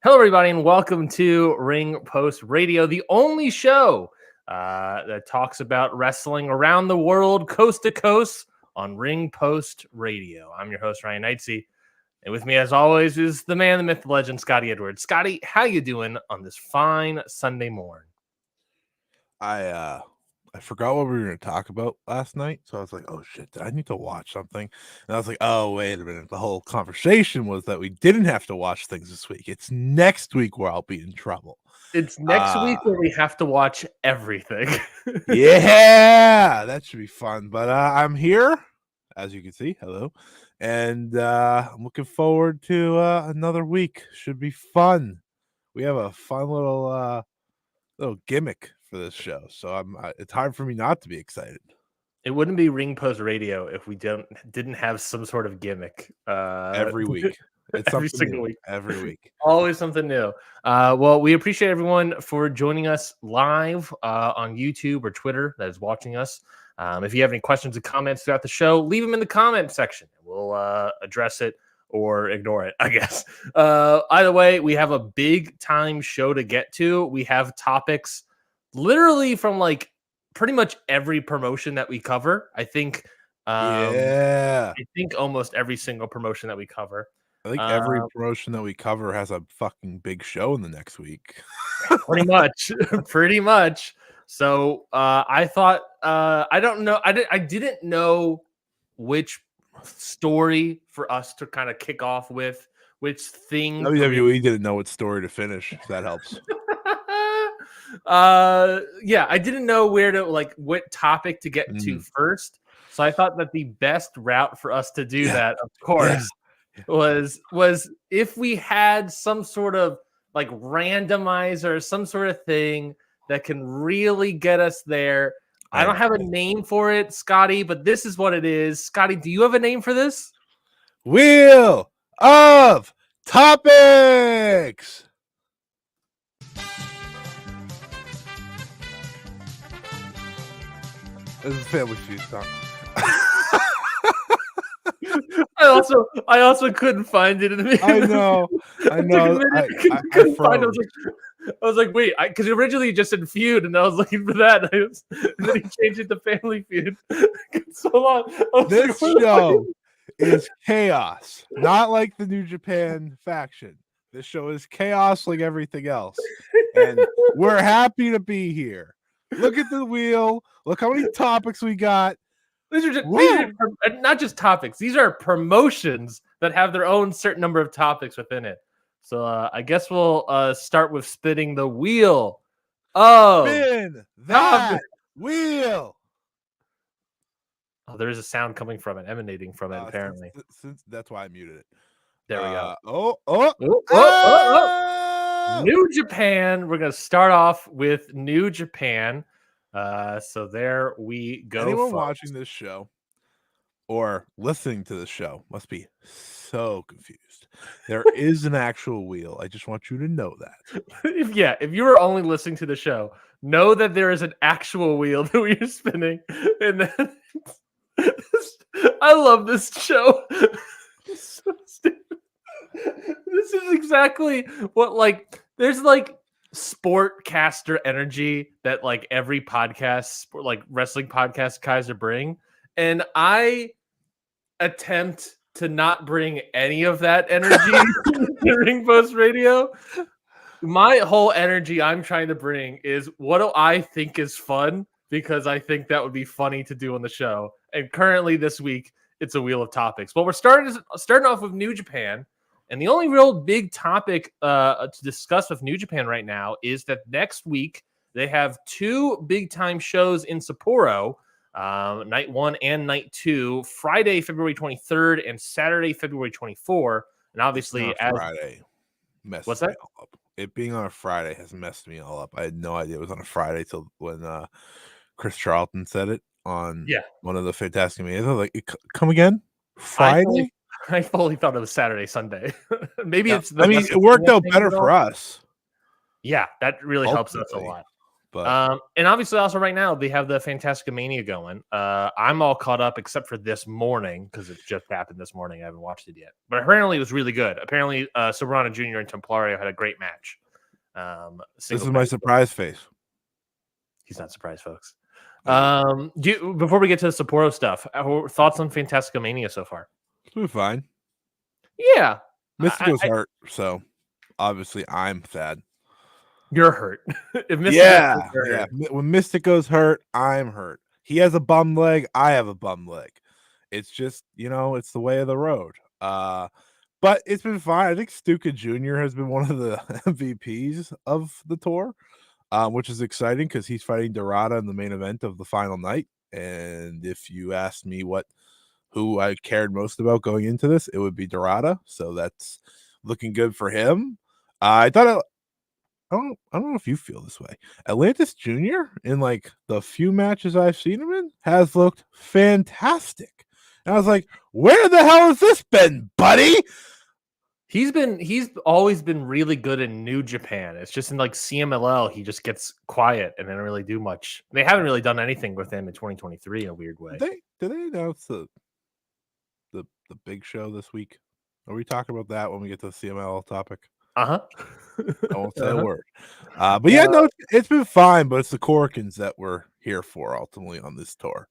Hello, everybody, and welcome to Ring Post Radio, the only show that talks about wrestling around the world, coast to coast, on Ring Post Radio. I'm your host, Ryan Knightsey, and with me, as always, is the man, the myth, the legend, Scotty Edwards. Scotty, how you doing on this fine Sunday morning? I forgot what we were going to talk about last night, so I was like, oh shit, I need to watch something. And I was like, oh, wait a minute. The whole conversation was that we didn't have to watch things this week. It's next week where I'll be in trouble. It's next week where we have to watch everything. Yeah, that should be fun. But I'm here, as you can see. Hello. And I'm looking forward to another week. Should be fun. We have a fun little gimmick for this show, so it's hard for me not to be excited. It wouldn't be Ring Post Radio if we didn't have some sort of gimmick every week. It's every single week. Every week. Always something new. Well, we appreciate everyone for joining us live on YouTube or Twitter that is watching us. If you have any questions or comments throughout the show, leave them in the comment section. We'll address it or ignore it, I guess. Either way, we have a big time show to get to. We have topics literally from like pretty much every promotion that we cover. I think almost every single promotion that we cover. I think every promotion that we cover has a fucking big show in the next week. Pretty much. So I thought I don't know. I didn't know which story for us to kind of kick off with, which thing. WWE didn't know what story to finish. If that helps. I didn't know what topic to get to first. So I thought that the best route for us to do that, of course, was if we had some sort of like randomizer, some sort of thing that can really get us there. I don't have a name for it, Scotty, but this is what it is. Scotty, do you have a name for this? Wheel of Topics. This is Family Feud song. I also couldn't find it in the I know. I was like, wait, because originally you just said feud, and I was looking for that. And then he changed it to Family Feud. So long. This show is chaos, not like the New Japan faction. This show is chaos like everything else. And we're happy to be here. Look at the wheel. Look how many topics we got. These are not just topics. These are promotions that have their own certain number of topics within it. So I guess we'll start with spinning the wheel. Spin that wheel. Oh, there is a sound coming from it, emanating from it, apparently. Since that's why I muted it. There we go. New Japan. We're going to start off with New Japan. So there we go. Anyone watching this show or listening to this show must be so confused. There is an actual wheel. I just want you to know that. If you were only listening to the show, know that there is an actual wheel that we are spinning. And then I love this show. So stupid. This is exactly what there's sportcaster energy that like every podcast, wrestling podcast guys are bring, and I attempt to not bring any of that energy to Ring Post Radio. My whole energy I'm trying to bring is what do I think is fun, because I think that would be funny to do on the show. And currently this week it's a wheel of topics. Well, we're starting off with New Japan. And the only real big topic to discuss with New Japan right now is that next week they have two big-time shows in Sapporo, night 1 and night 2, Friday, February 23rd, and Saturday, February 24th. And obviously, Friday messed what's me that? all up. It being on a Friday has messed me all up. I had no idea it was on a Friday till when Chris Charlton said it on one of the Fantastic Meetings. I was like, come again? Friday? I fully thought it was Saturday, Sunday. Maybe it's. It worked out better for us. Yeah, that really helps us a lot. But And obviously also right now they have the Fantastica Mania going. I'm all caught up except for this morning because it just happened this morning. I haven't watched it yet, but apparently it was really good. Apparently, Soberano Jr. and Templario had a great match. this is my surprise face. He's not surprised, folks. Before we get to the Sapporo stuff, thoughts on Fantastica Mania so far? It's been fine. Yeah, Mystico's hurt, so obviously I'm sad. You're hurt. If Yeah. When Mystico's hurt, I'm hurt. He has a bum leg. I have a bum leg. It's just, it's the way of the road. But it's been fine. I think Stuka Jr. has been one of the MVPs of the tour, which is exciting because he's fighting Dorada in the main event of the final night. And if you asked me who I cared most about going into this, it would be Dorada. So that's looking good for him. I don't know if you feel this way. Atlantis Jr. in like the few matches I've seen him in has looked fantastic. And I was like, where the hell has this been, buddy? He's always been really good in New Japan. It's just in like CMLL, he just gets quiet and they don't really do much. They haven't really done anything with him in 2023 in a weird way. Did they announce the big show this week? Are we talking about that when we get to the CMLL topic? I won't say a word. But yeah, no, it's been fine, but it's the Corkins that we're here for ultimately on this tour.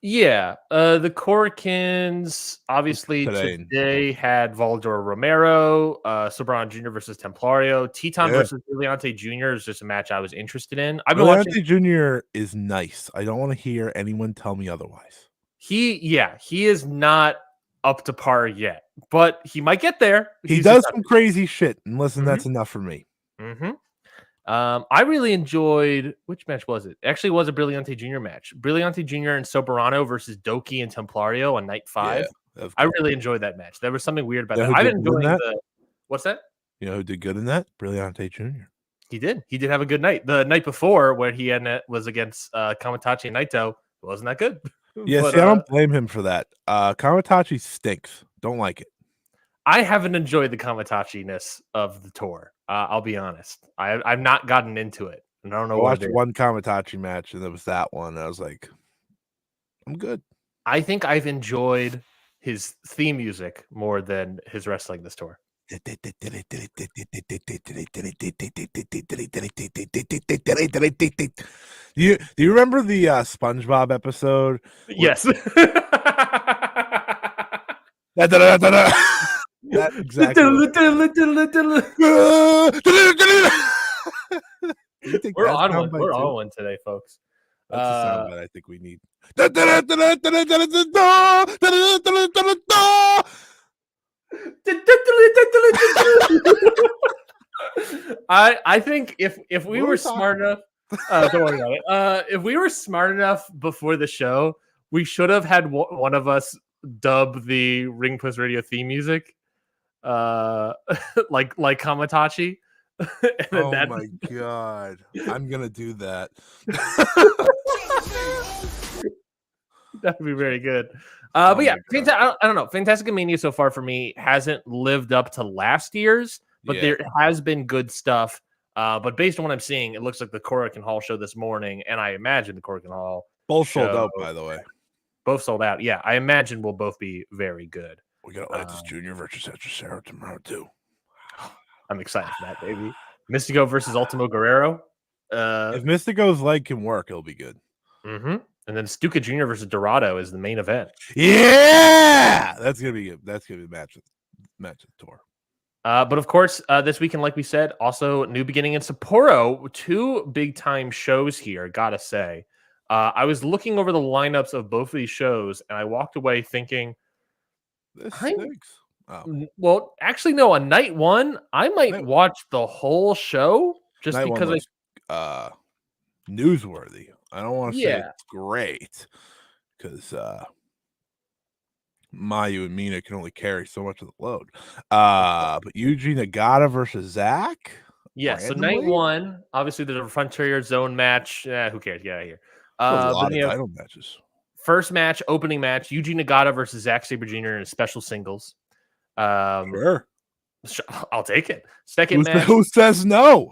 Yeah, the Corkins obviously today had Volador Romero, Soberano Jr. versus Templario. Teton versus Brilliante Jr. is just a match I was interested in. I've been watching. Jr. is nice. I don't want to hear anyone tell me otherwise. He is not up to par yet, but he might get there. He does some crazy shit, and listen, that's enough for me. I really enjoyed, which match was it? Actually, it was a Brilliante Jr. match. Brilliante Jr. and Soberano versus Doki and Templario on night 5. Yeah, I really enjoyed that match. There was something weird about that. I've been enjoying the. What's that? You know who did good in that? Brilliante Jr. He did have a good night. The night before, where he was against Kamatachi and Naito, it wasn't that good. Yeah, I don't blame him for that. Kamatachi stinks. Don't like it. I haven't enjoyed the Kamatachi-ness of the tour. I'll be honest. I've not gotten into it. And I don't know. I watched one Kamatachi match, and it was that one. And I was like, I'm good. I think I've enjoyed his theme music more than his wrestling this tour. Do you remember the SpongeBob episode? Yes. That exactly. We're on one today, folks. That's the sound that I think we need. I think if we were smart enough, don't worry about it. If we were smart enough before the show, we should have had one of us dub the Ring Plus Radio theme music, like Kamatachi. Oh my god, I'm gonna do that. That would be very good. But yeah, I don't know. Fantastica Mania so far for me hasn't lived up to last year's, but there has been good stuff. But based on what I'm seeing, it looks like the Korakuen Hall show this morning, and I imagine the Korakuen Hall both sold out, by the way. Both sold out. Yeah, I imagine we'll both be very good. We got Atlantis Jr. versus Sarah tomorrow too. I'm excited for that, baby. Mystico versus Ultimo Guerrero. If Mystico's leg can work, it'll be good. And then Stuka Jr. versus Dorado is the main event. Yeah, that's gonna be good. That's gonna be the match of the tour. But of course, this weekend, like we said, also New Beginning in Sapporo. 2 big time shows here. Gotta say, I was looking over the lineups of both of these shows, and I walked away thinking, this stinks. Well, actually, no. On night 1, I might watch the whole show just night because was, newsworthy. I don't want to say it's great because Mayu and Mina can only carry so much of the load. But Yuji Nagata versus Zach. Yeah. So night 1, obviously there's a Frontier Zone match. Who cares? Get out of here. A lot of title matches. First match, opening match, Yuji Nagata versus Zack Sabre Jr. in a special singles. Sure. I'll take it. Second match. Who says no?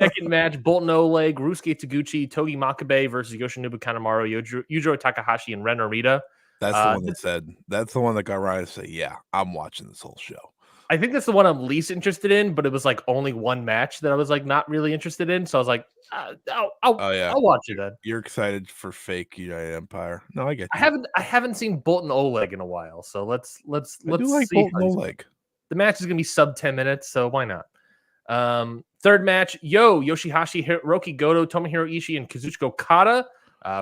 Second match, Bolton Oleg, Rusuke Taguchi, Togi Makabe versus Yoshinobu Kanemaru, Yujiro Takahashi, and Ren Narita. That's the one that said. That's the one that got Ryan to say, "Yeah, I'm watching this whole show." I think that's the one I'm least interested in, but it was like only one match that I was like not really interested in. So I was like, I'll watch it then. You're excited for fake United Empire? No, I get you. I haven't seen Bolton Oleg in a while, so let's I do like see Bolton Oleg. The match is gonna be sub 10 minutes, so why not? Third match, Yoshihashi, Hiroki Goto, Tomohiro Ishii, and Kazuchika Okada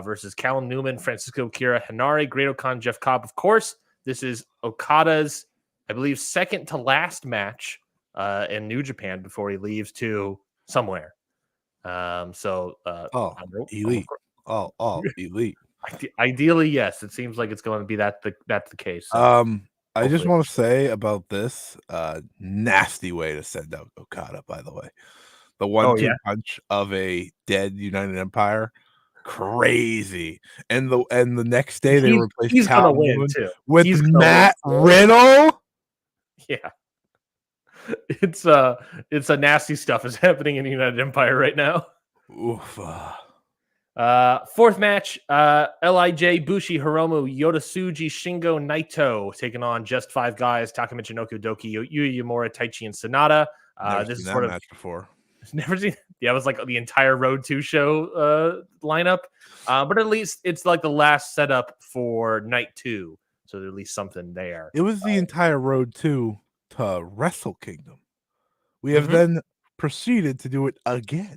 versus Callum Newman, Francisco Kira, Hanare, Great-O-Khan, Jeff Cobb. Of course, this is Okada's, I believe, second to last match in New Japan before he leaves to somewhere. Elite. Elite. Ideally, yes. It seems like it's going to be that's the case. So I just want to say about this nasty way to send out Okada, by the way. The 1-2 punch of a dead United Empire. Crazy. And the next day they replaced Callum Newman with Matt Riddle. Yeah. It's a nasty stuff is happening in the United Empire right now. Oof. Fourth match, LIJ, Bushi, Hiromu, Yodatsuji, Shingo, Naito taking on just five guys, Taka Michinoku, Doki, Yuya Uemura, Taichi, and Sonata. This is sort of match before. Never seen. Yeah, it was like the entire Road 2 show lineup. But at least it's like the last setup for Night 2. So there's at least something there. It was the entire Road 2 to Wrestle Kingdom. We have then proceeded to do it again.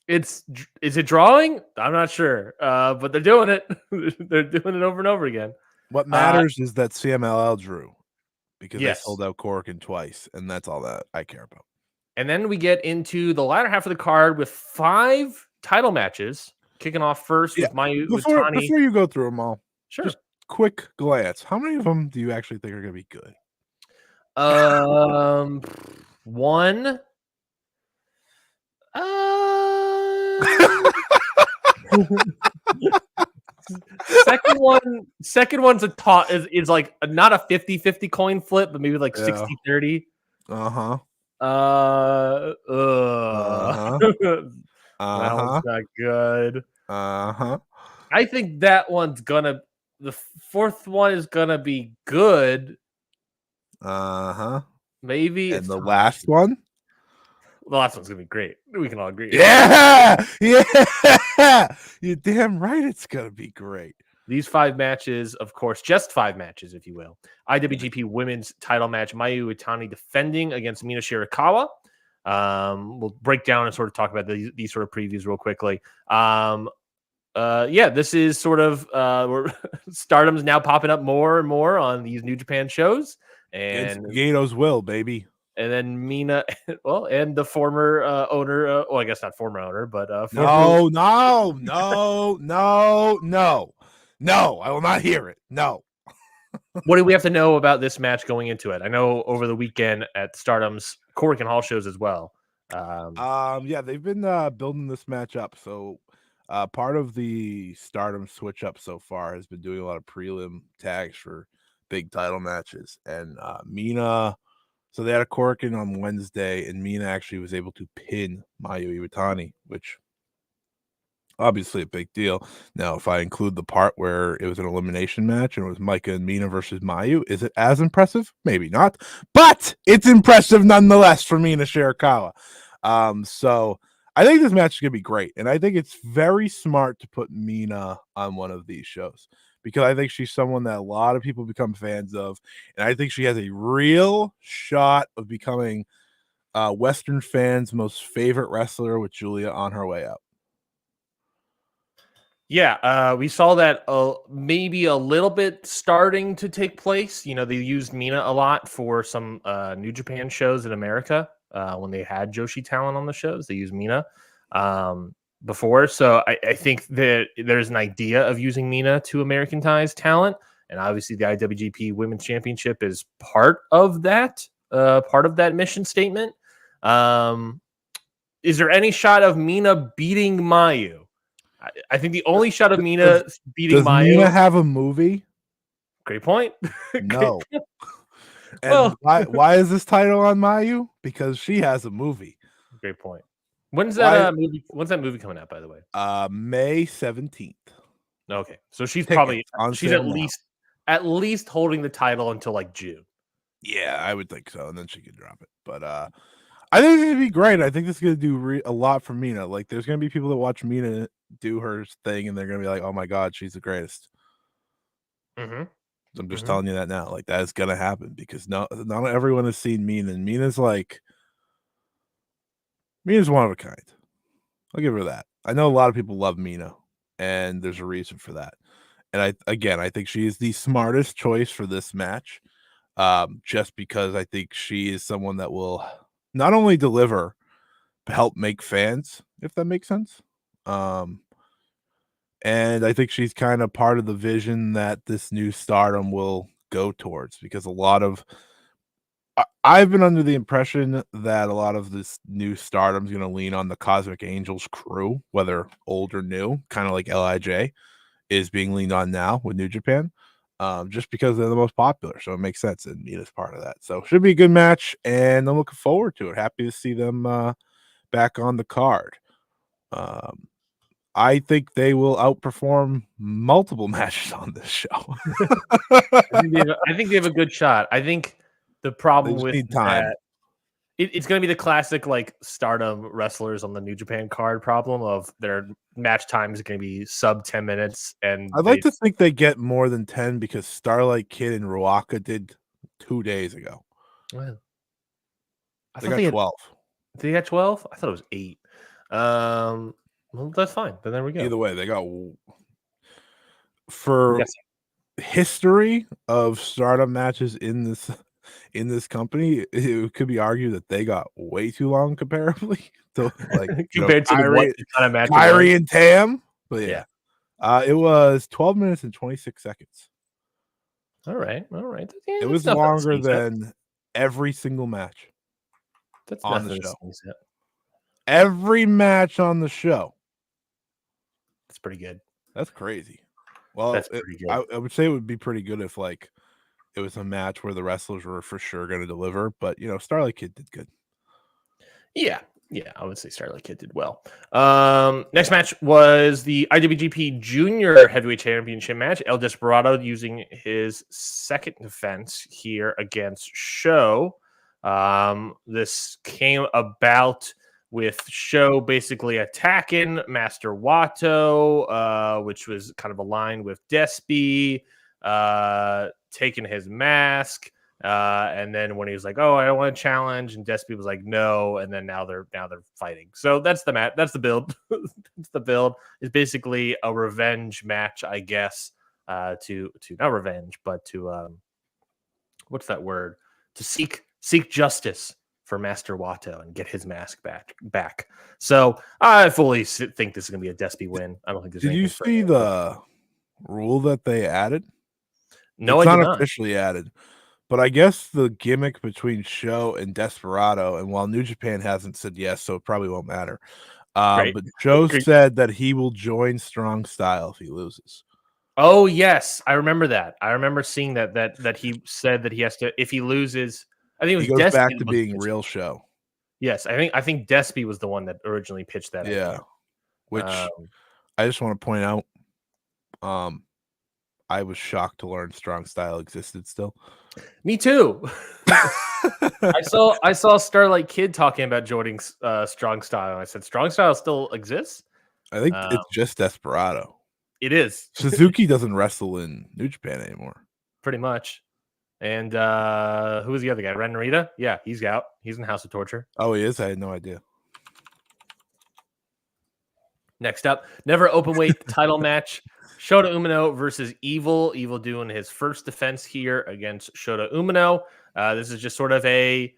Is it drawing? I'm not sure. But they're doing it. They're doing it over and over again. What matters is that CMLL drew because they sold out Korakuen twice, and that's all that I care about. And then we get into the latter half of the card with 5 title matches, kicking off first with Mayu Utani. Before you go through them all, sure. Just quick glance. How many of them do you actually think are going to be good? One. Second one's is like not a 50-50 coin flip, but maybe like 60-30. That one's not good. I think that one's gonna. The fourth one is gonna be good. Maybe. And the last one. The last one's gonna be great. We can all agree. Yeah. You're damn right. It's gonna be great. These 5 matches, of course, just 5 matches, if you will. IWGP Women's Title match: Mayu Utani defending against Mina Shirakawa. We'll break down and sort of talk about these sort of previews real quickly. This is sort of Stardom's now popping up more and more on these New Japan shows, and Gato's will, baby. And then Mina, and the former owner, I guess not former owner, but No, I will not hear it. No. What do we have to know about this match going into it? I know over the weekend at Stardom's Korakuen Hall shows as well. They've been building this match up. So part of the Stardom switch up so far has been doing a lot of prelim tags for big title matches. And Mina, so they had a Korakuen on Wednesday, and Mina actually was able to pin Mayu Iwatani, which obviously a big deal. Now, if I include the part where it was an elimination match and it was Micah and Mina versus Mayu, is it as impressive? Maybe not, but it's impressive nonetheless for Mina Shirakawa. So I think this match is going to be great, and I think it's very smart to put Mina on one of these shows because I think she's someone that a lot of people become fans of, and I think she has a real shot of becoming Western fans' most favorite wrestler with Julia on her way out. Yeah, we saw that maybe a little bit starting to take place. You know, they used Mina a lot for some New Japan shows in America when they had Joshi talent on the shows. They used Mina before. So I think that there's an idea of using Mina to Americanize talent. And obviously the IWGP Women's Championship is part of that mission statement. Is there any shot of Mina beating Mayu? I think the only shot of Mina beating Mayu. Does Mina have a movie? Great point. No. And why is this title on Mayu? Because she has a movie. Great point. When's that movie? When's that movie coming out, by the way? May 17th. Okay, so she's Tickets probably on she's sale now. at least holding the title until like June. Yeah, I would think so, and then she could drop it. But I think it's gonna be great. I think this is gonna do a lot for Mina. Like, there's gonna be people that watch Mina do her thing, and they're gonna be like, "Oh my god, she's the greatest." Mm-hmm. I'm just telling you that now. Like, that is gonna happen because not everyone has seen Mina, and Mina's one of a kind. I'll give her that. I know a lot of people love Mina, and there's a reason for that. And I think she is the smartest choice for this match, just because I think she is someone that will not only deliver, but help make fans, if that makes sense. And I think she's kind of part of the vision that this new stardom will go towards, because I've been under the impression that a lot of this new stardom is going to lean on the Cosmic Angels crew, whether old or new, kind of like LIJ is being leaned on now with New Japan, just because they're the most popular. So it makes sense, and Mina's part of that. So should be a good match, and I'm looking forward to it. Happy to see them back on the card. I think they will outperform multiple matches on this show. I think they have a good shot. I think the problem with time. that, it's going to be the classic like Stardom wrestlers on the New Japan card problem of their match time is going to be sub 10 minutes. And I'd like to think they get more than 10 because Starlight Kid and Ruaka did 2 days ago. Well, they got 12. They got 12? I thought it was 8. Well, that's fine. Then there we go. Either way, they got for history of Stardom matches in this company, it could be argued that they got way too long comparably to like compared to the kind of match Kyrie and Tam. But yeah. It was 12 minutes and 26 seconds. All right. Yeah, it was longer than every single match. That's on the show. Every match on the show. That's pretty good. That's crazy. Well, that's pretty good. I would say it would be pretty good if like it was a match where the wrestlers were for sure going to deliver, but Starlight Kid did good. Yeah, I would say Starlight Kid did well. Next match was the IWGP Junior Heavyweight Championship match. El Desperado using his second defense here against Show. This came about with Show basically attacking Master Wato, which was kind of aligned with Despy, taking his mask. And then when he was like, "Oh, I don't want to challenge," and Despy was like, "No," and then now they're fighting. So that's the match. That's the build. That's the build. It's basically a revenge match, I guess. To not revenge, but to what's that word? To seek justice for Master Wato and get his mask back. So I fully think this is going to be a Despy win. I don't think there's. Did you see the rule that they added? No, it's I did not officially added. But I guess the gimmick between Show and Desperado, and while New Japan hasn't said yes, so it probably won't matter. But Show said that he will join Strong Style if he loses. Oh yes, I remember that. I remember seeing that he said that he has to, if he loses. I think it was he goes Despy back to being real Show. Yes, I think Despy was the one that originally pitched that. Yeah, idea. Which I just want to point out. I was shocked to learn Strong Style existed still. Me too. I saw Starlight Kid talking about joining Strong Style. I said, Strong Style still exists? I think it's just Desperado. It is. Suzuki doesn't wrestle in New Japan anymore. Pretty much. And who was the other guy? Ren Narita? Yeah, he's out. He's in House of Torture. Oh, he is? I had no idea. Next up, never open weight title match. Shota Umino versus Evil. Evil doing his first defense here against Shota Umino. This is just sort of a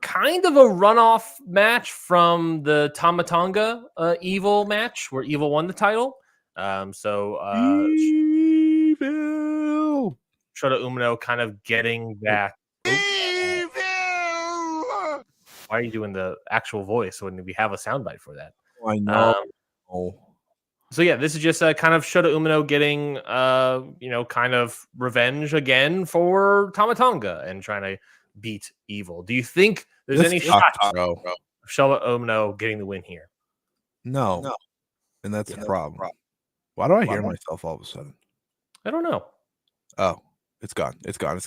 kind of a runoff match from the Tamatonga Evil match where Evil won the title. Evil. Shota Umino kind of getting back. Evil! Why are you doing the actual voice when we have a soundbite for that? I know. So yeah, this is just kind of Shota Umino getting kind of revenge again for Tamatonga and trying to beat Evil. Do you think there's any shot bro. of Shota Umino getting the win here? No. And that's the problem. Why do I hear myself all of a sudden? I don't know. Oh, it's gone. It's gone.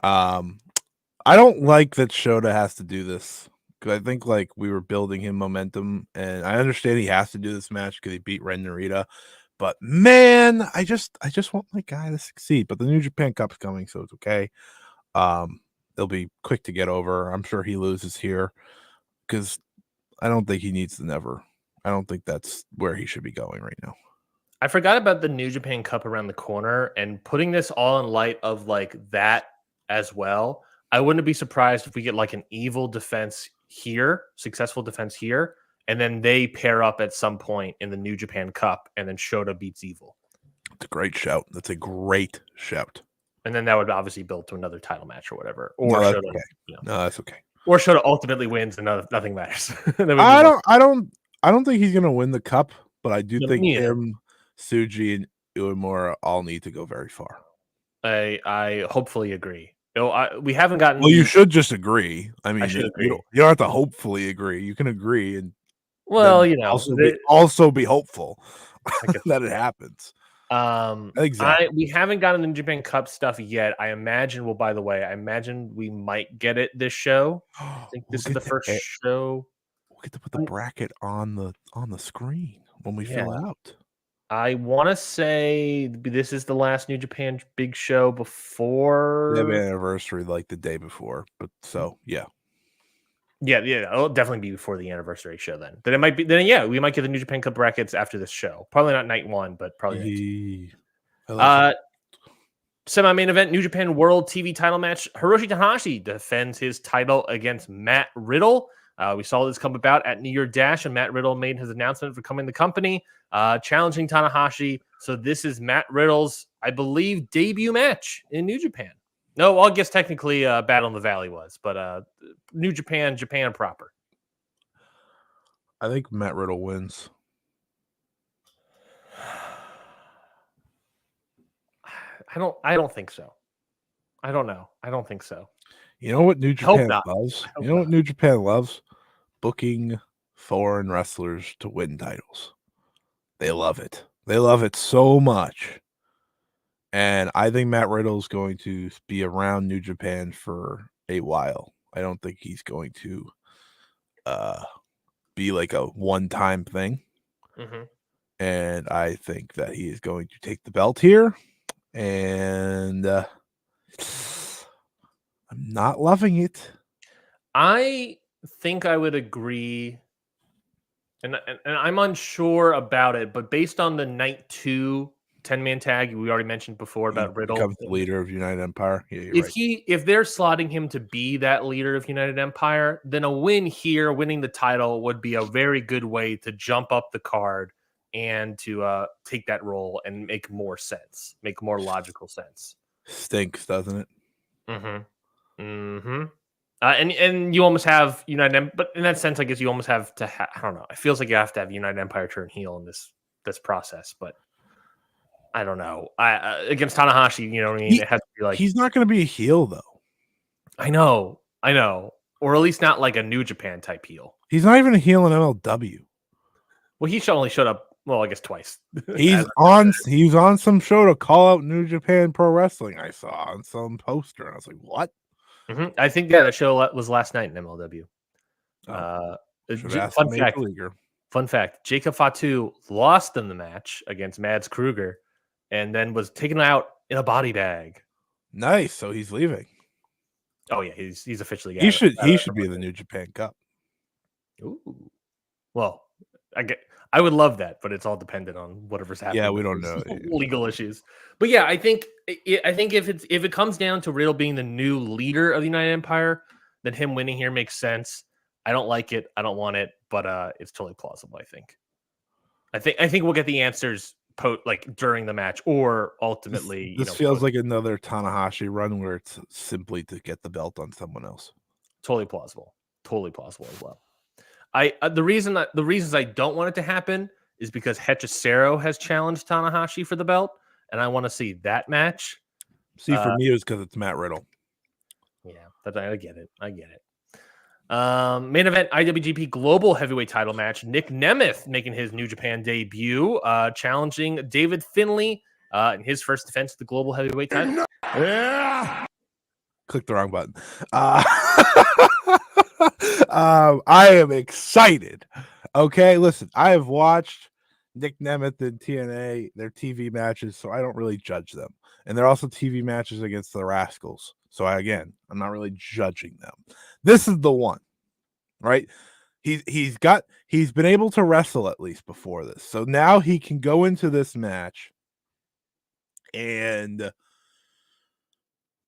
I don't like that Shota has to do this because I think like we were building him momentum, and I understand he has to do this match because he beat Ren Narita. But man, I just want my guy to succeed. But the New Japan Cup's coming, so it's okay. They'll be quick to get over. I'm sure he loses here because I don't think he needs to never. I don't think that's where he should be going right now. I forgot about the New Japan Cup around the corner, and putting this all in light of like that as well. I wouldn't be surprised if we get like an Evil defense here, successful defense here, and then they pair up at some point in the New Japan Cup, and then Shota beats Evil. It's a great shout. That's a great shout. And then that would obviously build to another title match or whatever. Or no, that's Shota, okay. No, that's okay. Or Shota ultimately wins and nothing matters. I don't think he's gonna win the cup, but I do think him, Tsuji, and Uemura all need to go very far. I hopefully agree. We haven't gotten. Well, you should just agree. I mean, you don't have to hopefully agree. You can agree and also be hopeful that it happens. Exactly. We haven't gotten the New Japan Cup stuff yet. I imagine. Well, by the way, I imagine we might get it this show. I think this is the first show. We'll get to put the bracket on the screen when we fill out. I want to say this is the last New Japan big show before they have an anniversary, like the day before. But so yeah. It'll definitely be before the anniversary show. Then it might be. Then we might get the New Japan Cup brackets after this show. Probably not night one, but probably. Semi-main event: New Japan World TV title match. Hiroshi Tanahashi defends his title against Matt Riddle. We saw this come about at New Year Dash, and Matt Riddle made his announcement for coming to the company, challenging Tanahashi. So this is Matt Riddle's, I believe, debut match in New Japan. No, well, I guess technically Battle in the Valley was, but New Japan, Japan proper. I think Matt Riddle wins. I don't think so. I don't know. I don't think so. You know what New Japan loves? You know what New Japan loves? Booking foreign wrestlers to win titles. They love it. They love it so much. And I think Matt Riddle is going to be around New Japan for a while. I don't think he's going to be like a one-time thing. Mm-hmm. And I think that he is going to take the belt here. And I'm not loving it. I think I would agree. And I'm unsure about it, but based on the night 2 10-man tag we already mentioned before about Riddle becomes the leader of United Empire. If they're slotting him to be that leader of United Empire, then a win here, winning the title, would be a very good way to jump up the card and to take that role and make more sense, make more logical sense. Stinks, doesn't it? Mm-hmm. Mm-hmm. And you almost have United, but in that sense, I guess you almost have to. I don't know. It feels like you have to have United Empire turn heel in this process, but I don't know. Against Tanahashi, you know what I mean? It has to be like he's not going to be a heel though. I know, or at least not like a New Japan type heel. He's not even a heel in MLW. Well, he only showed up. Well, I guess twice. He was on some show to call out New Japan Pro Wrestling. I saw on some poster, and I was like, "What?" Mm-hmm. I think that show was last night in MLW. Fun fact: Jacob Fatu lost in the match against Mads Kruger, and then was taken out in a body bag. Nice. So he's leaving. Oh yeah, he's officially. He should be in the New Japan Cup. Ooh. Well, I would love that, but it's all dependent on whatever's happening. Yeah, we don't know legal issues. But yeah, I think if it comes down to Riddle being the new leader of the United Empire, then him winning here makes sense. I don't like it. I don't want it, but it's totally plausible. I think we'll get the answers during the match, or ultimately. This feels like another Tanahashi run where it's simply to get the belt on someone else. Totally plausible as well. The reasons I don't want it to happen is because Hechicero has challenged Tanahashi for the belt, and I want to see that match. See, for me, it was because it's Matt Riddle. Yeah, I get it. I get it. Main event IWGP Global Heavyweight Title match. Nick Nemeth making his New Japan debut, challenging David Finlay in his first defense of the Global Heavyweight Title. Yeah. Click the wrong button. I am excited. Okay, listen, I have watched Nick Nemeth and TNA, their TV matches, so I don't really judge them. And they're also TV matches against the Rascals. So I'm not really judging them. This is the one, right? He's been able to wrestle at least before this. So now he can go into this match, and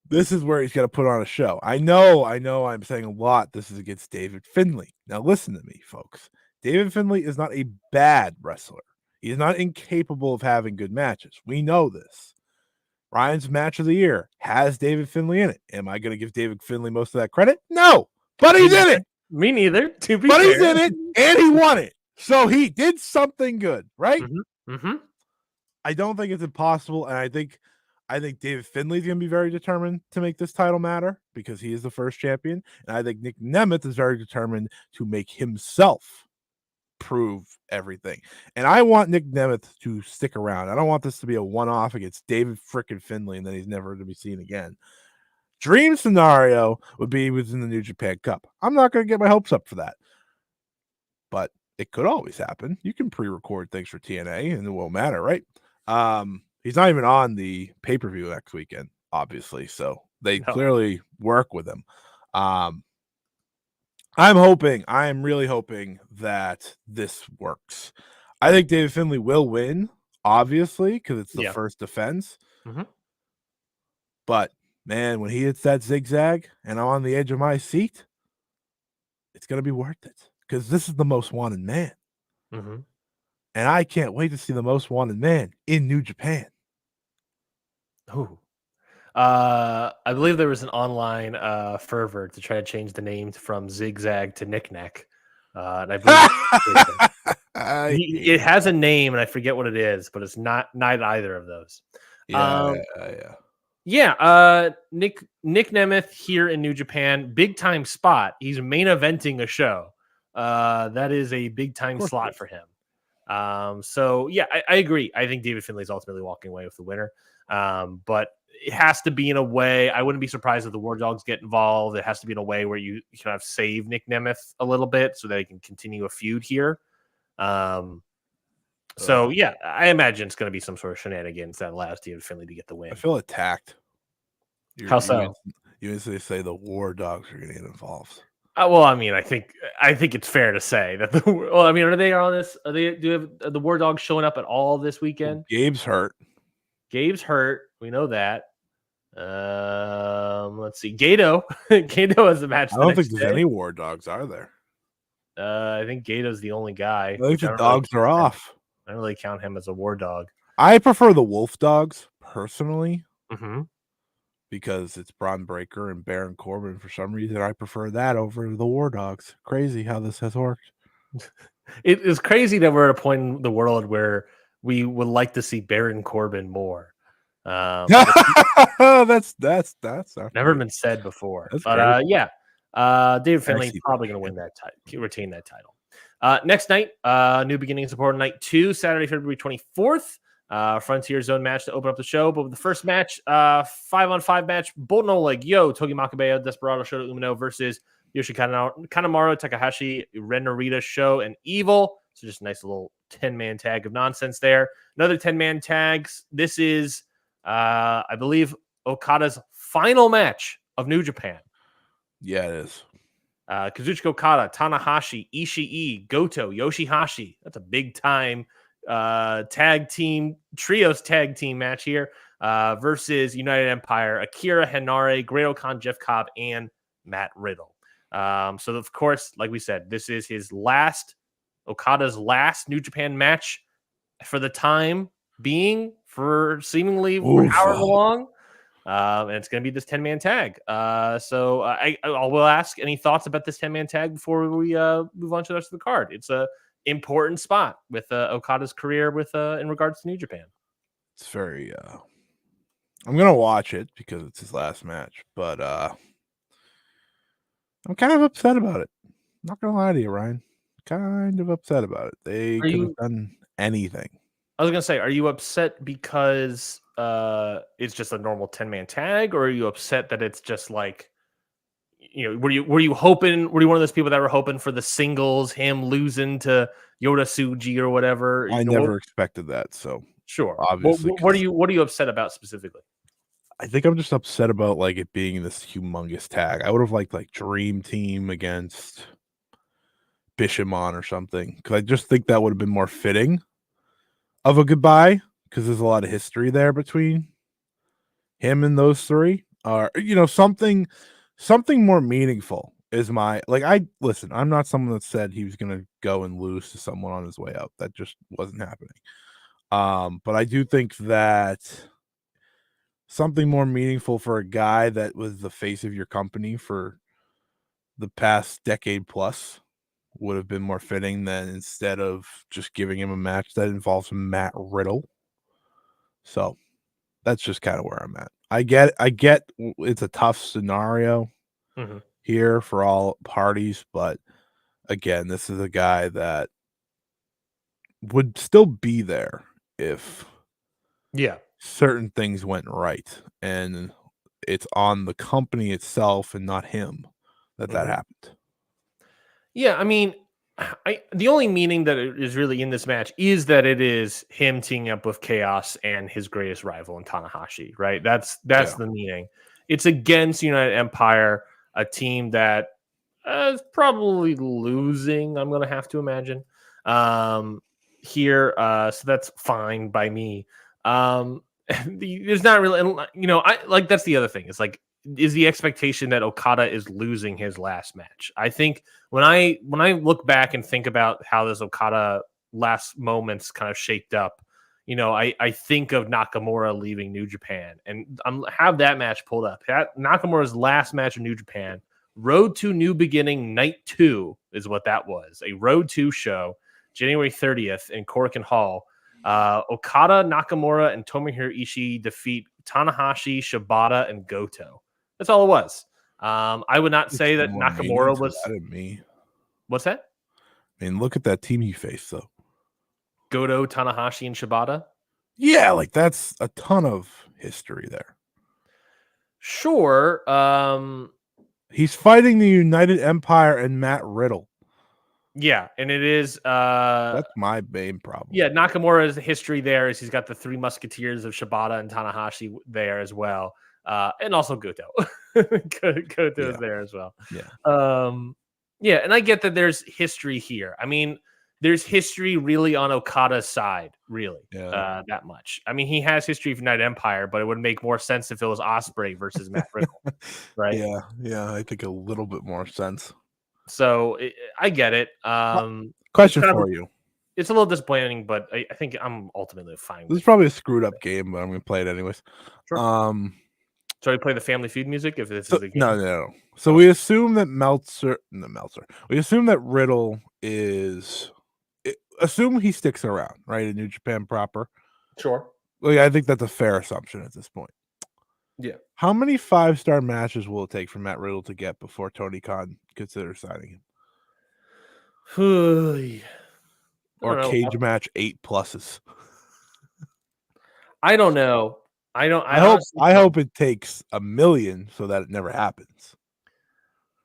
this is where he's going to put on a show. I know I'm saying a lot. This is against David Finlay. Now listen to me, folks. David Finlay is not a bad wrestler. He is not incapable of having good matches. We know this. Ryan's match of the year has David Finlay in it. Am I going to give David Finlay most of that credit? No, but he's in it. Me neither, to be fair. But he's in it, and he won it. So he did something good, right? Mm-hmm. Mm-hmm. I don't think it's impossible, and I think David Finlay is going to be very determined to make this title matter because he is the first champion, and I think Nick Nemeth is very determined to make himself prove everything. And I want Nick Nemeth to stick around. I don't want this to be a one-off against David frickin' Finlay and then he's never to be seen again. Dream scenario would be within the New Japan Cup. I'm not going to get my hopes up for that, but it could always happen. You can pre-record things for TNA and it won't matter, right? He's not even on the pay-per-view next weekend, obviously, so they clearly work with him. I'm really hoping that this works. I think David Finlay will win, obviously, because it's the first defense. Mm-hmm. But, man, when he hits that zigzag and I'm on the edge of my seat, it's going to be worth it because this is the most wanted man. Mm-hmm. And I can't wait to see the most wanted man in New Japan. Oh. I believe there was an online fervor to try to change the name from Zigzag to Knick-Knack. And I believe it has a name, and I forget what it is, but it's not either of those. Nick Nemeth here in New Japan, big time spot. He's main eventing a show. That is a big time slot for him. I agree. I think David Finlay is ultimately walking away with the winner. But it has to be in a way. I wouldn't be surprised if the War Dogs get involved. It has to be in a way where you kind of save Nick Nemeth a little bit so that he can continue a feud here. I imagine it's going to be some sort of shenanigans that allows David Finlay to get the win. I feel attacked. How so? You instantly say the War Dogs are going to get involved. Well, I mean, I think it's fair to say that are they on this? Do you have the War Dogs showing up at all this weekend? Gabe's hurt. We know that. Let's see. Gato has the match. I don't think there's any War Dogs, are there? I think Gato's the only guy. I think the dogs are off. I don't really count him as a War Dog. I prefer the Wolf Dogs personally. Mm-hmm. Because it's Braun Breaker and Baron Corbin. For some reason, I prefer that over the War Dogs. Crazy how this has worked. It is crazy that we're at a point in the world where we would like to see Baron Corbin more. That's never been said before. David Finlay probably going to win that title, retain that title. Next night, New Beginning Support Night 2, Saturday, February 24th. Frontier Zone match to open up the show. But with the first match, 5-on-5 match, Bolton Oleg, Togi Makabeyo, Desperado, Shota Umino versus Yoshi Kanemaru, Takahashi, Ren Narita, Sho, and Evil. So just a nice little 10-man tag of nonsense there. Another 10-man tags. This is, I believe, Okada's final match of New Japan. Yeah, it is. Kazuchika Okada, Tanahashi, Ishii, Goto, Yoshihashi. That's a big time trios tag team match here versus United Empire, Akira Henare, Great-O-Khan, Jeff Cobb, and Matt Riddle. So of course, like we said, this is Okada's last New Japan match for the time being, for seemingly however long. And it's going to be this 10-man tag. So I will ask any thoughts about this 10-man tag before we move on to the rest of the card. It's a important spot with Okada's career with in regards to New Japan. It's very I'm gonna watch it because it's his last match, but I'm kind of upset about it. Not gonna lie to you, Ryan. Kind of upset about it. They Are could have you? done anything. I was gonna say, are you upset because it's just a normal 10-man tag, or are you upset that it's just like, were you hoping? Were you one of those people that were hoping for the singles, him losing to Yoda Tsuji or whatever? I never expected that, so Sure. obviously, What are you upset about specifically? I think I'm just upset about like it being this humongous tag. I would have liked like Dream Team against Bishamon or something because I just think that would have been more fitting of a goodbye because there's a lot of history there between him and those three. Or something more meaningful is my like. I listen. I'm not someone that said he was gonna go and lose to someone on his way out. That just wasn't happening. But I do think that something more meaningful for a guy that was the face of your company for the past decade plus would have been more fitting than instead of just giving him a match that involves Matt Riddle. So that's just kind of where I'm at. I get it's a tough scenario here for all parties, but again, this is a guy that would still be there if certain things went right, and it's on the company itself and not him that happened. Yeah, I mean, the only meaning that is really in this match is that it is him teaming up with Chaos and his greatest rival in Tanahashi, right? That's the meaning. It's against United Empire, a team that is probably losing, I'm going to have to imagine. Here, so that's fine by me. There's not really, I like, that's the other thing. It's like, is the expectation that Okada is losing his last match. I think when I look back and think about how this Okada last moments kind of shaped up, I think of Nakamura leaving New Japan, and I'm have that match pulled up. That Nakamura's last match in New Japan, Road to New Beginning Night 2 is what that was. A Road 2 show, January 30th in Korakuen Hall. Okada, Nakamura, and Tomohiro Ishii defeat Tanahashi, Shibata, and Goto. That's all it was. I would not say that Nakamura was. Me. What's that? I mean, look at that team you faced, though. Goto, Tanahashi, and Shibata. Yeah, like that's a ton of history there. Sure. He's fighting the United Empire and Matt Riddle. Yeah, and it is. That's my main problem. Yeah, Nakamura's history there is he's got the Three Musketeers of Shibata and Tanahashi there as well. And also Goto. Goto is there as well. Yeah. Yeah, and I get that there's history here. I mean, there's history really on Okada's side, really. That much. I mean, he has history for United Empire, but it would make more sense if it was Ospreay versus Matt Riddle, right? Yeah, I think a little bit more sense. So I get it. Question for you. It's a little disappointing, but I think I'm ultimately fine. This is probably a screwed up game, but I'm going to play it anyways. Sure. So we play the Family Feud music if this is the game? No. So we assume that we assume that Riddle is. Assume he sticks around, right, in New Japan proper. Sure. Like, I think that's a fair assumption at this point. Yeah. How many 5-star matches will it take for Matt Riddle to get before Tony Khan considers signing him? Or cage match 8+s? I don't know. I hope it takes 1 million so that it never happens.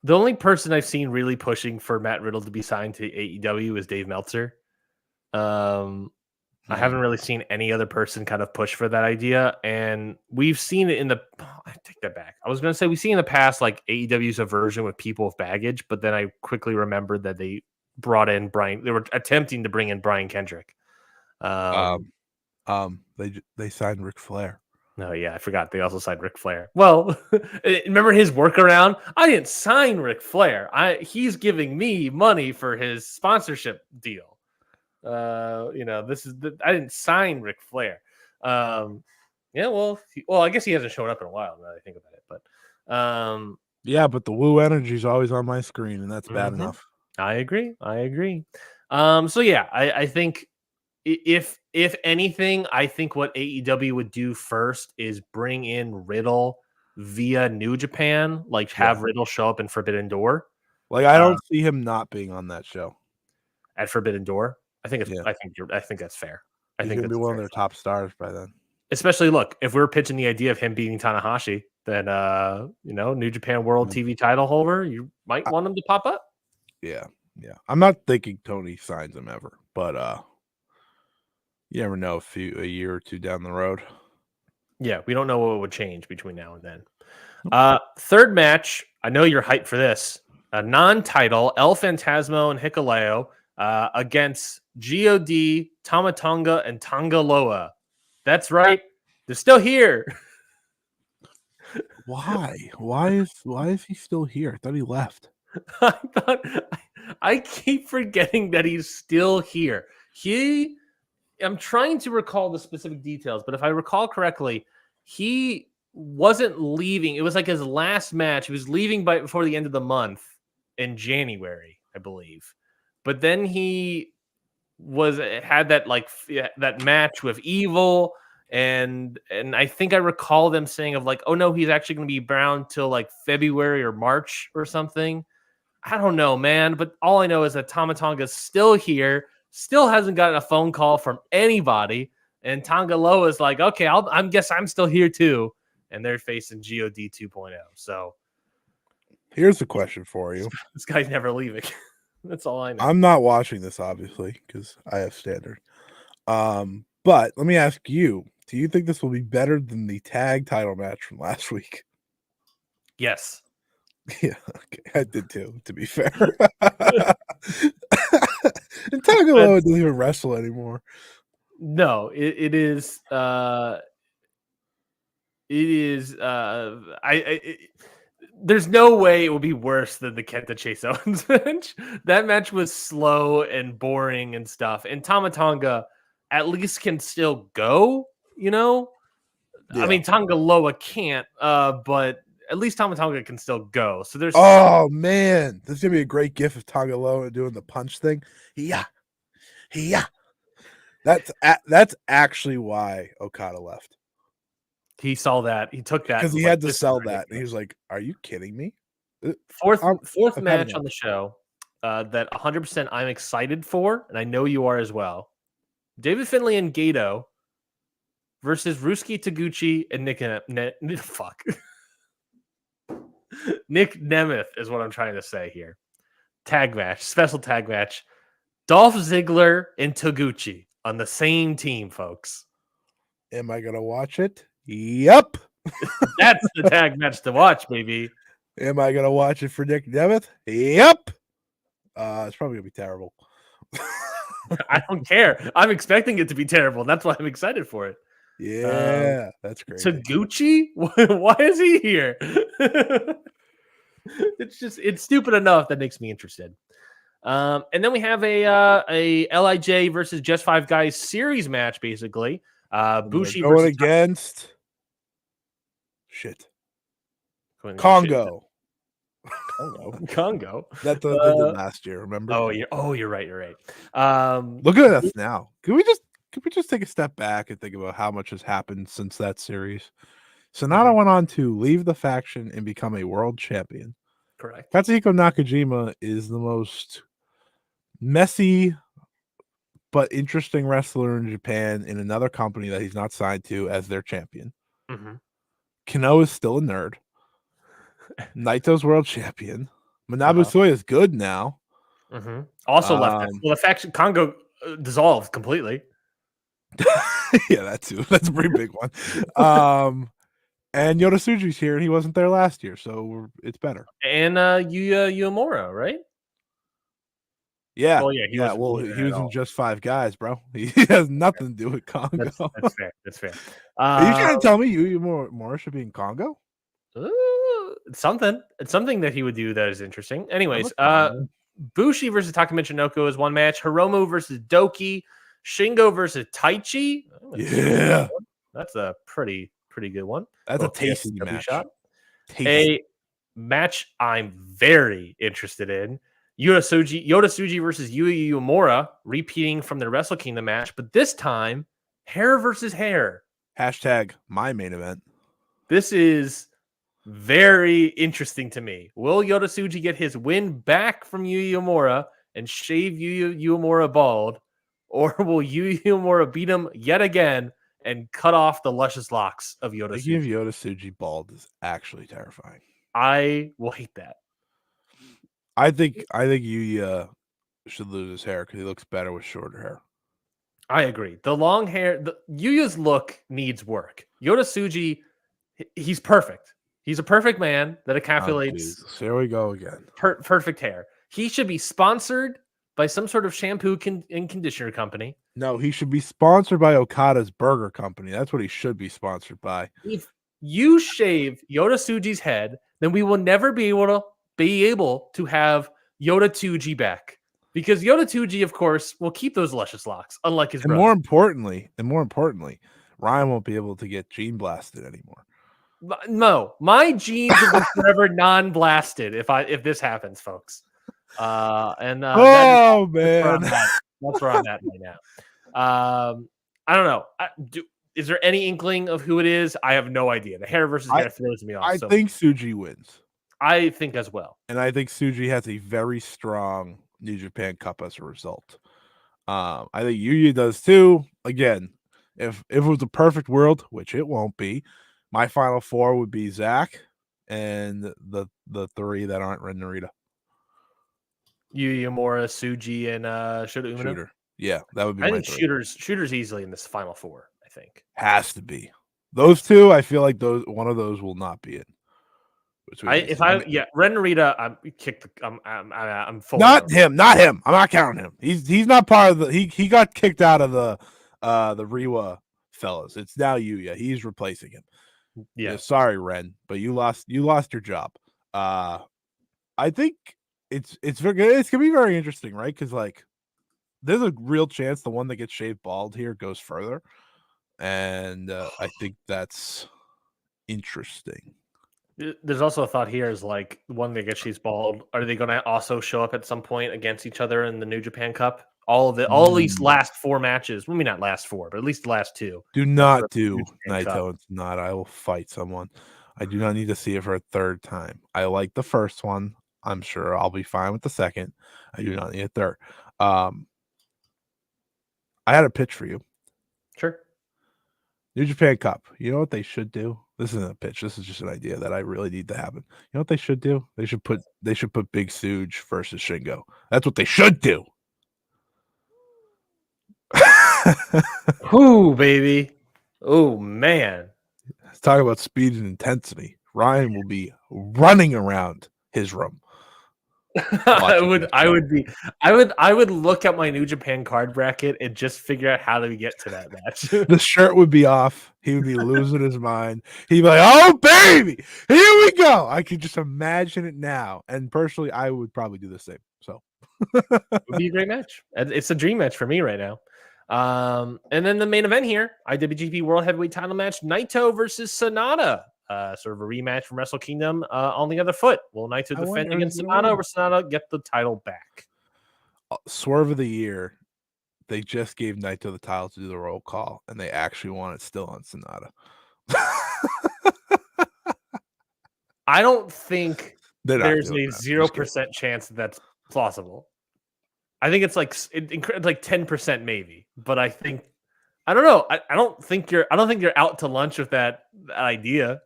The only person I've seen really pushing for Matt Riddle to be signed to AEW is Dave Meltzer. I haven't really seen any other person kind of push for that idea, and we've seen it I take that back. I was going to say we've seen in the past like AEW's a version with people with baggage, but then I quickly remembered that they brought in Brian. They were attempting to bring in Brian Kendrick. They signed Ric Flair. No, yeah, I forgot. They also signed Ric Flair. Well, remember his workaround? I didn't sign Ric Flair. He's giving me money for his sponsorship deal. I didn't sign Ric Flair. I guess he hasn't shown up in a while now that I think about it. But but the Woo energy is always on my screen, and that's bad enough. I agree. So yeah, I think if anything, I think what AEW would do first is bring in Riddle via New Japan, like have Riddle show up in Forbidden Door. Like I don't see him not being on that show at Forbidden Door. I think it's. Yeah. I think that's fair. He's gonna be one of their top stars by then. Especially, look, if we're pitching the idea of him beating Tanahashi, then New Japan World TV title holder, you might want him to pop up. Yeah. I'm not thinking Tony signs him ever, but you never know. A year or two down the road. Yeah, we don't know what would change between now and then. Third match, I know you're hyped for this. A non-title, El Phantasmo and Hikuleo against God, Tama Tonga, and Tonga Loa. That's right. They're still here. Why? Why is he still here? I thought he left. I keep forgetting that he's still here. I'm trying to recall the specific details, but if I recall correctly, he wasn't leaving. It was like his last match. He was leaving before the end of the month in January, I believe. But then he had that match with Evil, and I think I recall them saying of like, oh no, he's actually going to be around till like February or March or something. I don't know, man. But all I know is that Tama Tonga's still here, still hasn't gotten a phone call from anybody, and Tonga Loa is like, okay, I guess I'm still here too, and they're facing God 2.0. So here's a question for you. This guy's never leaving. That's all I know. I'm not watching this, obviously, because I have standard. But let me ask you, do you think this will be better than the tag title match from last week? Yes. Yeah, okay. I did too, to be fair. And Tonga Loa doesn't even wrestle anymore. No, it is there's no way it will be worse than the Kenta Chase Owens match. That match was slow and boring and stuff. And Tama Tonga at least can still go, Yeah. I mean, Tonga Loa can't, but at least Tama Tonga can still go. So there's man, this is gonna be a great gif of Tonga Loa doing the punch thing. Yeah. That's actually why Okada left. He saw that. He took that because he had to sell that. And he was like, "Are you kidding me?" Fourth match on the show that 100% I'm excited for, and I know you are as well. David Finlay and Gato versus Ruski Taguchi and Nick Nemeth is what I'm trying to say here. Tag match, special tag match. Dolph Ziggler and Taguchi on the same team, folks. Am I gonna watch it? Yep. That's the tag match to watch, baby. Am I gonna watch it for Nick Nemeth? Yep. It's probably gonna be terrible. I don't care. I'm expecting it to be terrible. That's why I'm excited for it. Yeah, that's great. Taguchi? Why is he here? It's stupid enough that makes me interested. And then we have a LIJ versus Just Five Guys series match, basically. Bushi going versus against Congo. Congo. That did last year, remember? Oh, you're right. Look at us now. Could we just take a step back and think about how much has happened since that series? Sonata went on to leave the faction and become a world champion. Correct. Katsuhiko Nakajima is the most messy but interesting wrestler in Japan in another company that he's not signed to as their champion. Kano is still a nerd. Naito's world champion. Manabu Soya is good now. Also left. Well, the faction Congo dissolved completely. Yeah, that too. That's a pretty big one. And Yoda Suji's here, and he wasn't there last year, so it's better. And Yuya Uemura, right? Yeah. Well, yeah. He was in Just Five Guys, bro. He has nothing to do with Congo. That's fair. Are you trying to tell me Yuya Uemura should be in Congo? It's something that he would do that is interesting. Anyways, Bushi versus Taka Michinoku is one match. Hiromu versus Doki. Shingo versus Taichi. Yeah. That's a pretty good one. That's a tasty match. A match I'm very interested in. Yota Tsuji versus Yuya Uemura, repeating from the Wrestle Kingdom match, but this time hair versus hair. Hashtag my main event. This is very interesting to me. Will Yota Tsuji get his win back from Yuya Uemura and shave Yuya Uemura bald, or will Yuya Uemura beat him yet again and cut off the luscious locks of Yota Thinking of Tsuji? Yota Tsuji bald is actually terrifying. I will hate that. I think Yuya should lose his hair because he looks better with shorter hair. I agree. The long hair, Yuya's look needs work. Yota Tsuji, he's perfect. He's a perfect man that encapsulates. Here we go again. Perfect hair. He should be sponsored by some sort of shampoo and conditioner company. No, he should be sponsored by Okada's Burger Company. That's what he should be sponsored by. If you shave Yota Tsuji's head, then we will never be able to have Yota Tsuji back. Because Yota Tsuji, of course, will keep those luscious locks, unlike his brother. More importantly, Ryan won't be able to get gene blasted anymore. No, my genes will be forever non-blasted if this happens, folks. Man, that's where I'm at right now. I don't know. Is there any inkling of who it is? I have no idea. The hair versus hair throws me off. I think Tsuji wins. I think as well. And I think Tsuji has a very strong New Japan Cup as a result. I think Yuya does too. Again, if it was a perfect world, which it won't be, my final four would be Zach and the three that aren't Ren Narita. Yuya Uemura, Tsuji, and Shota Umino. Shooter. Yeah, that would be. I think Shooter's easily in this final four. I think has to be those two. I feel like one of those will not be it. Ren Narita, I'm full. Not him. I'm not counting him. He's not part of the. He got kicked out of the Rewa fellas. It's now Yuya. He's replacing him. Yeah. Sorry, Ren, but you lost your job. I think it's gonna be very interesting, right? Because like, there's a real chance the one that gets shaved bald here goes further, and I think that's interesting. There's also a thought here is like one that gets shaved bald. Are they going to also show up at some point against each other in the New Japan Cup? All these last four matches, maybe not last four, but at least the last two. Do not do Naito. It's not. I will fight someone. I do not need to see it for a third time. I like the first one. I'm sure I'll be fine with the second. I do not need a third. I had a pitch for you. Sure. New Japan Cup. You know what they should do? This isn't a pitch. This is just an idea that I really need to happen. You know what they should do? They should put Big Suge versus Shingo. That's what they should do. Ooh, baby. Oh man. Let's talk about speed and intensity. Ryan will be running around his room. I would look at my New Japan card bracket and just figure out how to get to that match. The shirt would be off. He would be losing his mind. He'd be like, "Oh baby, here we go." I could just imagine it now. And personally, I would probably do the same. So it would be a great match. It's a dream match for me right now. And then the main event here, IWGP World Heavyweight Title match, Naito versus Sonata. Sort of a rematch from Wrestle Kingdom on the other foot. Will Naito defend against Sonata, or Sonata get the title back? Swerve of the year. They just gave Naito the title to do the roll call, and they actually want it still on Sonata. I don't think there's a 0% chance that's plausible. I think it's like 10% maybe, but I don't know. I don't think you're out to lunch with that idea.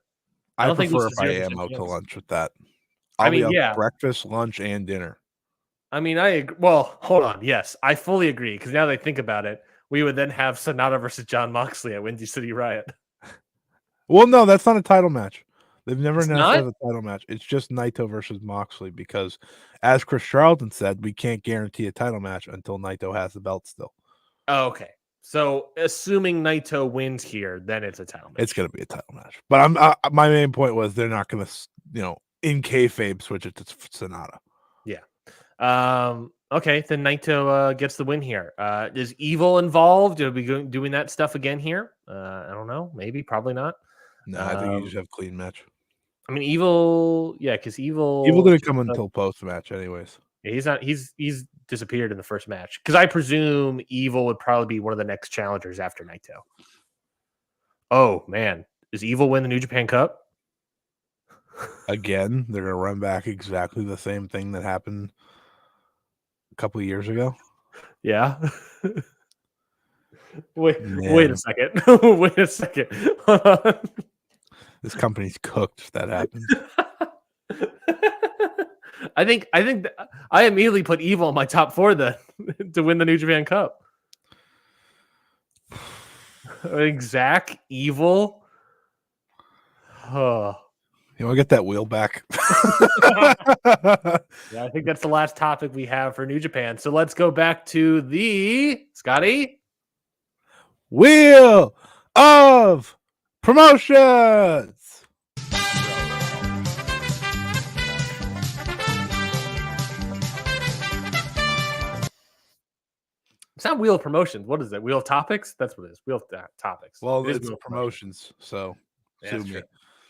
I prefer if I am out to lunch with that. I'll be out breakfast, lunch, and dinner. I mean, I agree. Well, hold on. Yes, I fully agree. Because now that I think about it, we would then have Sonata versus Jon Moxley at Windy City Riot. Well, no, that's not a title match. They've never announced it as a title match. It's just Naito versus Moxley because, as Chris Charlton said, we can't guarantee a title match until Naito has the belt still. Oh, okay. So, assuming Naito wins here, then it's a title match. It's going to be a title match. But my main point was they're not going to, in kayfabe, switch it to Sonata. Yeah. Okay, then Naito gets the win here. Is Evil involved? Are we doing that stuff again here? I don't know. Maybe, probably not. No, I think you just have a clean match. I mean, Evil, yeah, because Evil didn't come until post match, anyways. Yeah, he's not. He's disappeared in the first match because I presume Evil would probably be one of the next challengers after Naito. Oh man, does Evil win the New Japan Cup? Again, they're gonna run back exactly the same thing that happened a couple of years ago. Yeah. Wait Man. a second. Wait a second. This company's cooked if that happens. I think I immediately put Evil in my top 4 then to win the New Japan Cup. Zach, Evil. Oh. You want to get that wheel back? Yeah, I think that's the last topic we have for New Japan. So let's go back to the Scotty Wheel of Promotions. It's not Wheel of Promotions. What is it? Wheel of Topics? That's what it is. Wheel of Topics. Well, it it's Promotions, so sue me.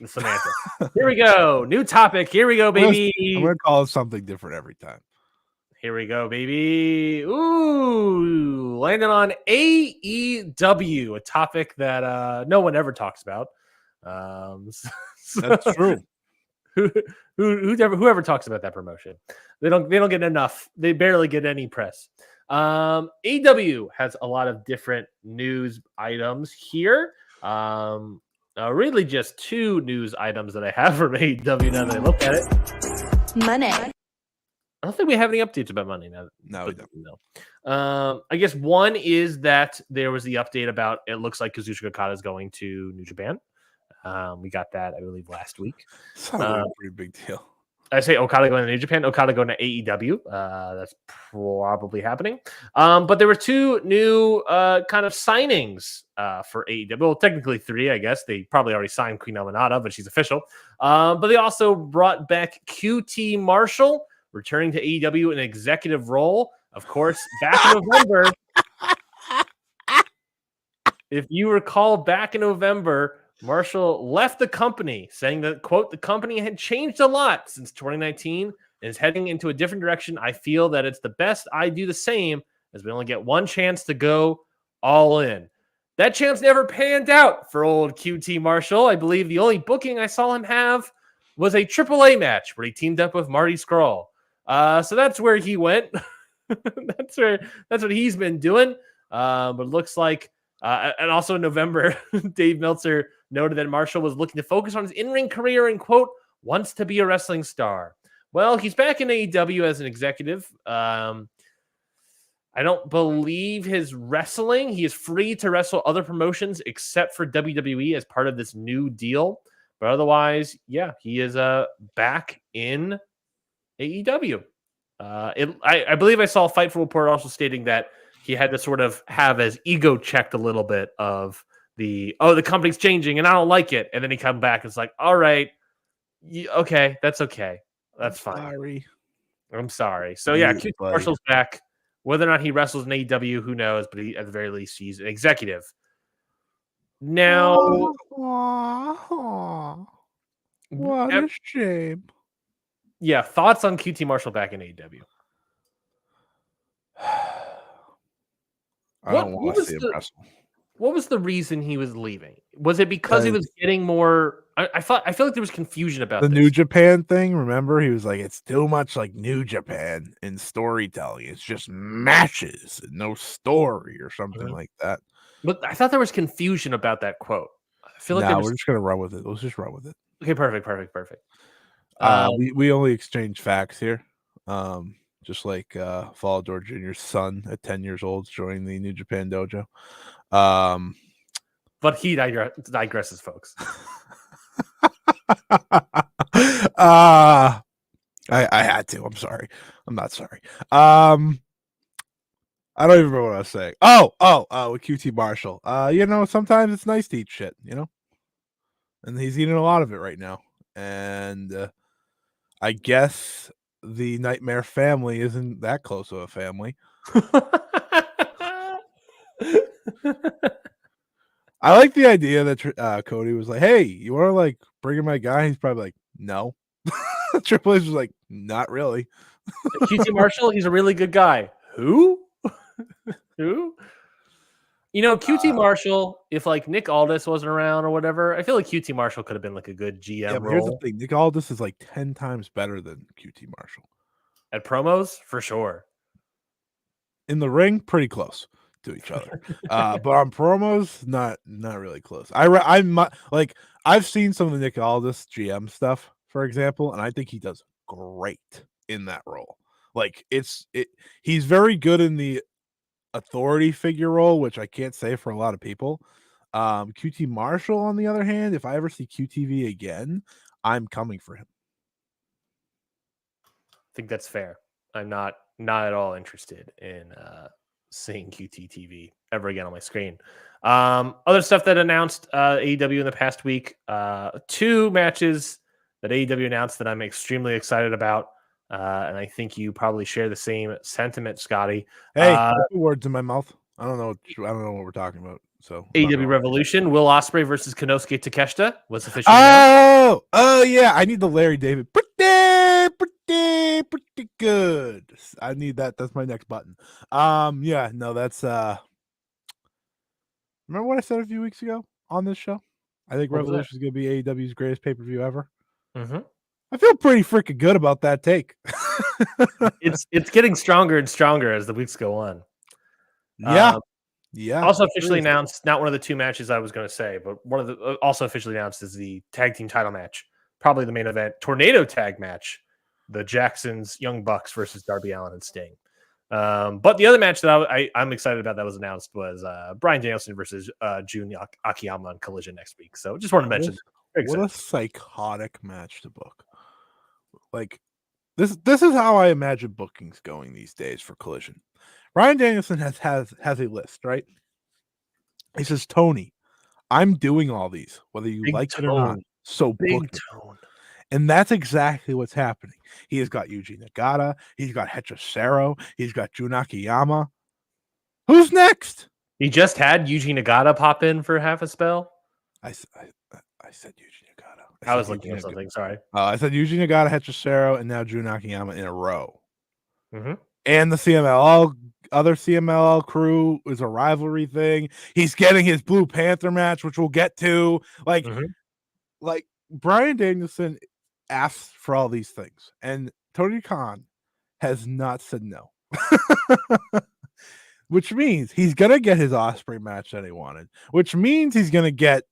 The semantics. Here we go. New topic. Here we go, baby. I'm going to call it something different every time. Here we go, baby. Ooh, landing on AEW, a topic that no one ever talks about. That's true. Whoever talks about that promotion, they don't get enough. They barely get any press. AEW has a lot of different news items here. Really just 2 news items that I have from AEW now that I look at it. Money. I don't think we have any updates about Monday now. No, we don't. No. I guess one is that there was the update about it looks like Kazuchika Okada is going to New Japan. We got that, I believe, last week. Sounds like a pretty big deal. I say Okada going to New Japan, Okada going to AEW. That's probably happening. But there were 2 new kind of signings for AEW. Well, technically 3, I guess. They probably already signed Queen Amanada, but she's official. But they also brought back QT Marshall, returning to AEW in an executive role. Of course, back in November. If you recall, back in November, Marshall left the company saying that, quote, the company had changed a lot since 2019 and is heading into a different direction. I feel that it's the best I do the same as we only get one chance to go all in. That chance never panned out for old QT Marshall. I believe the only booking I saw him have was a AAA match where he teamed up with Marty Scurll. So that's where he went. that's what he's been doing. But it looks like, and also in November, Dave Meltzer noted that Marshall was looking to focus on his in-ring career and, quote, wants to be a wrestling star. Well, he's back in AEW as an executive. I don't believe his wrestling. He is free to wrestle other promotions except for WWE as part of this new deal. But otherwise, yeah, he is back in AEW. I believe I saw a Fightful report also stating that he had to sort of have his ego checked a little bit of the company's changing and I don't like it. And then he come back and it's like, all right, okay, that's okay. That's fine. I'm sorry. So yeah, QT Marshall's back. Whether or not he wrestles in AEW, who knows? But at the very least, he's an executive. Now, what a shame. Yeah, thoughts on QT Marshall back in AEW? I don't want to see him wrestle. What was the reason he was leaving? Was it because he was getting more? I feel like there was confusion about the this. New Japan thing. Remember, he was like, "It's too much like New Japan in storytelling. It's just matches and no story or something like that." But I thought there was confusion about that quote. I feel like we're just gonna run with it. Let's just run with it. Okay, perfect. We only exchange facts here. Just like Fall George Jr.'s son at 10 years old joining the New Japan dojo. But he digresses, folks. I had to. I'm sorry. I'm not sorry. I don't even remember what I was saying. With QT Marshall. Sometimes it's nice to eat shit, and he's eating a lot of it right now. And I guess the Nightmare family isn't that close of a family. I like the idea that Cody was like, "Hey, you want to bring in my guy?" He's probably like, "No." Triple H was like, "Not really." QT Marshall, he's a really good guy. Who? Who? QT Marshall, if like Nick Aldis wasn't around or whatever, I feel like QT Marshall could have been like a good GM Yeah, but here's the role thing: Nick Aldis is like 10 times better than QT Marshall. at promos for sure. In the ring, pretty close to each other, but on promos, not really close. I'm like I've seen some of the Nick Aldis GM stuff, for example, and I think he does great in that role. Like he's very good in the authority figure role, which I can't say for a lot of people. QT Marshall, on the other hand, if I ever see QTV again, I'm coming for him. I think that's fair. I'm not at all interested in seeing QTTV ever again on my screen. Other stuff that announced AEW in the past week, 2 matches that AEW announced that I'm extremely excited about. And I think you probably share the same sentiment, Scotty. Hey, don't put words in my mouth. I don't know what we're talking about. So AEW Revolution, Will Ospreay versus Konosuke Takeshita was officially announced. Oh yeah, I need the Larry David. Pretty good. I need that. That's my next button. Yeah, no, that's remember what I said a few weeks ago on this show? I think Revolution is going to be AEW's greatest pay-per-view ever. Mm-hmm. I feel pretty freaking good about that take. It's getting stronger and stronger as the weeks go on. Yeah. Yeah. Also officially announced, not one of the 2 matches I was going to say, but one of the also officially announced is the tag team title match, probably the main event, tornado tag match, the Jacksons Young Bucks versus Darby Allin and Sting. But the other match that I'm excited about that was announced was Bryan Danielson versus Jun Akiyama on Collision next week. So just wanted to mention. What a psychotic match to book. Like this is how I imagine bookings going these days for Collision. Bryan Danielson has a list, right? He says, Tony, I'm doing all these, whether you like it or not. So big tone. And that's exactly what's happening. He has got Yuji Nagata. He's got Hechicero. He's got Jun Akiyama. Who's next? He just had Yuji Nagata pop in for half a spell. I said Yuji Nagata. I was looking at something. Sorry. I said Yuji Nagata, Hechicero, and now Jun Akiyama in a row. Mm-hmm. And the other CMLL crew is a rivalry thing. He's getting his Blue Panther match, which we'll get to. Like Bryan Danielson asks for all these things, and Tony Khan has not said no. Which means he's gonna get his Ospreay match that he wanted. Which means he's gonna get.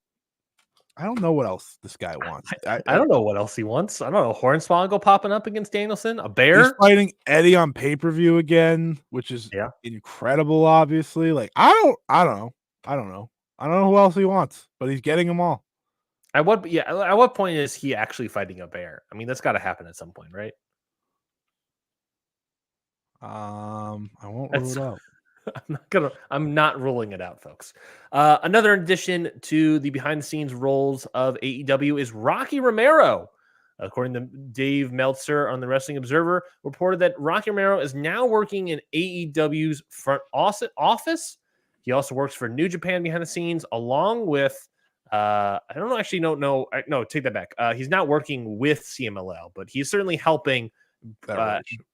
I don't know what else this guy wants. I don't know what else he wants. I don't know. Hornswoggle popping up against Danielson, a bear. He's fighting Eddie on pay-per-view again, which is incredible. Obviously, like I don't know. I don't know who else he wants, but he's getting them all. At what point is he actually fighting a bear? I mean, that's got to happen at some point, right? I won't rule it out. I'm not ruling it out, folks. Another addition to the behind-the-scenes roles of AEW is Rocky Romero. According to Dave Meltzer on the Wrestling Observer, reported that Rocky Romero is now working in AEW's front office. He also works for New Japan behind the scenes, along with take that back. He's not working with CMLL, but he's certainly helping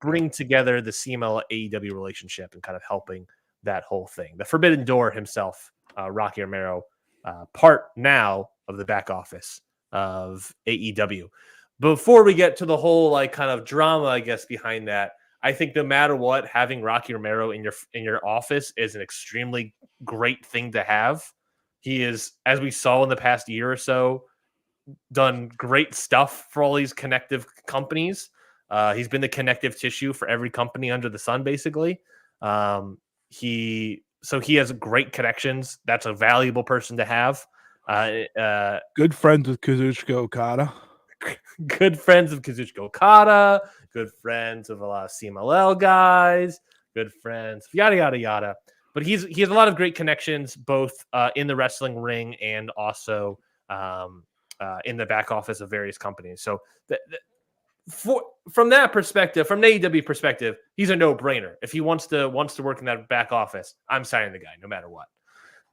bring together the CMLL AEW relationship and kind of helping that whole thing. The Forbidden Door himself, Rocky Romero, part now of the back office of AEW. Before we get to the whole kind of drama, I guess, behind that, I think no matter what, having Rocky Romero in your office is an extremely great thing to have. He is, as we saw in the past year or so, done great stuff for all these connective companies. He's been the connective tissue for every company under the sun, basically. He has great connections. That's a valuable person to have. Good friends with Kazuchika Okada. Good friends of Kazuchika Okada. Good friends of a lot of CMLL guys. Good friends, yada yada yada. But he has a lot of great connections, both in the wrestling ring and also in the back office of various companies. So from that perspective, from an AEW perspective, he's a no-brainer. If he wants to work in that back office, I'm signing the guy no matter what.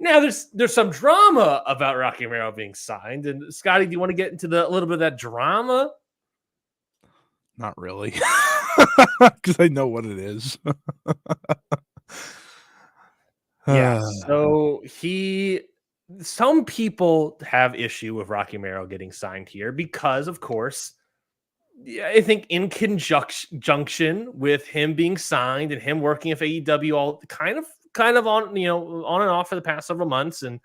Now there's some drama about Rocky Romero being signed, and Scotty, do you want to get into a little bit of that drama? Not really. because I know what it is. Yeah. So some people have issue with Rocky Romero getting signed here because, of course, I think in conjunction with him being signed and him working with AEW all kind of on on and off for the past several months and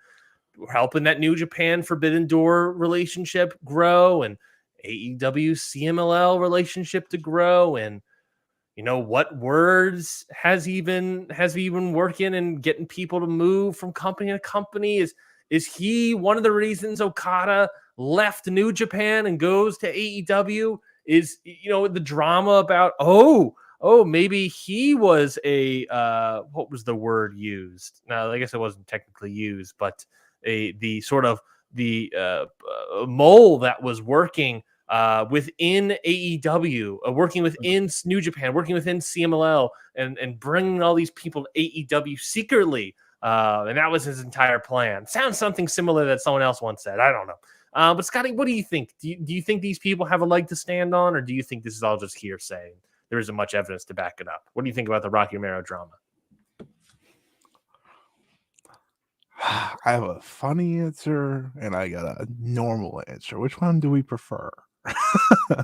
helping that New Japan Forbidden Door relationship grow and AEW CMLL relationship to grow, and what words has he been working and getting people to move from company to company? Is he one of the reasons Okada left New Japan and goes to AEW? Is the drama about maybe he was a what was the word used? Now I guess it wasn't technically used, but the sort of the mole that was working within AEW, working within New Japan, working within CMLL, and bringing all these people to AEW secretly. And that was his entire plan. Sounds something similar that someone else once said. I don't know. But Scotty, what do you think? Do you think these people have a leg to stand on, or do you think this is all just hearsay? There isn't much evidence to back it up. What do you think about the Rocky Romero drama? I have a funny answer and I got a normal answer. Which one do we prefer? I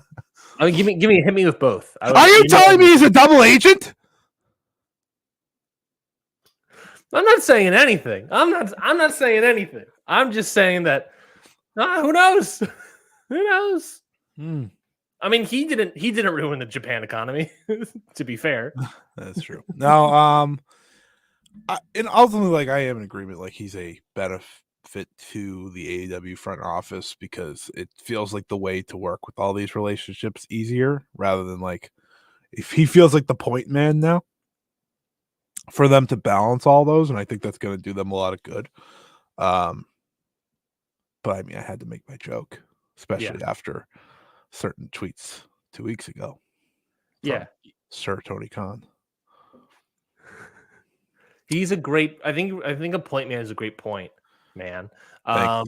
mean, hit me with both. Are you telling me he's a double agent? I'm not saying anything. I'm not saying anything. I'm just saying that who knows? Who knows? I mean, he didn't ruin the Japan economy, to be fair. That's true. No, and ultimately, like, I am in agreement. Like, he's a benefit to the AEW front office because it feels like the way to work with all these relationships easier, rather than like if he feels like the point man now for them to balance all those, and I think that's going to do them a lot of good. But I mean, I had to make my joke, especially after certain tweets 2 weeks ago. Yeah, Sir Tony Khan. He's a great. I think a point man is a great point, man. That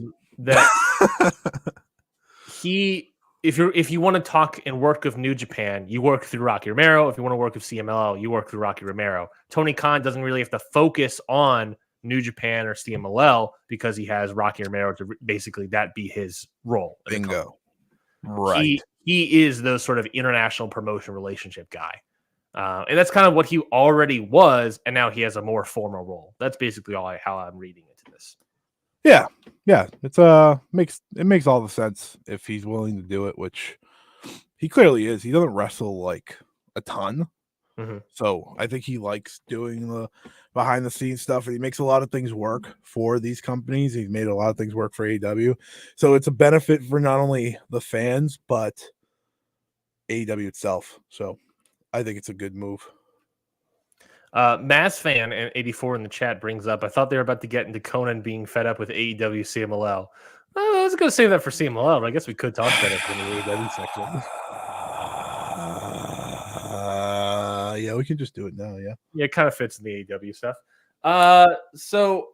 if you want to talk and work with New Japan, you work through Rocky Romero. If you want to work with CMLL, you work through Rocky Romero. Tony Khan doesn't really have to focus on New Japan or CMLL because he has Rocky Romero to basically that be his role. Bingo. Right. He is the sort of international promotion relationship guy. And that's kind of what he already was, and now he has a more formal role. That's basically how I'm reading into this. Yeah. It's makes all the sense if he's willing to do it, which he clearly is. He doesn't wrestle like a ton, so I think he likes doing the behind the scenes stuff, and he makes a lot of things work for these companies. He's made a lot of things work for AEW, so it's a benefit for not only the fans but AEW itself. So I think it's a good move. Mass fan and 84 in the chat brings up, I thought they were about to get into Conan being fed up with AEW CMLL. I was going to save that for CMLL, but I guess we could talk about it in the AEW section. Yeah, we can just do it now. Yeah, it kind of fits in the AEW stuff. So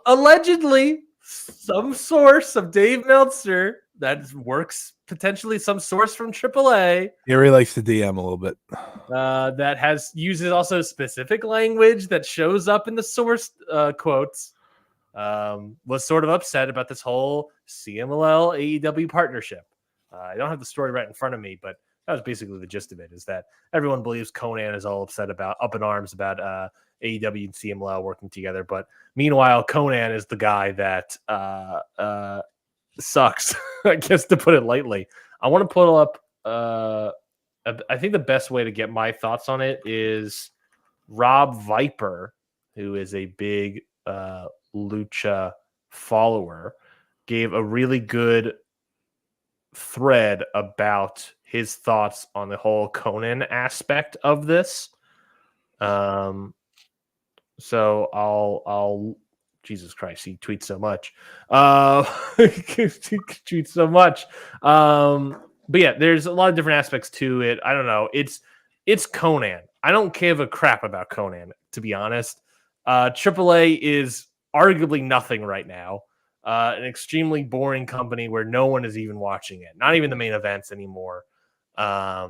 allegedly, some source of Dave Meltzer that works potentially some source from AAA. He really likes to DM a little bit. That uses also specific language that shows up in the source quotes. Was sort of upset about this whole CMLL AEW partnership. I don't have the story right in front of me, but that was basically the gist of it. Is that everyone believes Conan is all upset about, up in arms about AEW and CMLL working together, but meanwhile, Conan is the guy that sucks, I guess, to put it lightly. I want to pull up. I think the best way to get my thoughts on it is Rob Viper, who is a big Lucha follower, gave a really good thread about his thoughts on the whole Conan aspect of this. So I'll Jesus Christ, he tweets so much. He tweets so much. But yeah, there's a lot of different aspects to it. I don't know. It's Conan. I don't give a crap about Conan, to be honest. AAA is arguably nothing right now. An extremely boring company where no one is even watching it. Not even the main events anymore. I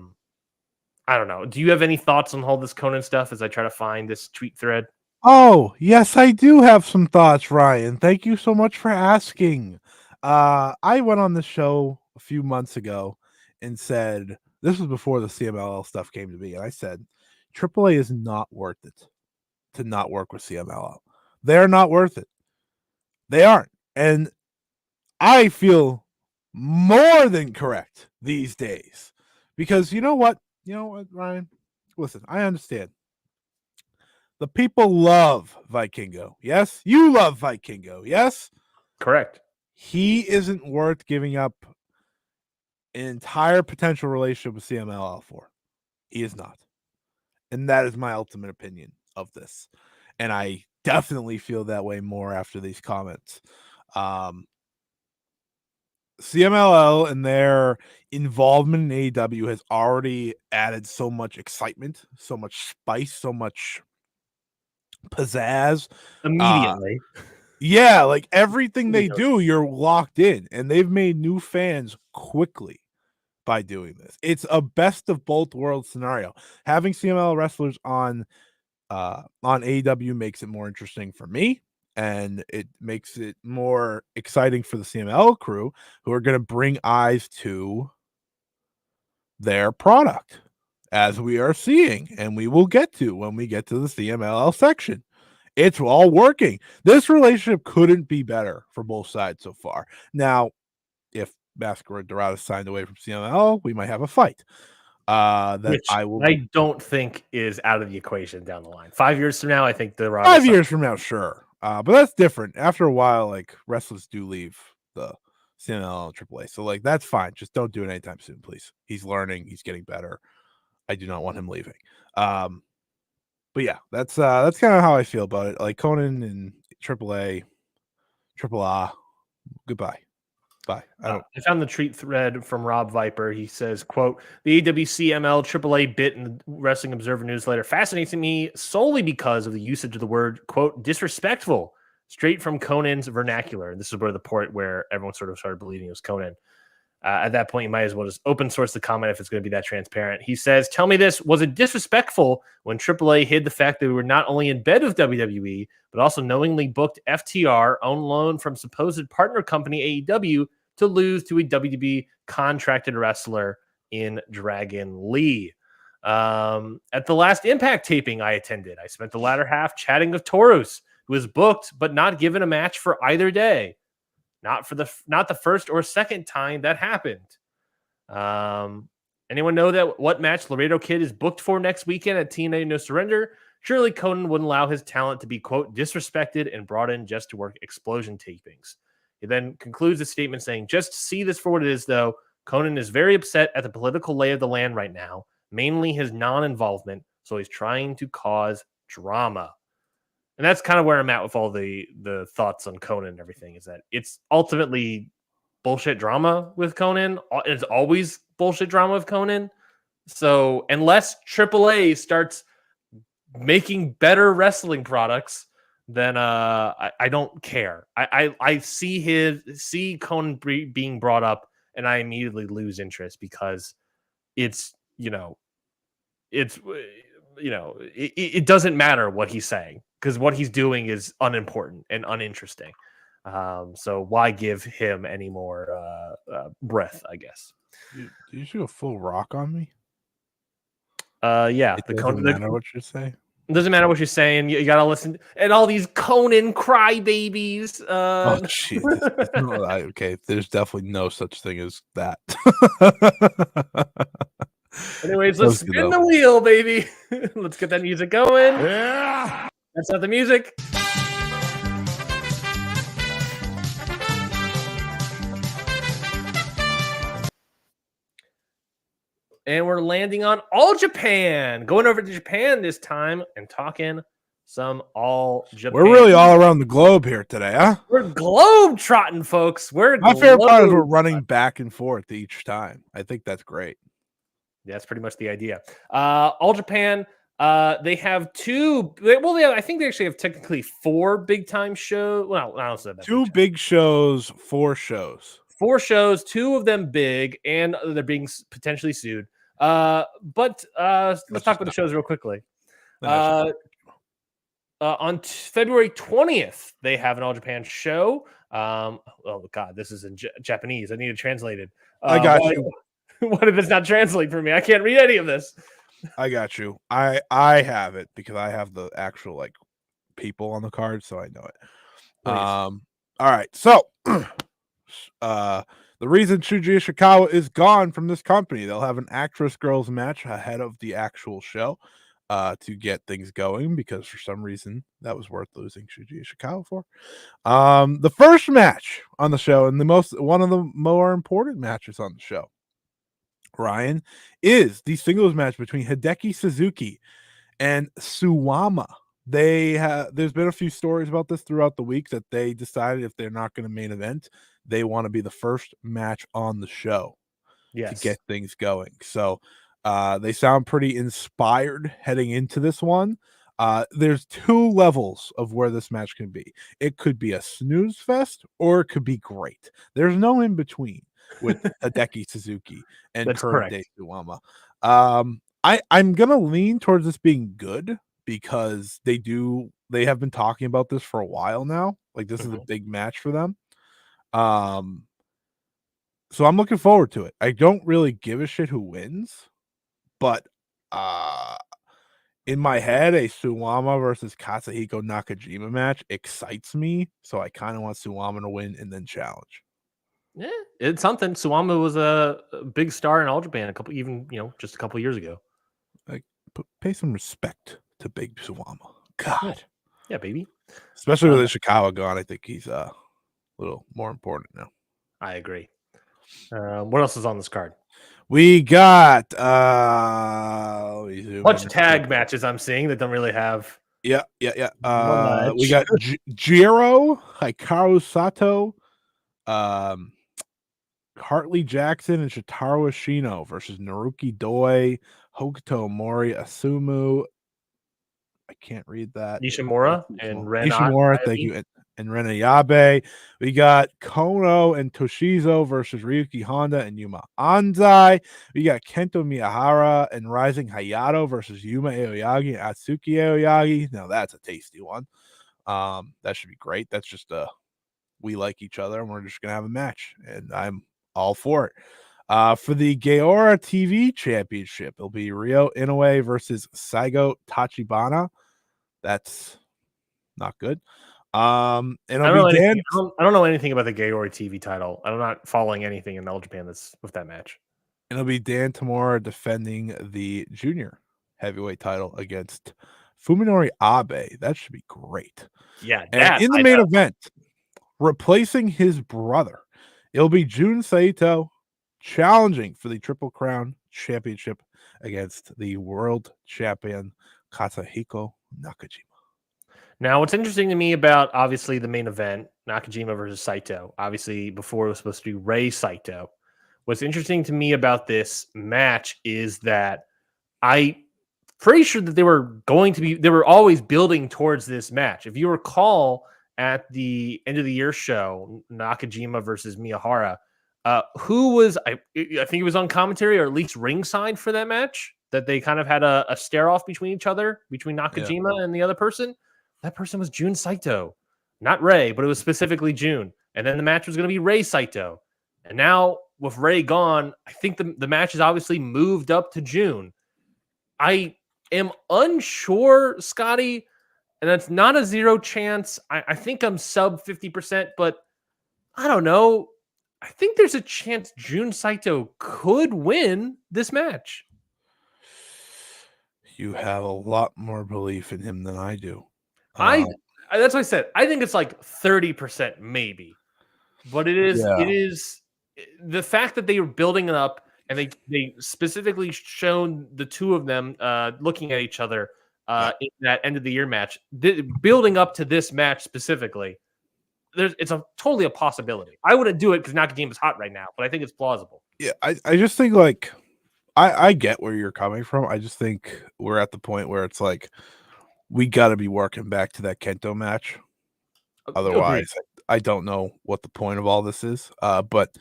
I don't know. Do you have any thoughts on all this Conan stuff as I try to find this tweet thread? Oh, yes, I do have some thoughts, Ryan. Thank you so much for asking. I went on the show a few months ago and said, this was before the CMLL stuff came to me, and I said, AAA is not worth it to not work with CMLL. They're not worth it. They aren't. And I feel more than correct these days. Because you know what? You know what, Ryan? Listen, I understand. The people love Vikingo. Yes? You love Vikingo. Yes? Correct. He isn't worth giving up an entire potential relationship with CMLL for. He is not. And that is my ultimate opinion of this. And I definitely feel that way more after these comments. CMLL and their involvement in AEW has already added so much excitement, so much spice, so much pizzazz. Immediately. Yeah, like everything they do, you're locked in, and they've made new fans quickly by doing this. It's a best of both worlds scenario. Having CMLL wrestlers on AEW makes it more interesting for me, and it makes it more exciting for the CMLL crew who are going to bring eyes to their product, as we are seeing, and we will get to when we get to the CMLL section. It's all working. This relationship couldn't be better for both sides so far. Now, if Masquerade Dorado signed away from CMLL, we might have a fight. Which I don't think is out of the equation down the line. 5 years from now, I think the 5 years from now, sure. But that's different. After a while, like wrestlers do leave the CMLL and AAA. So like that's fine. Just don't do it anytime soon, please. He's learning, he's getting better. I do not want him leaving. But yeah, that's kind of how I feel about it. Like Conan and AAA, goodbye. Bye. I found the tweet thread from Rob Viper. He says, quote, the AWCML AAA bit in the Wrestling Observer newsletter fascinates me solely because of the usage of the word, quote, disrespectful, straight from Conan's vernacular. And this is where the point where everyone sort of started believing it was Conan. At that point, you might as well just open source the comment if it's going to be that transparent. He says, tell me this, was it disrespectful when AAA hid the fact that we were not only in bed with WWE, but also knowingly booked FTR on loan from supposed partner company AEW to lose to a WWE contracted wrestler in Dragon Lee? At the last Impact taping I attended, I spent the latter half chatting with Taurus, who was booked but not given a match for either day. Not the first or second time that happened. Anyone know that what match Laredo Kid is booked for next weekend at TNA No Surrender? Surely Conan wouldn't allow his talent to be, quote, disrespected and brought in just to work explosion tapings. He then concludes the statement saying, just see this for what it is, though. Conan is very upset at the political lay of the land right now, mainly his non-involvement, so he's trying to cause drama. And that's kind of where I'm at with all the thoughts on Conan and everything, is that it's ultimately bullshit drama with Conan. It's always bullshit drama with Conan. So unless AAA starts making better wrestling products, then I don't care. I see Conan being brought up, and I immediately lose interest because it doesn't matter what he's saying, because what he's doing is unimportant and uninteresting. So why give him any more breath, I guess. Did you shoot a full rock on me? Yeah. It doesn't matter what you say. It doesn't matter what you're saying. You got to listen. And all these Conan crybabies. Oh, Jesus. Okay, there's definitely no such thing as that. Anyways, let's spin the wheel, baby. Let's get that music going. Yeah. That's not the music. And we're landing on All Japan. Going over to Japan this time and talking some All Japan. We're really all around the globe here today, huh? We're globe trotting, folks. My favorite part is we're running back and forth each time. I think that's great. Yeah, that's pretty much the idea. All Japan, they have two. I think they actually have technically 4 big time shows. Well, I don't say that. 2 big shows, 4 shows. 4 shows, 2 of them big, and they're being potentially sued. But let's talk about the shows real quickly. On February 20th, they have an All Japan show. Oh God, this is in Japanese. I need it translated. I got you. What if it's not translated for me? I can't read any of this. I got you. I have it because I have the actual like people on the card, so I know it. Please. All right. So the reason Shuji Ishikawa is gone from this company, they'll have an actress girls match ahead of the actual show to get things going, because for some reason that was worth losing Shuji Ishikawa for. The first match on the show, and one of the more important matches on the show, Ryan, is the singles match between Hideki Suzuki and Suwama. There's been a few stories about this throughout the week that they decided if they're not going to main event, they want to be the first match on the show to get things going. So they sound pretty inspired heading into this one. There's two levels of where this match can be. It could be a snooze fest or it could be great. There's no in between with Hideki Suzuki and current day Suwama. I'm gonna lean towards this being good because they have been talking about this for a while now. Like this is a big match for them. So I'm looking forward to it. I don't really give a shit who wins, but in my head, a Suwama versus Katsuhiko Nakajima match excites me. So I kind of want Suwama to win and then challenge. Yeah, it's something. Suwama was a big star in All Japan just a couple years ago. Like, pay some respect to Big Suwama. God, yeah, baby. Especially with Ishikawa gone, I think he's a little more important now. I agree. What else is on this card? We got bunch of tag matches I'm seeing that don't really have. Yeah. We got Jiro, Hikaru Sato, Hartley Jackson, and Shotaro Ashino versus Naruki Doi, Hokuto Mori, Asumu. I can't read that. Nishimura and Nishimura, thank you. And Ren Ayabe. We got Kono and Toshizo versus Ryuki Honda and Yuma Anzai. We got Kento Miyahara and Rising Hayato versus Yuma Aoyagi and Atsuki Aoyagi. Now that's a tasty one. That should be great. That's just we like each other and we're just gonna have a match, and I'm all for it. For the Gaora TV Championship, it'll be Ryo Inoue versus Saigo Tachibana. That's not good. And I don't know anything about the Gaora TV title. I'm not following anything in All Japan that's with that match. And it'll be Dan Tamura defending the junior heavyweight title against Fuminori Abe. That should be great. Yeah, and in the main event, replacing his brother, it'll be Jun Saito challenging for the Triple Crown Championship against the world champion Katsuhiko Nakajima. Now, what's interesting to me about, obviously, the main event, Nakajima versus Saito, obviously, before it was supposed to be Rei Saito, what's interesting to me about this match is that I'm pretty sure that they were always building towards this match. If you recall, at the end of the year show, Nakajima versus Miyahara, who was, I think it was on commentary or at least ringside for that match, that they kind of had a stare-off between each other, between Nakajima and the other person. That person was Jun Saito, not Rei, but it was specifically Jun. And then the match was going to be Rei Saito. And now with Rei gone, I think the match has obviously moved up to Jun. I am unsure, Scotty, and that's not a zero chance. I think I'm sub 50%, but I don't know. I think there's a chance Jun Saito could win this match. You have a lot more belief in him than I do. That's what I said. I think it's like 30% maybe, but it is the fact that they were building it up and they specifically shown the two of them looking at each other in that end of the year match, building up to this match specifically. It's totally a possibility. I wouldn't do it because Nakajima's hot right now, but I think it's plausible. Yeah, I just think like I get where you're coming from. I just think we're at the point where it's like we got to be working back to that Kento match. Otherwise, I don't know what the point of all this is. But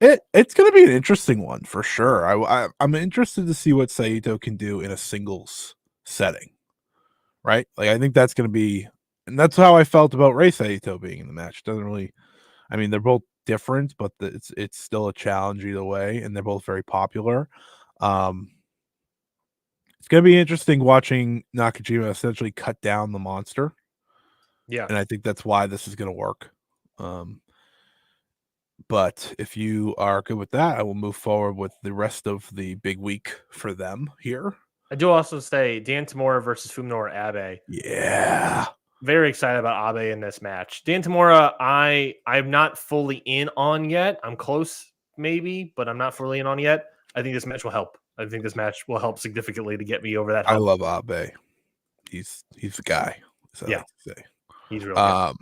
It's going to be an interesting one for sure. I'm interested to see what Saito can do in a singles setting, right? Like I think that's going to be, and that's how I felt about Rei Saito being in the match. Doesn't really, I mean, they're both different, but it's still a challenge either way, and they're both very popular. Um, it's going to be interesting watching Nakajima essentially cut down the monster, Yeah. and I think that's why this is going to work. But if you are good with that, I will move forward with the rest of the big week for them here. I do also say Dan Tamura versus Fuminori Abe. Yeah. Very excited about Abe in this match. Dan Tamura, I'm not fully in on yet. I'm close, maybe, but I'm not fully in on yet. I think this match will help. I think this match will help significantly to get me over that hump. I love Abe. He's the guy, as I like to say. He's really good.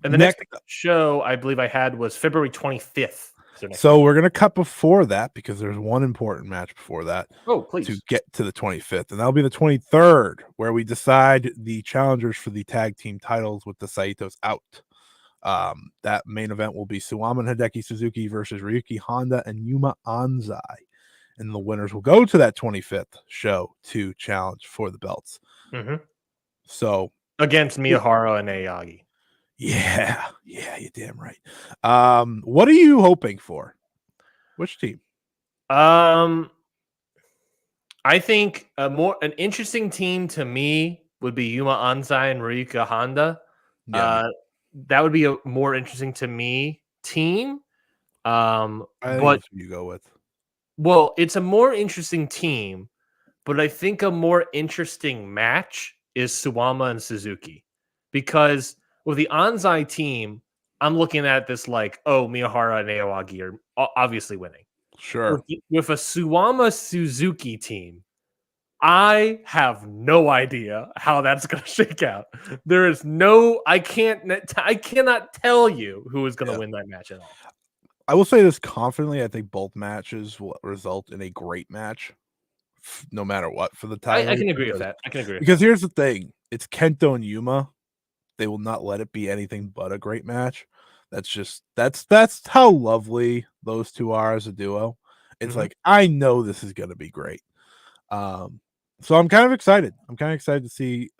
And the next show I believe I had was February 25th. So we're going to cut before that because there's one important match before that. Oh, please. To get to the 25th. And that'll be the 23rd, where we decide the challengers for the tag team titles with the Saitos out. That main event will be Suwama and Hideki Suzuki versus Ryuki Honda and Yuma Anzai. And the winners will go to that 25th show to challenge for the belts. Mm-hmm. So against Miyahara and Aoyagi. Yeah, you're damn right. What are you hoping for? Which team? I think an interesting team to me would be Yuma Anzai and Ryuka Honda. Yeah. That would be a more interesting to me team. I think that's who you go with. Well, it's a more interesting team, but I think a more interesting match is Suwama and Suzuki, because with the Anzai team, I'm looking at this like, oh, Miyahara and Aoyagi are obviously winning. Sure. With a Suwama Suzuki team, I have no idea how that's going to shake out. There is no, I cannot tell you who is going to win that match at all. I will say this confidently. I think both matches will result in a great match, no matter what, for the title. I can agree with that. Because here's the thing. It's Kento and Yuma. They will not let it be anything but a great match. That's how lovely those two are as a duo. It's like, I know this is going to be great. So I'm kind of excited. I'm kind of excited to see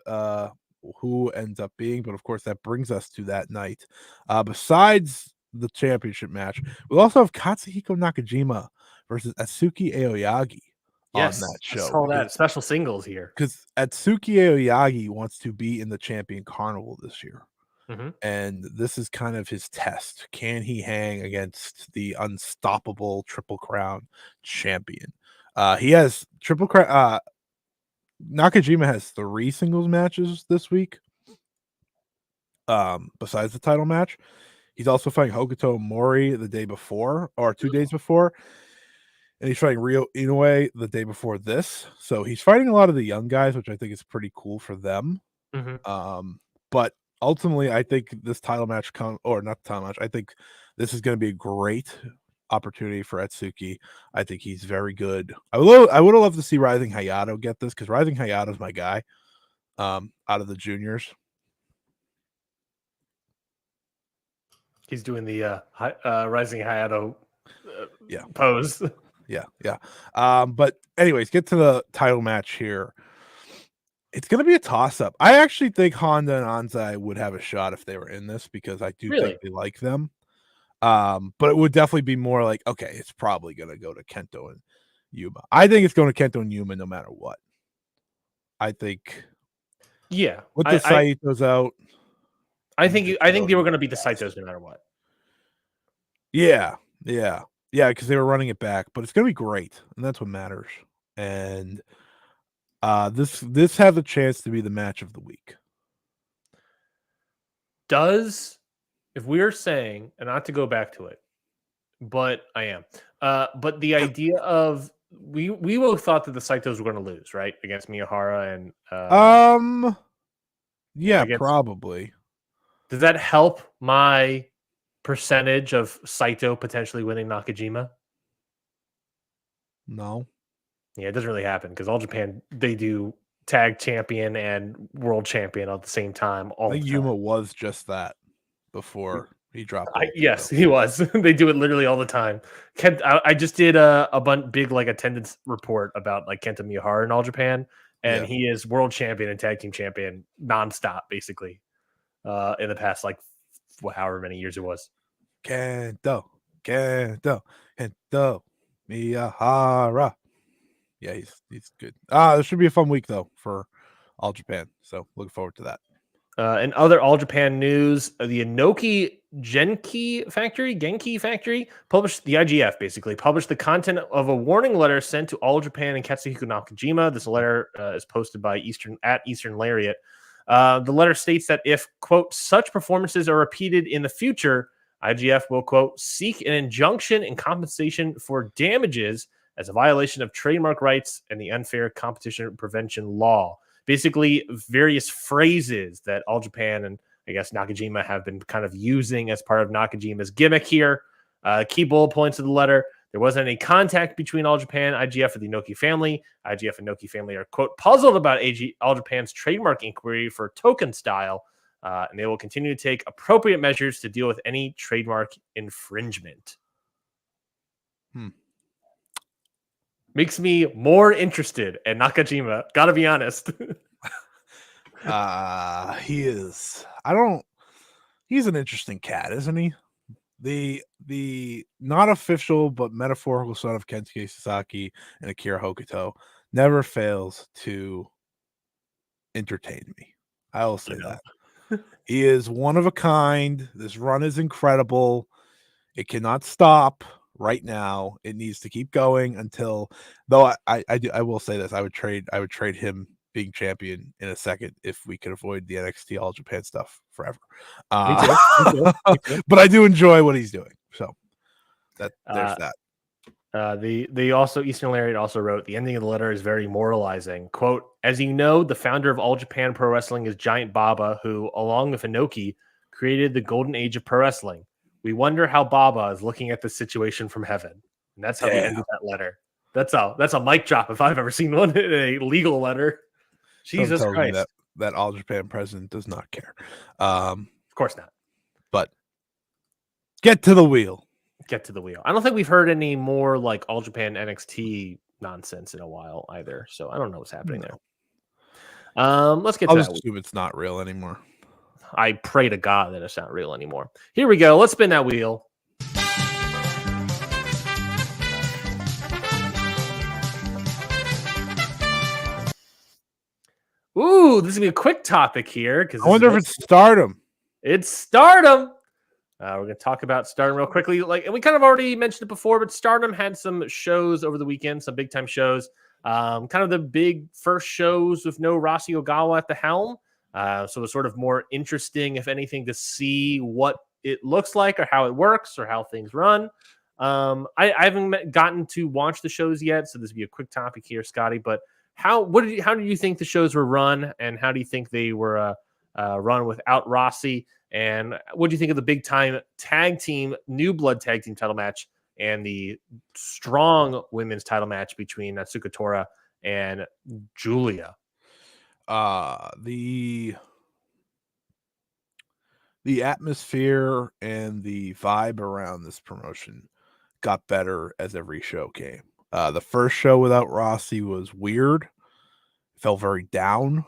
who ends up being. But of course, that brings us to that night. Besides the championship match, we'll also have Katsuhiko Nakajima versus Atsuki Aoyagi on that show. I saw that special singles here. Because Atsuki Aoyagi wants to be in the Champion Carnival this year. And this is kind of his test. Can he hang against the unstoppable Triple Crown champion? He has Triple Crown. Nakajima has 3 singles matches this week. Besides the title match, he's also fighting Hokuto Mori the day before, or 2 days before. And he's fighting Ryo Inoue the day before this. So he's fighting a lot of the young guys, which I think is pretty cool for them. But ultimately, I think this title match I think this is going to be a great opportunity for Atsuki. I think he's very good. I would have loved to see Rising Hayato get this, because Rising Hayato is my guy out of the juniors. He's doing the Rising Hayato pose. Yeah. But anyways, get to the title match here. It's going to be a toss-up. I actually think Honda and Anzai would have a shot if they were in this, because I do think they like them. But it would definitely be more like, okay, it's probably going to go to Kento and Yuma. I think it's going to Kento and Yuma no matter what. I think. Yeah. With the Saitos out. I think they were going to beat the Saitos no matter what. Yeah, because they were running it back. But it's going to be great, and that's what matters. And this has a chance to be the match of the week. If we're saying, and not to go back to it, but I am, but the idea of we both thought that the Saitos were going to lose, right, against Miyahara and yeah, probably. Does that help my percentage of Saito potentially winning Nakajima? No. Yeah, it doesn't really happen, because All Japan, they do tag champion and world champion at the same time. I think Yuma was just that before. He dropped old. Yes, he was. They do it literally all the time. I just did a big like attendance report about like Kenta Miyahara in All Japan, and he is world champion and tag team champion nonstop, basically, in the past like however many years it was. Kento Miyahara. Yeah, he's good. This should be a fun week though for All Japan. So looking forward to that. In other All Japan news, the Inoki Genki Factory published the IGF basically published the content of a warning letter sent to All Japan and Katsuhiko Nakajima. This letter is posted by Eastern Lariat. The letter states that if, quote, such performances are repeated in the future, IGF will, quote, seek an injunction and compensation for damages as a violation of trademark rights and the unfair competition prevention law. Basically, various phrases that All Japan and I guess Nakajima have been kind of using as part of Nakajima's gimmick here. Key bullet points of the letter. There wasn't any contact between All Japan, IGF, or the Inoki family. IGF and Inoki family are, quote, puzzled about All Japan's trademark inquiry for token style, and they will continue to take appropriate measures to deal with any trademark infringement. Makes me more interested in Nakajima. Gotta be honest. He is. He's an interesting cat, isn't he? The not official but metaphorical son of Kensuke Sasaki and Akira Hokuto never fails to entertain me. I will say that. He is one of a kind. This run is incredible. It cannot stop right now. It needs to keep going until, though I will say this. I would trade him being champion in a second if we could avoid the NXT All Japan stuff forever. Me too. But I do enjoy what he's doing. So there's that. The also Eastern Lariat also wrote the ending of the letter is very moralizing. Quote, as you know, the founder of All Japan Pro Wrestling is Giant Baba, who, along with Inoki, created the golden age of pro wrestling. We wonder how Baba is looking at the situation from heaven. And that's how they ended that letter. That's a mic drop if I've ever seen one in a legal letter. Jesus Christ. That All Japan president does not care. Of course not. But get to the wheel. Get to the wheel. I don't think we've heard any more like All Japan NXT nonsense in a while either. So I don't know what's happening there. Let's get to that. I'll assume it's not real anymore. I pray to God that it's not real anymore. Here we go. Let's spin that wheel. Ooh, this is going to be a quick topic here. I wonder if it's Stardom. It's Stardom. We're going to talk about Stardom real quickly. And we kind of already mentioned it before, but Stardom had some shows over the weekend, some big-time shows. Kind of the big first shows with no Rossi Ogawa at the helm. So it's sort of more interesting, if anything, to see what it looks like or how it works or how things run. I haven't gotten to watch the shows yet, so this will be a quick topic here, Scotty. But how did you think the shows were run, and how do you think they were run without Rossi? And what do you think of the big time tag team, new blood tag team title match, and the strong women's title match between Natsuko Tora and Julia? The atmosphere and the vibe around this promotion got better as every show came. The first show without Rossi was weird. It felt very down.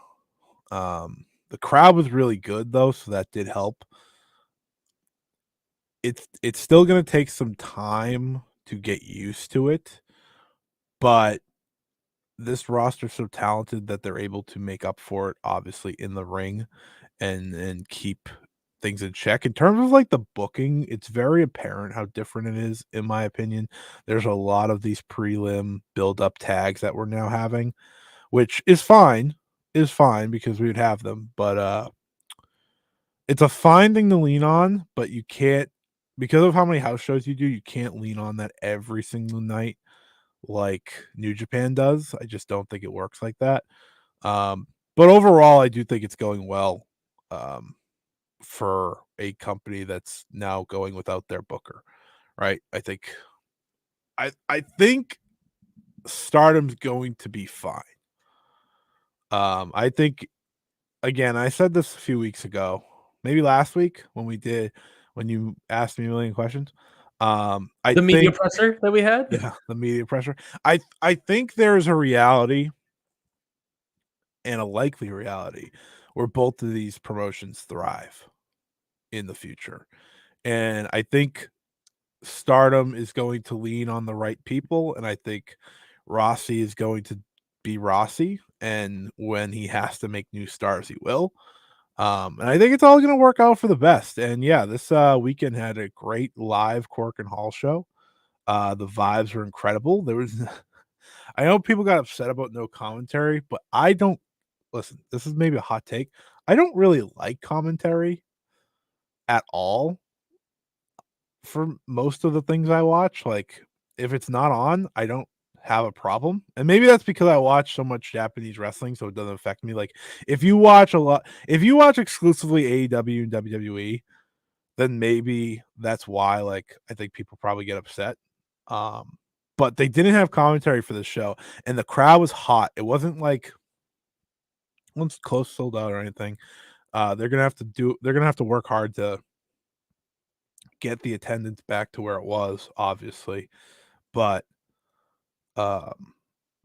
The crowd was really good though, so that did help. It's still going to take some time to get used to it, but this roster is so talented that they're able to make up for it, obviously, in the ring and keep things in check. In terms of like the booking, it's very apparent how different it is, in my opinion. There's a lot of these prelim build-up tags that we're now having, which is fine because we would have them, but it's a fine thing to lean on, but you can't, because of how many house shows you do, you can't lean on that every single night like New Japan does. I just don't think it works like that. But overall, I do think it's going well for a company that's now going without their booker, right? I think Stardom's going to be fine. I think, again, I said this a few weeks ago, maybe last week when we when you asked me a million questions. I The media think, presser that we had. yeah, the media pressure. I think there's a reality and a likely reality where both of these promotions thrive in the future. And I think Stardom is going to lean on the right people, and I think Rossi is going to be Rossi, and when he has to make new stars, he will. And I think it's all going to work out for the best. And yeah, this weekend had a great live Cork and Hall show. The vibes were incredible. There was, I know people got upset about no commentary, but I don't listen. This is maybe a hot take. I don't really like commentary at all for most of the things I watch. Like, if it's not on, I don't have a problem. And maybe that's because I watch so much Japanese wrestling, so it doesn't affect me. Like, if you watch exclusively AEW and WWE, then maybe that's why, like, I think people probably get upset. But they didn't have commentary for the show, and the crowd was hot. It wasn't like once close sold out or anything. They're gonna have to work hard to get the attendance back to where it was, obviously. But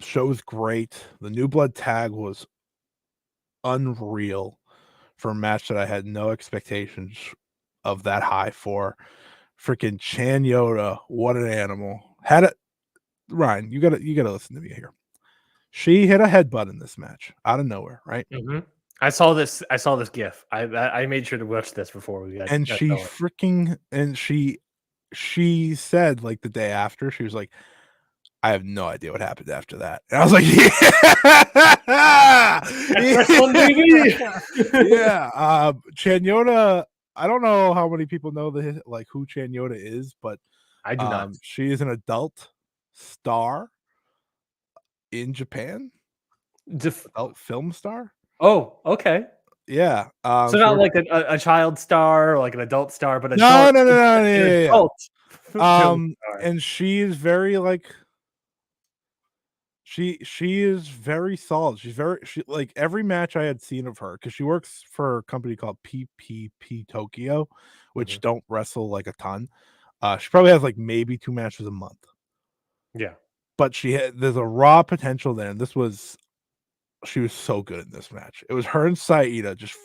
show was great. The New Blood tag was unreal for a match that I had no expectations of that high for. Freaking Chan Yoda, what an animal. Had it Ryan, you gotta listen to me here. She hit a headbutt in this match out of nowhere, right? Mm-hmm. I saw this GIF. I made sure to watch this before we got. And got she going. freaking and she said, like, the day after, she was like, I have no idea what happened after that. And I was like, yeah, Wrestling, baby. yeah. Chanyota, I don't know how many people know who Chanyota is, but I do not. she is an adult star in Japan, adult film star. Oh, okay. Yeah. So not like a child star or like an adult star, but No, adult. no, no, no, An yeah. adult film star. And she is very like she is very solid. She like every match I had seen of her, because she works for a company called PPP Tokyo, which Mhm. don't wrestle like a ton. She probably has like maybe 2 matches a month. Yeah. But there's a raw potential there, and she was so good in this match. It was her and Saida just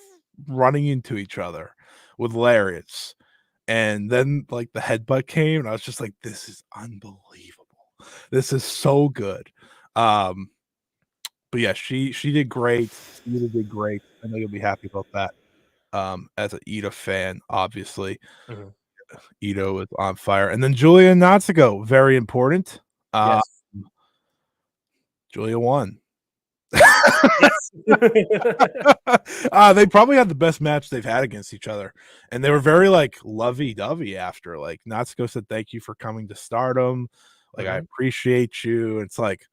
running into each other with lariats. And then like the headbutt came, and I was just like, this is unbelievable. This is so good. But yeah, she did great. Ida did great. I know you'll be happy about that. As an Ida fan, obviously. Mhm. Ito is on fire. And then Julia Natsuko, very important. Yes. Julia won. Yes. They probably had the best match they've had against each other, and they were very like lovey-dovey after. Like, Natsuko said, "Thank you for coming to Stardom. Like, I appreciate you." It's like,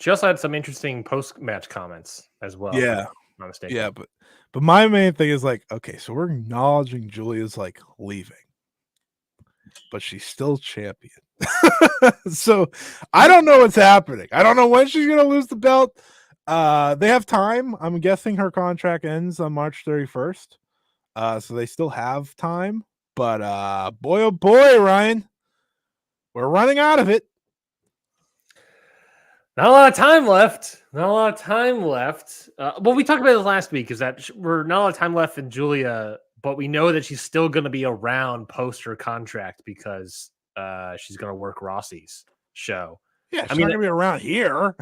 She also had some interesting post-match comments as well. yeah, if I'm not mistaken. yeah, but my main thing is like, okay, so we're acknowledging Julia's like leaving, but she's still champion. So I don't know what's happening. I don't know when she's gonna lose the belt. They have time. I'm guessing her contract ends on March 31st. So they still have time. But boy, oh boy, Ryan, we're running out of it. Not a lot of time left. Not a lot of time left. Well, we talked about this last week. Is that we're not a lot of time left in Julia, but we know that she's still going to be around post her contract because she's going to work Rossi's show. Yeah, she's not gonna be around here.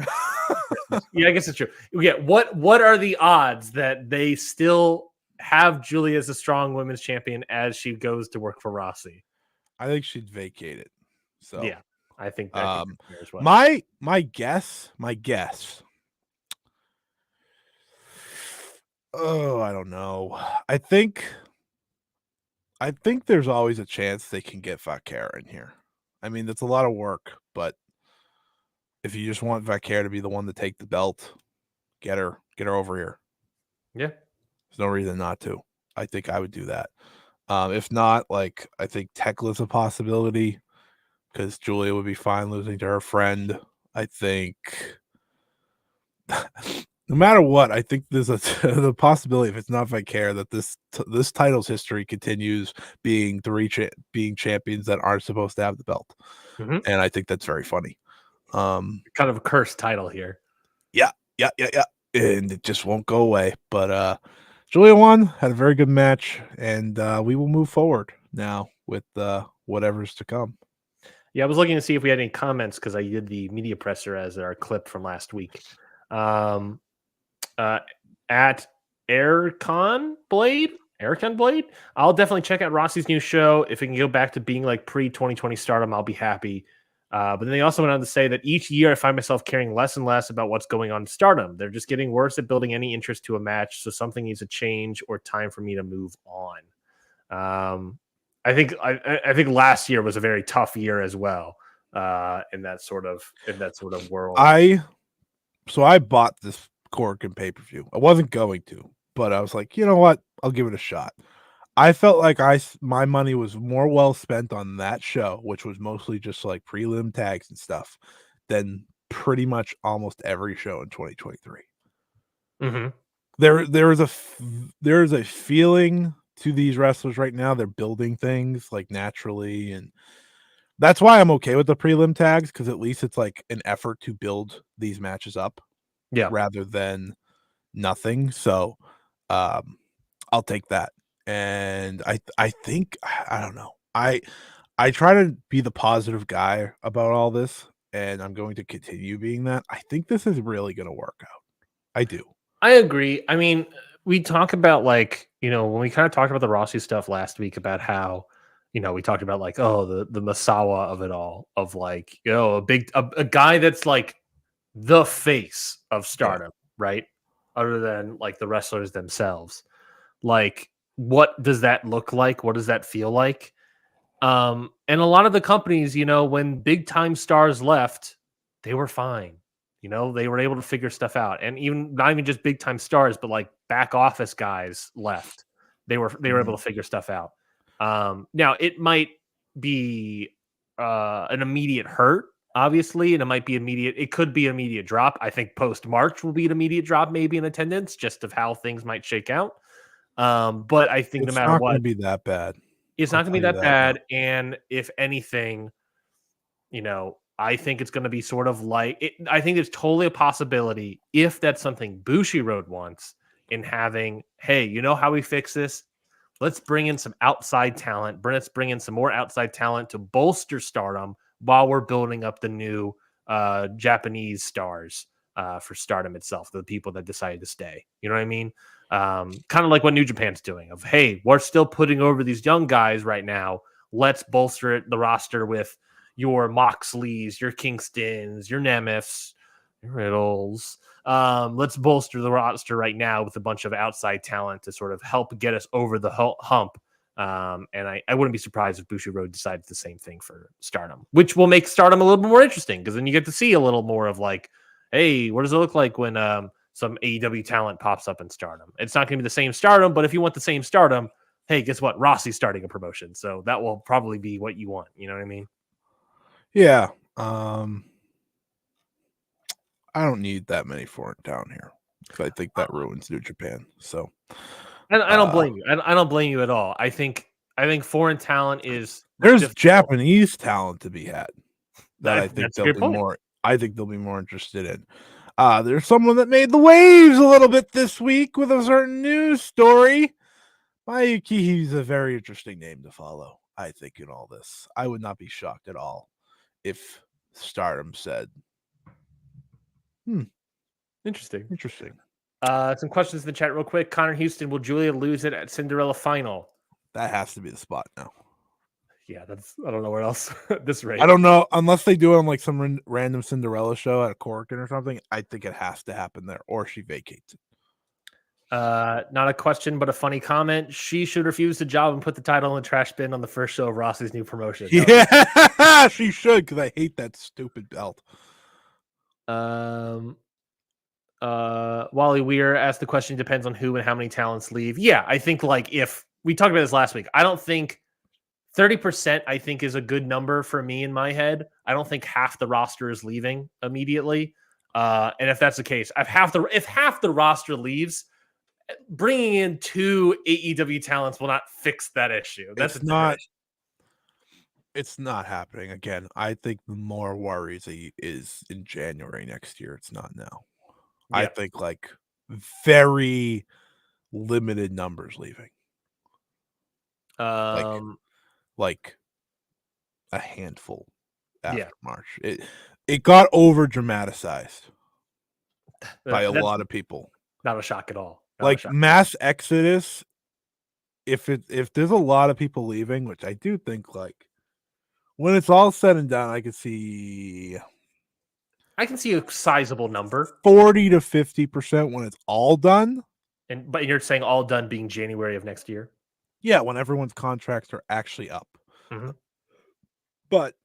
Yeah, I guess it's true. Yeah, what are the odds that they still have Julia as a strong women's champion as she goes to work for Rossi? I think she'd vacate it. So yeah, I think that's fair as well. My guess. Oh, I don't know. I think there's always a chance they can get Vaquera in here. I mean, that's a lot of work, but if you just want Vaquera to be the one to take the belt, get her over here. Yeah. There's no reason not to. I think I would do that. If not, like, I think Tekla's a possibility because Julia would be fine losing to her friend. I think No matter what, I think there's the possibility, if it's not Vicare, that this title's history continues being being champions that aren't supposed to have the belt, Mhm. and I think that's very funny. Kind of a cursed title here. Yeah, and it just won't go away. But Julia won, had a very good match, and we will move forward now with whatever's to come. Yeah, I was looking to see if we had any comments because I did the media presser as our clip from last week. Um, at Aircon Blade, I'll definitely check out Rossi's new show. If it can go back to being like pre-2020 Stardom, I'll be happy. But then they also went on to say that each year I find myself caring less and less about what's going on in Stardom. They're just getting worse at building any interest to a match, so something needs to change or time for me to move on. I think last year was a very tough year as well. In that sort of world. So I bought this Corkin pay-per-view. I wasn't going to, but I was like, you know what? I'll give it a shot. I felt like my money was more well spent on that show, which was mostly just like prelim tags and stuff, than pretty much almost every show in 2023. Mm-hmm. There is a feeling to these wrestlers right now. They're building things like naturally, and that's why I'm okay with the prelim tags, because at least it's like an effort to build these matches up, rather than nothing. So I'll take that. And I think, I don't know. I try to be the positive guy about all this, and I'm going to continue being that. I think this is really going to work out. I do. I agree. I mean, we talk about like, when we kind of talked about the Rossi stuff last week about how, we talked about like, oh, the Masawa of it all, of like, a guy that's like the face of Stardom, right? Other than like the wrestlers themselves. Like, what does that look like? What does that feel like? And a lot of the companies, when big time stars left, they were fine. They were able to figure stuff out. And even not even just big time stars, but like back office guys left. They were able to figure stuff out. Now it might be an immediate hurt, obviously, and it could be immediate drop. I think post March will be an immediate drop, maybe in attendance, just of how things might shake out. But I think no matter what, it's not going to be that bad. It's not going to be that bad. And if anything, I think it's going to be sort of like I think it's totally a possibility, if that's something Bushiroad wants, in having, hey, how we fix this? Let's bring in some outside talent. Let's bring in some more outside talent to bolster Stardom while we're building up the new Japanese stars for Stardom itself, the people that decided to stay. You know what I mean? Kind of like what New Japan's doing, of, hey, we're still putting over these young guys right now. Let's bolster the roster with your Moxleys, your Kingstons, your Nemeths, your Riddles. Let's bolster the roster right now with a bunch of outside talent to sort of help get us over the hump. And I wouldn't be surprised if Bushiroad decides the same thing for Stardom, which will make Stardom a little bit more interesting, because then you get to see a little more of like, hey, what does it look like when some AEW talent pops up in Stardom? It's not going to be the same Stardom, but if you want the same Stardom, hey, guess what? Rossi's starting a promotion, so that will probably be what you want. You know what I mean? Yeah. I don't need that many foreign down here, because I think that ruins New Japan. So I don't blame you. I don't blame you at all. I think foreign talent is there's difficult. Japanese talent to be had that I think That's a they'll great be point. more. I think they'll be more interested in. There's someone that made the waves a little bit this week with a certain news story. Mayuki's a very interesting name to follow, I think, in all this. I would not be shocked at all if Stardom said, Interesting. Some questions in the chat real quick. Connor Houston, will Julia lose it at Cinderella final? That has to be the spot now. Yeah, I don't know where else at this rate. I don't know, unless they do it on like some random Cinderella show at a Corkin or something. I think it has to happen there, or she vacates it. Not a question, but a funny comment. She should refuse the job and put the title in the trash bin on the first show of Rossi's new promotion. Yeah, she should, because I hate that stupid belt. Wally Weir asked the question, depends on who and how many talents leave. Yeah, I think like if we talked about this last week, I don't think 30% I think is a good number for me in my head. I don't think half the roster is leaving immediately. And if that's the case, if half the roster leaves, bringing in 2 AEW talents will not fix that issue. That's It's not happening again. I think the more worries is in January next year. It's not now. I Yep. think like very limited numbers leaving. Like a handful after March. It got over dramatized by a lot of people. Not a shock at all. Like mass exodus. If there's a lot of people leaving, which I do think, like when it's all said and done, I can see a sizable number, 40 to 50% when it's all done. But you're saying all done being January of next year? Yeah, when everyone's contracts are actually up. Mm-hmm. But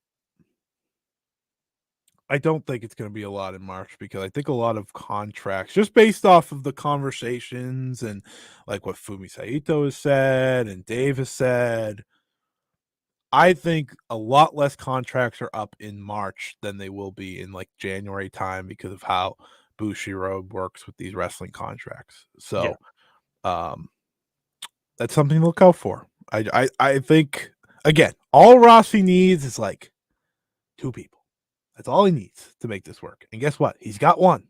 I don't think it's going to be a lot in March because I think a lot of contracts, just based off of the conversations and like what Fumi Saito has said and Dave has said, I think a lot less contracts are up in March than they will be in like January time because of how Bushiroad works with these wrestling contracts. So, that's something to look out for. I think, again, all Rossi needs is like 2 people. That's all he needs to make this work. And guess what? He's got one.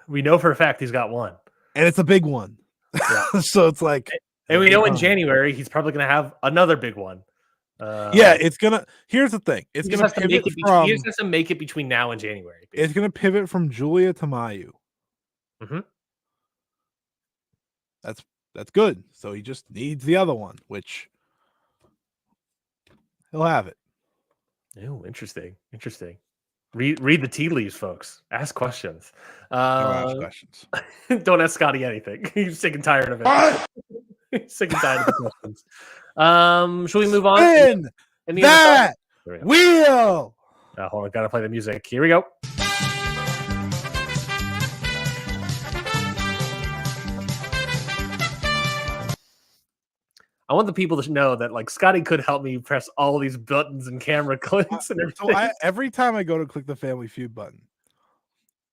We know for a fact he's got one. And it's a big one. Yeah. So it's like... And we know in January, he's probably going to have another big one. It's going to... Here's the thing. It's going to pivot from... He just has to make it between now and January. Basically. It's going to pivot from Julia to Mayu. Mm-hmm. That's good. So he just needs the other one, which he'll have it. Oh, interesting. Read the tea leaves, folks. Ask questions. Don't ask questions. Don't ask Scotty anything. He's sick and tired of it. He's sick and tired of the questions. Should we move on? That wheel. Hold on, gotta play the music. Here we go. I want the people to know that like Scotty could help me press all these buttons and camera clicks and everything. So every time I go to click the Family Feud button,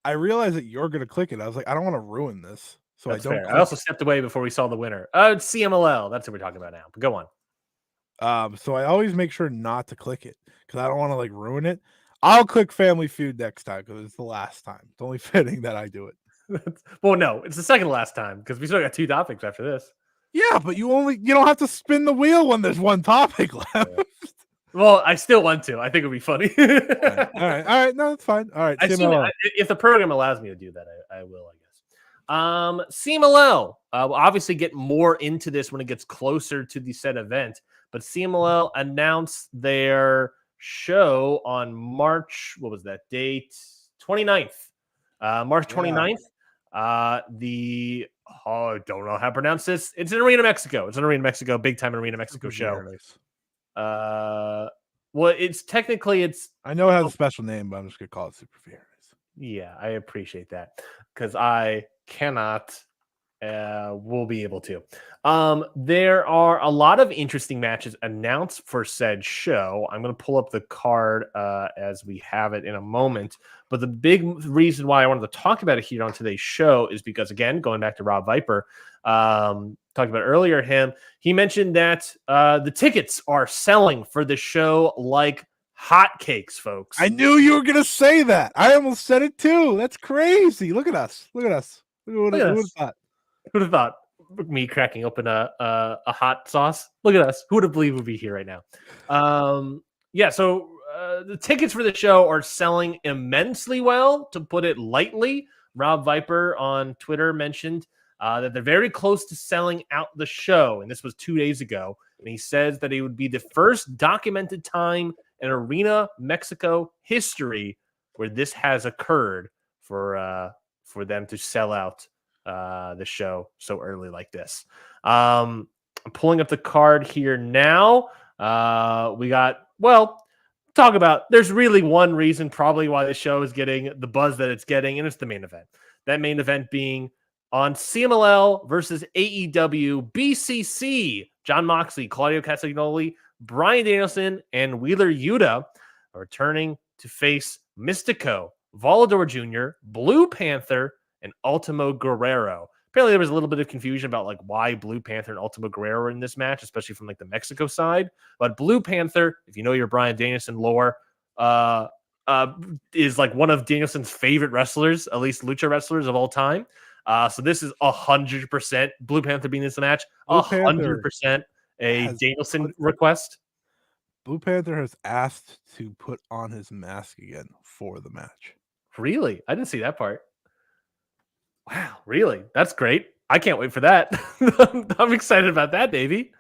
I realize that you're going to click it. I was like, I don't want to ruin this, so That's I don't. Fair. I also stepped away before we saw the winner. It's CMLL. That's what we're talking about now. But go on. So I always make sure not to click it because I don't want to like ruin it. I'll click Family Feud next time because it's the last time. It's only fitting that I do it. Well, no, it's the second last time because we still got 2 topics after this. Yeah, but you don't have to spin the wheel when there's one topic left. Yeah. Well, I still want to. I think it would be funny. All right. No, that's fine. All right. If the program allows me to do that, I will, I guess. CMLL. We'll obviously get more into this when it gets closer to the said event, but CMLL announced their show on March, what was that date? 29th. March 29th. I don't know how to pronounce this. It's in Arena, Mexico. Big time Arena, Mexico show. Well, I know it has a special name, but I'm just gonna call it Super Fierce. Yeah, I appreciate that because I cannot. We'll be able to. There are a lot of interesting matches announced for said show. I'm going to pull up the card as we have it in a moment. But the big reason why I wanted to talk about it here on today's show is because, again, going back to Rob Viper, talked about earlier, he mentioned that the tickets are selling for the show like hotcakes, folks. I knew you were going to say that. I almost said it too. That's crazy. Look at us. Who would have thought? Me cracking open a hot sauce? Look at us. Who would have believed we'd be here right now? So the tickets for the show are selling immensely well, to put it lightly. Rob Viper on Twitter mentioned that they're very close to selling out the show, and this was 2 days ago. And he says that it would be the first documented time in Arena Mexico history where this has occurred for them to sell out the show so early like this. I'm pulling up the card here now. There's really one reason probably why the show is getting the buzz that it's getting, and it's the main event. That main event being on CMLL versus AEW BCC. Jon Moxley, Claudio Castagnoli, Bryan Danielson, and Wheeler Yuta are returning to face Mystico, Volador Jr., Blue Panther, and Ultimo Guerrero. Apparently, there was a little bit of confusion about like why Blue Panther and Ultimo Guerrero were in this match, especially from like the Mexico side. But Blue Panther, if you know your Bryan Danielson lore, is like one of Danielson's favorite wrestlers, at least lucha wrestlers of all time. So this is 100% Blue Panther being in this match. Blue Panther 100% a Danielson request. Blue Panther has asked to put on his mask again for the match. Really? I didn't see that part. Wow, really? That's great. I can't wait for that. I'm excited about that, baby.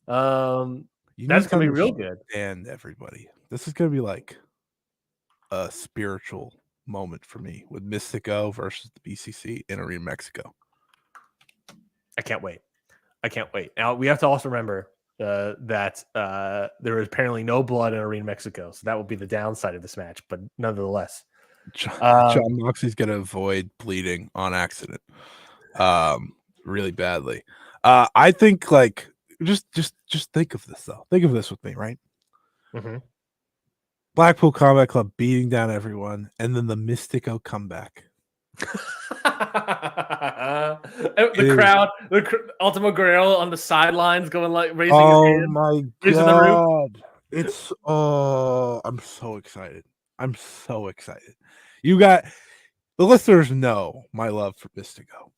That's gonna be real good. And everybody, this is gonna be like a spiritual moment for me with Mystico versus the BCC in Arena Mexico. I can't wait. Now we have to also remember that there is apparently no blood in Arena Mexico, so that will be the downside of this match. But nonetheless, John Moxley's gonna avoid bleeding on accident, really badly. I think like just think of this though. Think of this with me, right? Mm-hmm. Blackpool Combat Club beating down everyone, and then the Mystico comeback. The crowd, Ultimo Guerrero on the sidelines, going like raising his hand. Oh my god! It's I'm so excited. I'm so excited. You got the listeners know my love for Mystico.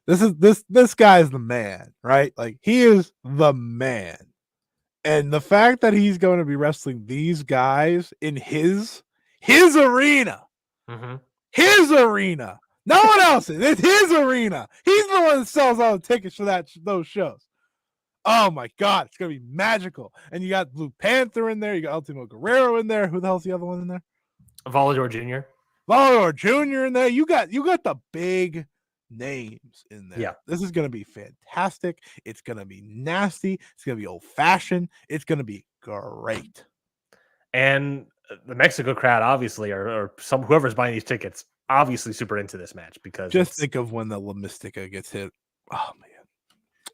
This guy's the man, right? Like he is the man. And the fact that he's going to be wrestling these guys in his arena, his arena, no one else's. It's his arena. He's the one that sells all the tickets for those shows. Oh my god, it's gonna be magical. And you got Blue Panther in there. You got Ultimo Guerrero in there. Who the hell's the other one in there? Volador Jr. Volador Jr. in there. You got the big names in there. Yeah, this is gonna be fantastic. It's gonna be nasty. It's gonna be old fashioned. It's gonna be great. And the Mexico crowd, obviously, or whoever's buying these tickets, obviously super into this match because just think of when the La Mystica gets hit. Oh man.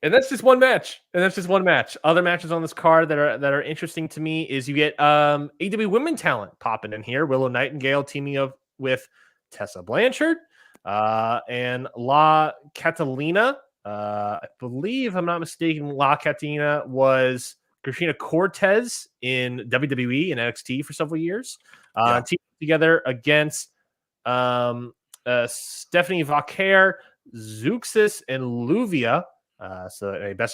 And that's just one match. Other matches on this card that are interesting to me is you get AW women talent popping in here. Willow Nightingale teaming up with Tessa Blanchard and La Catalina. I believe, if I'm not mistaken, La Catalina was Christina Cortez in WWE and NXT for several years. Teaming together against Stephanie Vaquer, Zeuxis, and Luvia. So a best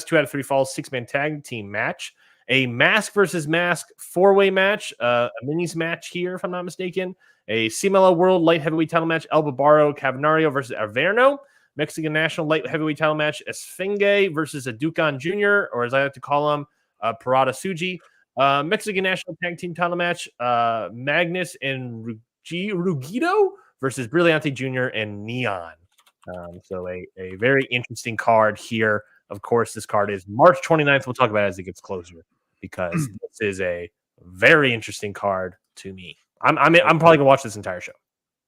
two out of three falls 6-man tag team match, a mask versus mask 4-way match, a minis match here, if I'm not mistaken, a CMLL World Light Heavyweight title match, El Barbaro Cavanario versus Averno, Mexican National Light Heavyweight title match, Esfinge versus Aducan Jr., or as I like to call him, Parada Suji, Mexican National Tag Team title match, Magnus and Rugido versus Brillante Jr. and Neon. So a very interesting card here. Of course, this card is March 29th. We'll talk about it as it gets closer because this is a very interesting card to me. I'm probably gonna watch this entire show.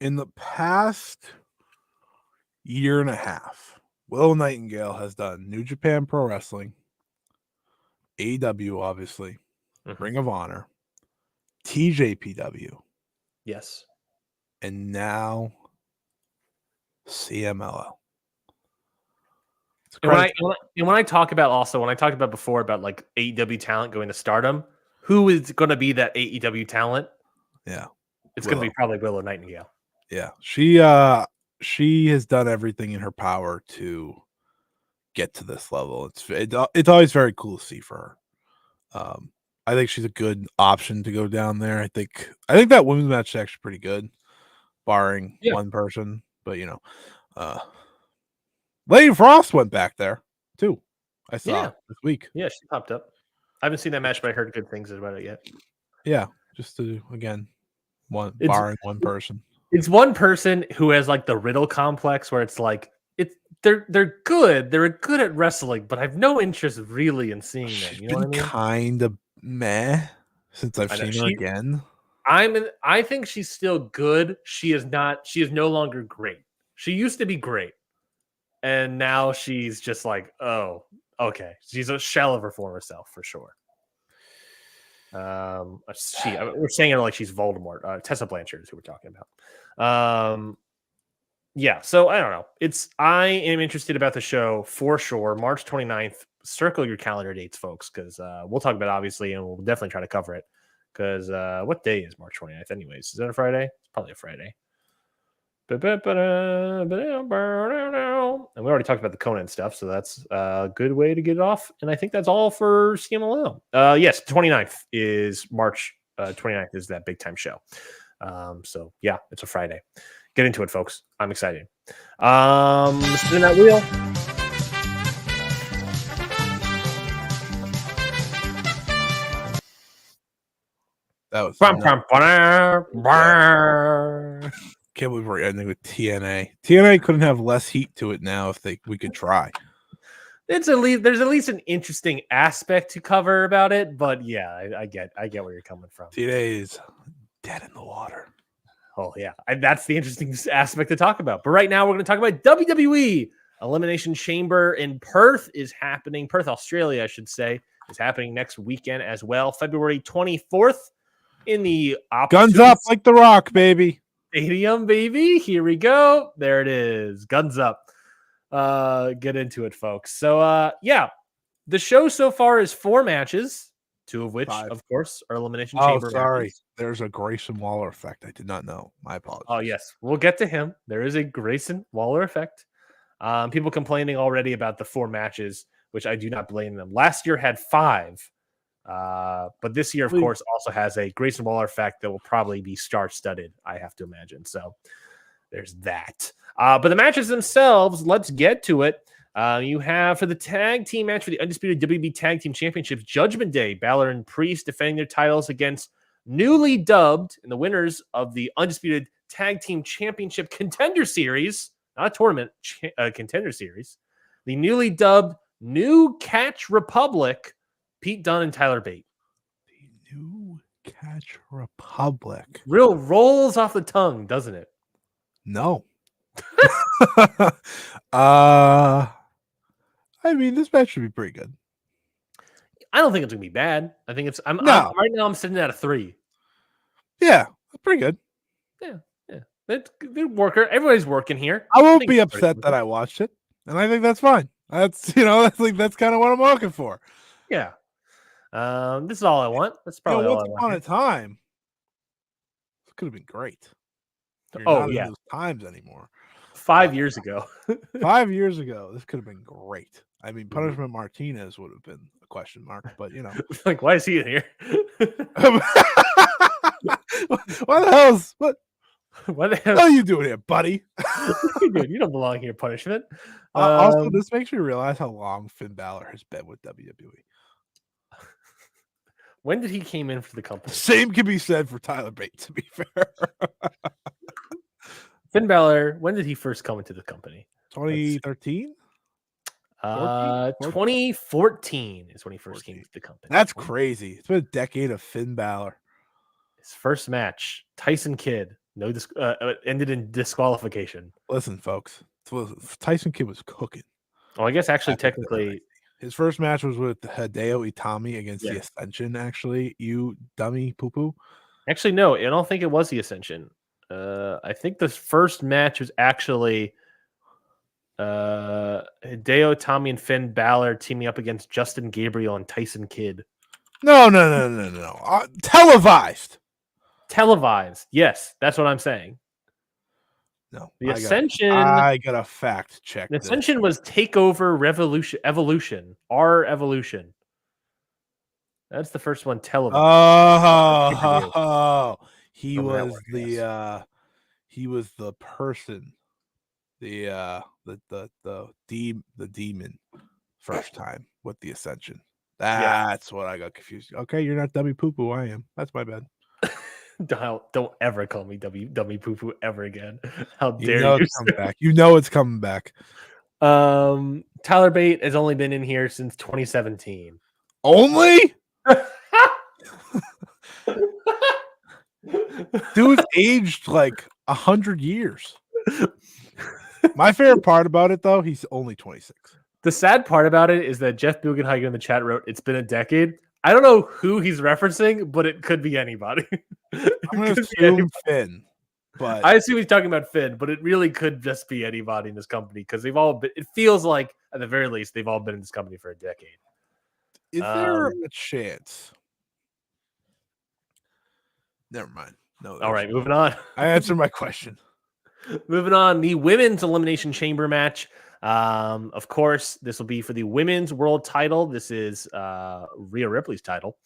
In the past year and a half, Willow Nightingale has done New Japan Pro Wrestling, AEW, obviously, Ring of Honor, TJPW, yes, and now CMLL. And when I talk about before about like AEW talent going to Stardom, who is going to be that AEW talent? Yeah, it's going to be probably Willow Nightingale. Yeah, she has done everything in her power to get to this level. It's always very cool to see for her. I think she's a good option to go down there. I think that women's match is actually pretty good, barring one person. But Lady Frost went back there too. I saw this week. Yeah, she popped up. I haven't seen that match, but I heard good things about it yet. Yeah, just to barring one person. It's one person who has like the Riddle complex, where it's like they're good. They're good at wrestling, but I have no interest really in seeing them. You know what I mean? Kind of meh since I've seen her again. I think she's still good. She is no longer great. She used to be great. And now she's just like, oh, okay. She's a shell of her former self for sure. We're saying it like she's Voldemort. Tessa Blanchard is who we're talking about. Yeah, so I don't know. I am interested about the show for sure. March 29th. Circle your calendar dates, folks, because we'll talk about it, obviously, and we'll definitely try to cover it. Because what day is March 29th, anyways? Is that a Friday? It's probably a Friday. And we already talked about the Conan stuff, so that's a good way to get it off. And I think that's all for CMLL. Yes, 29th is March 29th is that big time show. So yeah, it's a Friday. Get into it, folks. I'm excited. Spin that wheel. That was can't believe we're ending with TNA. TNA couldn't have less heat to it now if we could try. There's at least an interesting aspect to cover about it, but yeah, I get where you're coming from. TNA is dead in the water. Oh yeah, and that's the interesting aspect to talk about. But right now we're going to talk about WWE Elimination Chamber in Perth is happening. Perth, Australia, I should say, is happening next weekend as well. February 24th in the Guns Up like The Rock, baby. Stadium, baby. Here we go. There it is. Guns Up. Get into it, folks. So yeah, the show so far is 4 matches. 2 of which, 5. Of course, are Elimination Chamber. Sorry. Matches. There's a Grayson Waller effect. I did not know. My apologies. Oh, yes. We'll get to him. There is a Grayson Waller effect. People complaining already about the 4 matches, which I do not blame them. Last year had 5. But this year, of course, also has a Grayson Waller effect that will probably be star-studded, I have to imagine. So there's that. But the matches themselves, let's get to it. You have for the tag team match for the Undisputed WB Tag Team Championships, Judgment Day, Balor and Priest defending their titles against newly dubbed and the winners of the Undisputed Tag Team Championship Contender Series, not a tournament, Contender Series, the newly dubbed New Catch Republic, Pete Dunne and Tyler Bate. The New Catch Republic. Real rolls off the tongue, doesn't it? No. I mean, this match should be pretty good. I don't think it's gonna be bad. I think right now I'm sitting at a 3. Yeah, pretty good. Yeah. They're worker. Everybody's working here. I won't be upset that I watched it, and I think that's fine. That's that's kind of what I'm looking for. Yeah. This is all I want. That's probably all I want. Once upon a time, this could have been great. You're not in those times anymore. 5 years ago. 5 years ago, this could have been great. I mean, Punishment Martinez would have been a question mark, but like, why is he in here? What the hell are you doing here, buddy? Dude, you don't belong here, Punishment. Also, this makes me realize how long Finn Balor has been with WWE. When did he came in for the company? Same can be said for Tyler Bate, to be fair. Finn Balor, when did he first come into the company? 2013? 2014 is when he first came to the company. That's crazy. It's been a decade of Finn Balor. His first match, Tyson Kidd, ended in disqualification. Listen, folks, Tyson Kidd was cooking. Oh, I guess actually technically his first match was with Hideo Itami against the Ascension, actually. You dummy poo-poo. Actually, no, I don't think it was the Ascension. I think the first match was actually Hideo Itami and Finn Balor teaming up against Justin Gabriel and Tyson Kidd. No. Televised. Yes, that's what I'm saying. No, the Ascension. I got a fact check. The Ascension was Takeover Evolution. Our Evolution. That's the first one televised. Oh, he was the person, the demon first time with the Ascension. That's what I got confused. Okay, you're not dummy poo poo. I am. That's my bad. Don't ever call me dummy poo poo ever again. How dare you? It's coming back. You know it's coming back. Tyler Bate has only been in here since 2017. Only? Dude's aged like 100 years. My favorite part about it, though, he's only 26. The sad part about it is that Jeff Bugenhagen in the chat wrote, "It's been a decade." I don't know who he's referencing, but it could be anybody. I'm going to assume Finn. But I assume he's talking about Finn, but it really could just be anybody in this company because they've all been, it feels like, at the very least, they've all been in this company for a decade. Is there a chance? Never mind. No. All right, moving on. I answered my question. Moving on, the women's elimination chamber match. Of course, this will be for the women's world title. This is Rhea Ripley's title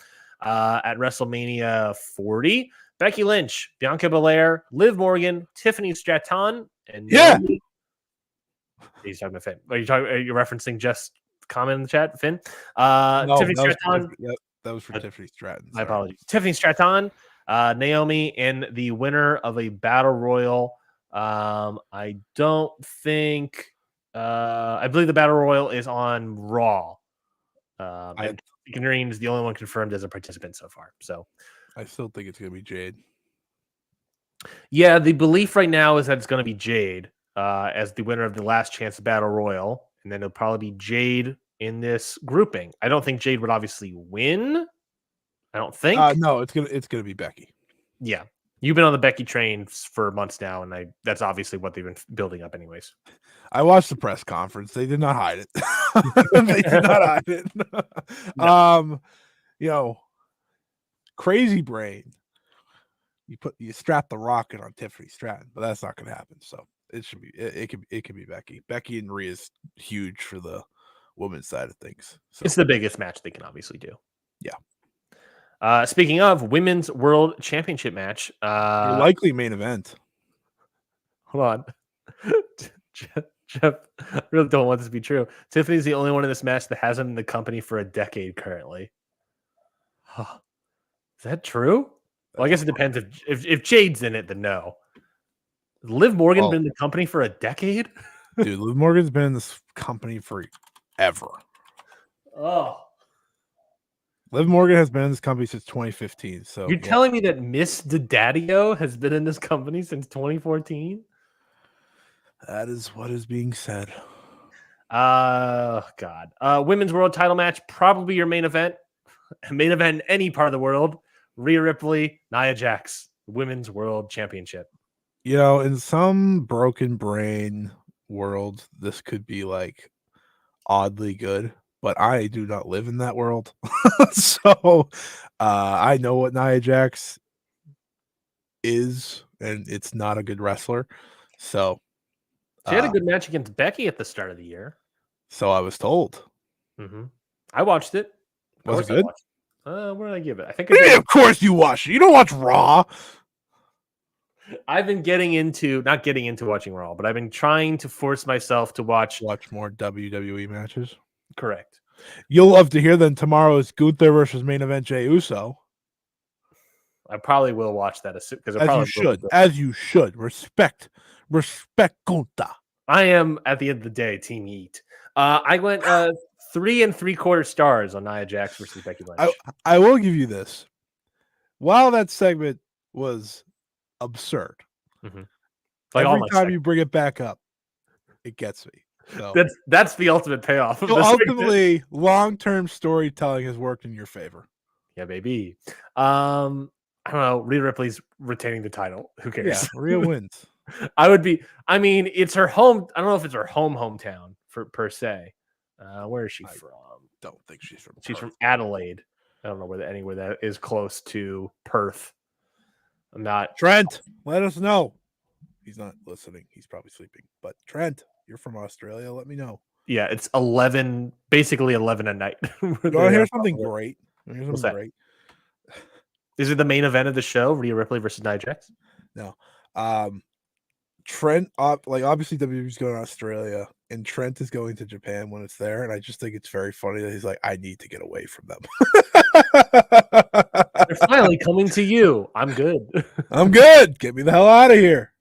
at WrestleMania 40. Becky Lynch, Bianca Belair, Liv Morgan, Tiffany Stratton, and Naomi. He's talking about Finn. Are you referencing just comment in the chat, Finn? No, Tiffany Stratton. That was for Tiffany Stratton. My apologies. Tiffany Stratton, Naomi, and the winner of a battle royal. I don't think. I believe the battle royal is on Raw. And Green is the only one confirmed as a participant so far. So I still think it's going to be Jade. Yeah, the belief right now is that it's going to be Jade as the winner of the Last Chance Battle Royal, and then it'll probably be Jade in this grouping. I don't think Jade would obviously win. I don't think. No, it's gonna be Becky. Yeah, you've been on the Becky train for months now, and that's obviously what they've been building up, anyways. I watched the press conference. They did not hide it. They did not hide it. No. Crazy brain. You strap the rocket on Tiffany Stratton, but that's not going to happen. So it could be Becky. Becky and Rhea is huge for the women's side of things. So it's the biggest match they can obviously do. Yeah. Speaking of women's world championship match, your likely main event. Hold on. Jeff, I really don't want this to be true. Tiffany's the only one in this match that hasn't been in the company for a decade currently. Is that true? Well, I guess it depends. If Jade's in it, then no. Has Liv Morgan been in the company for a decade? Dude, Liv Morgan's been in this company forever. Oh. Liv Morgan has been in this company since 2015. So you're telling me that Miss Daddio has been in this company since 2014? That is what is being said. God. Women's world title match, probably your main event. Main event in any part of the world. Rhea Ripley, Nia Jax, Women's World Championship. You know, in some broken brain world, this could be like oddly good, but I do not live in that world. So I know what Nia Jax is, and it's not a good wrestler. So she had a good match against Becky at the start of the year. So I was told. Mm-hmm. I watched it. Was it good? What did I give it? I think of course you watch it. You don't watch Raw. I've been not getting into watching Raw, but I've been trying to force myself to watch more WWE matches. Correct. You'll love to hear then tomorrow's Gunther versus main event Jey Uso. I probably will watch that because as you should. Respect Gunther. I am at the end of the day Team Heat. I went 3 3/4 stars on Nia Jax versus Becky Lynch. I will give you this. While that segment was absurd, like every time you bring it back up, it gets me. So that's the ultimate payoff. So ultimately, long-term storytelling has worked in your favor. Yeah, baby. I don't know. Rhea Ripley's retaining the title. Who cares? Yeah, Rhea wins. It's her home. I don't know if it's her hometown per se. Where is she from? Don't think she's from. She's from Adelaide. I don't know anywhere that is close to Perth. I'm not. Trent, let us know. He's not listening. He's probably sleeping. But Trent, you're from Australia. Let me know. Yeah, it's 11, basically 11 at night. You want to hear something great? What's that? Great. Is it the main event of the show? Rhea Ripley versus Nia Jax? No. Trent, obviously WWE's going to Australia, and Trent is going to Japan when it's there, and I just think it's very funny that he's like, I need to get away from them. They're finally coming to you. I'm good. I'm good. Get me the hell out of here.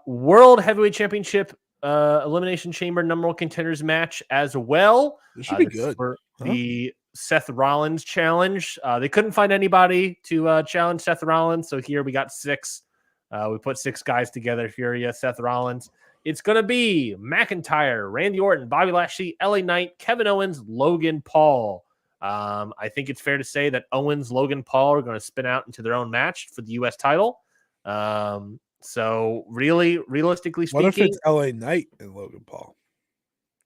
World Heavyweight Championship Elimination Chamber number 1 contenders match as well. This should be good. For the Seth Rollins challenge. They couldn't find anybody to challenge Seth Rollins, so here we got 6. We put 6 guys together. Furia, Seth Rollins. It's going to be McIntyre, Randy Orton, Bobby Lashley, LA Knight, Kevin Owens, Logan Paul I think it's fair to say that Owens, Logan Paul are going to spin out into their own match for the U.S. title. So really, realistically speaking, what if it's LA Knight and Logan Paul?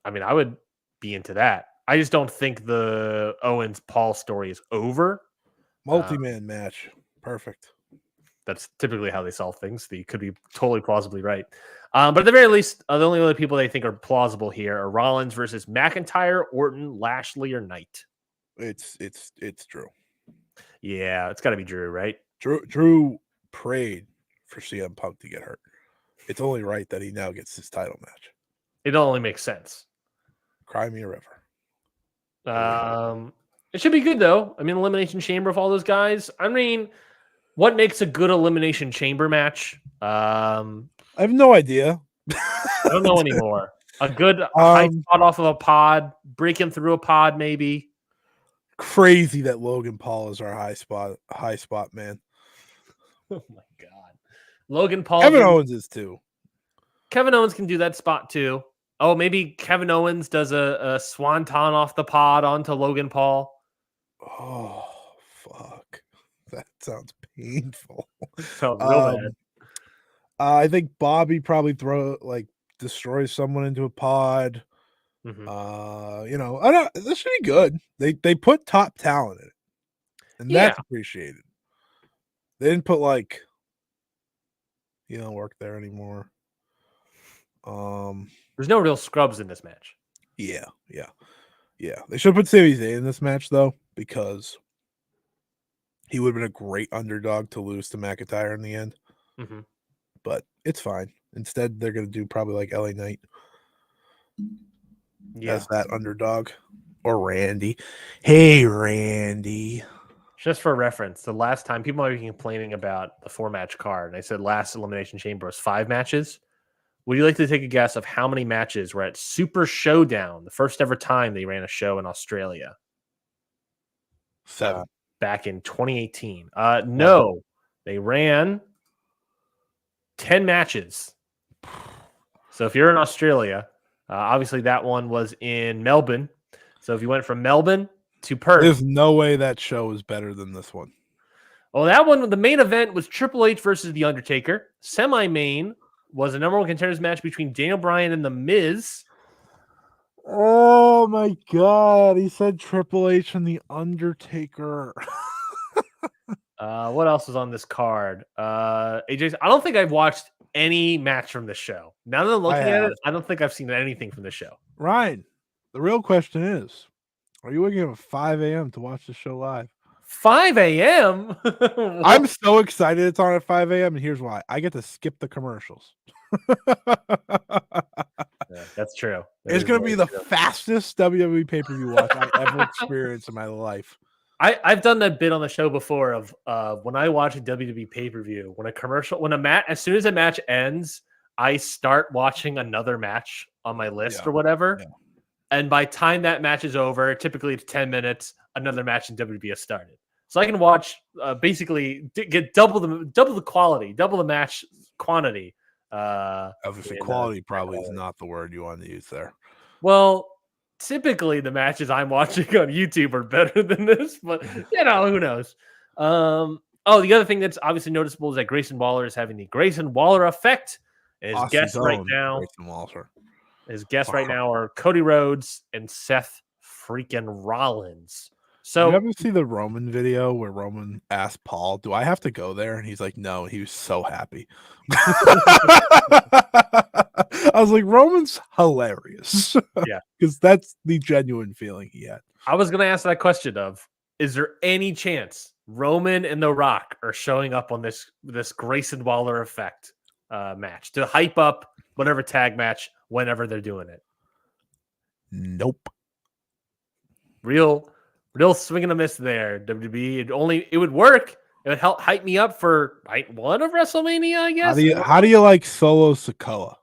I mean, I would be into that. I just don't think the Owens Paul story is over. Multi-man match. Perfect. That's typically how they solve things. You could be totally plausibly right. But at the very least, the only other people they think are plausible here are Rollins versus McIntyre, Orton, Lashley, or Knight. It's Drew. Yeah, it's got to be Drew, right? Drew prayed for CM Punk to get hurt. It's only right that he now gets his title match. It only makes sense. Cry me a river. It should be good though. I mean, Elimination Chamber of all those guys. I mean, what makes a good Elimination Chamber match? I have no idea. I don't know anymore. A good high spot off of a pod, breaking through a pod, maybe. Crazy that Logan Paul is our high spot man. Oh my god, Logan Paul. Kevin Owens is too. Kevin Owens can do that spot too. Oh, maybe Kevin Owens does a swanton off the pod onto Logan Paul. Oh, fuck. That sounds painful. Sounds real bad. I think Bobby probably destroys someone into a pod. Mm-hmm. This should be good. They put top talent in it. And that's appreciated. They didn't put work there anymore. There's no real scrubs in this match. Yeah. They should put Sami Zayn in this match though, because he would have been a great underdog to lose to McIntyre in the end. Mm-hmm. But it's fine. Instead, they're going to do probably like LA Knight as that underdog, or Randy. Hey, Randy. Just for reference, the last time people might be complaining about the 4-match card, and I said last Elimination Chamber was 5 matches. Would you like to take a guess of how many matches were at Super Showdown, the first ever time they ran a show in Australia? 7. Back in 2018. No, they ran 10 matches. So if you're in Australia, obviously that one was in Melbourne. So if you went from Melbourne to Perth. There's no way that show is better than this one. Well, that one, the main event was Triple H versus The Undertaker. Semi-main was a number 1 contenders match between Daniel Bryan and The Miz. Oh my god, he said Triple H and The Undertaker. What else was on this card? AJ, I don't think I've watched any match from the show. Now that I'm looking at it, I don't think I've seen anything from the show. Ryan, the real question is, are you waking up at 5 a.m. to watch the show live? 5 a.m.? I'm so excited it's on at 5 a.m. and here's why. I get to skip the commercials. Yeah, that's true. It's going to be the fastest WWE pay-per-view watch I ever experienced in my life. I've done that bit on the show before of when I watch a WWE pay-per-view, as soon as a match ends, I start watching another match on my list or whatever. Yeah. And by time that match is over, typically it's 10 minutes, another match in WWE has started. So I can watch basically get double the quality, double the match quantity. Obviously, quality probably is not the word you want to use there. Well, typically the matches I'm watching on YouTube are better than this, but who knows? The other thing that's obviously noticeable is that Grayson Waller is having the Grayson Waller effect. His guests right now, his guests right now are Cody Rhodes and Seth freaking Rollins. So you ever see the Roman video where Roman asked Paul, "Do I have to go there?" And he's like, "No." He was so happy. I was like, Roman's hilarious. Yeah, because that's the genuine feeling he had. I was gonna ask that question of, is there any chance Roman and The Rock are showing up on this Grayson Waller effect match to hype up whatever tag match whenever they're doing it? Nope. Real swing and a miss there, WWE. It would work. It would help hype me up for night 1 of WrestleMania, I guess. How do you like Solo Sikoa?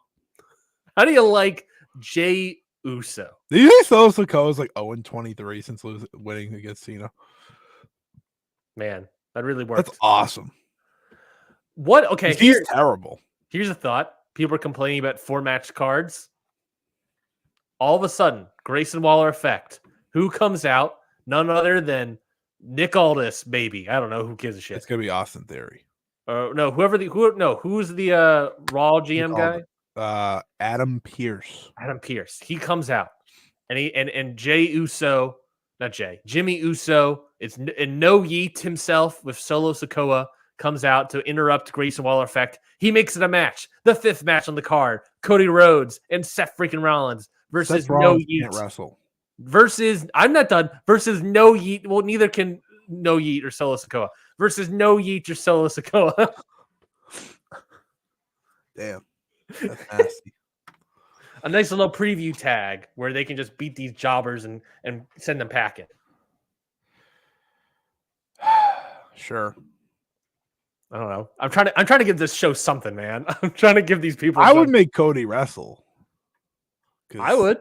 How do you like Jey Uso? Do you think Solo Sikoa is like 0-23 since winning against Cena? Man, that really works. That's awesome. What? Okay, he's terrible. Here's a thought. People are complaining about 4-match cards. All of a sudden, Grayson Waller effect. Who comes out? none other than Nick Aldis, baby. I don't know who gives a shit. It's gonna be Austin Theory. No, who's the Raw GM guy? Adam Pearce. Adam Pearce. He comes out and Jey Uso, not Jey, Jimmy Uso. And No Yeet himself with Solo Sikoa comes out to interrupt Grayson Waller effect. He makes it a match, the 5th match on the card. Cody Rhodes and Seth freaking Rollins versus No Yeet. Can't wrestle. Versus, I'm not done. Versus No Yeet. Well, neither can No Yeet or Solo Sikoa. Versus No Yeet or Solo Sikoa. Damn, that's nasty. A nice little preview tag where they can just beat these jobbers and send them packing. Sure. I don't know. I'm trying to give this show something, man. I'm trying to give these people. I would make Cody wrestle. I would.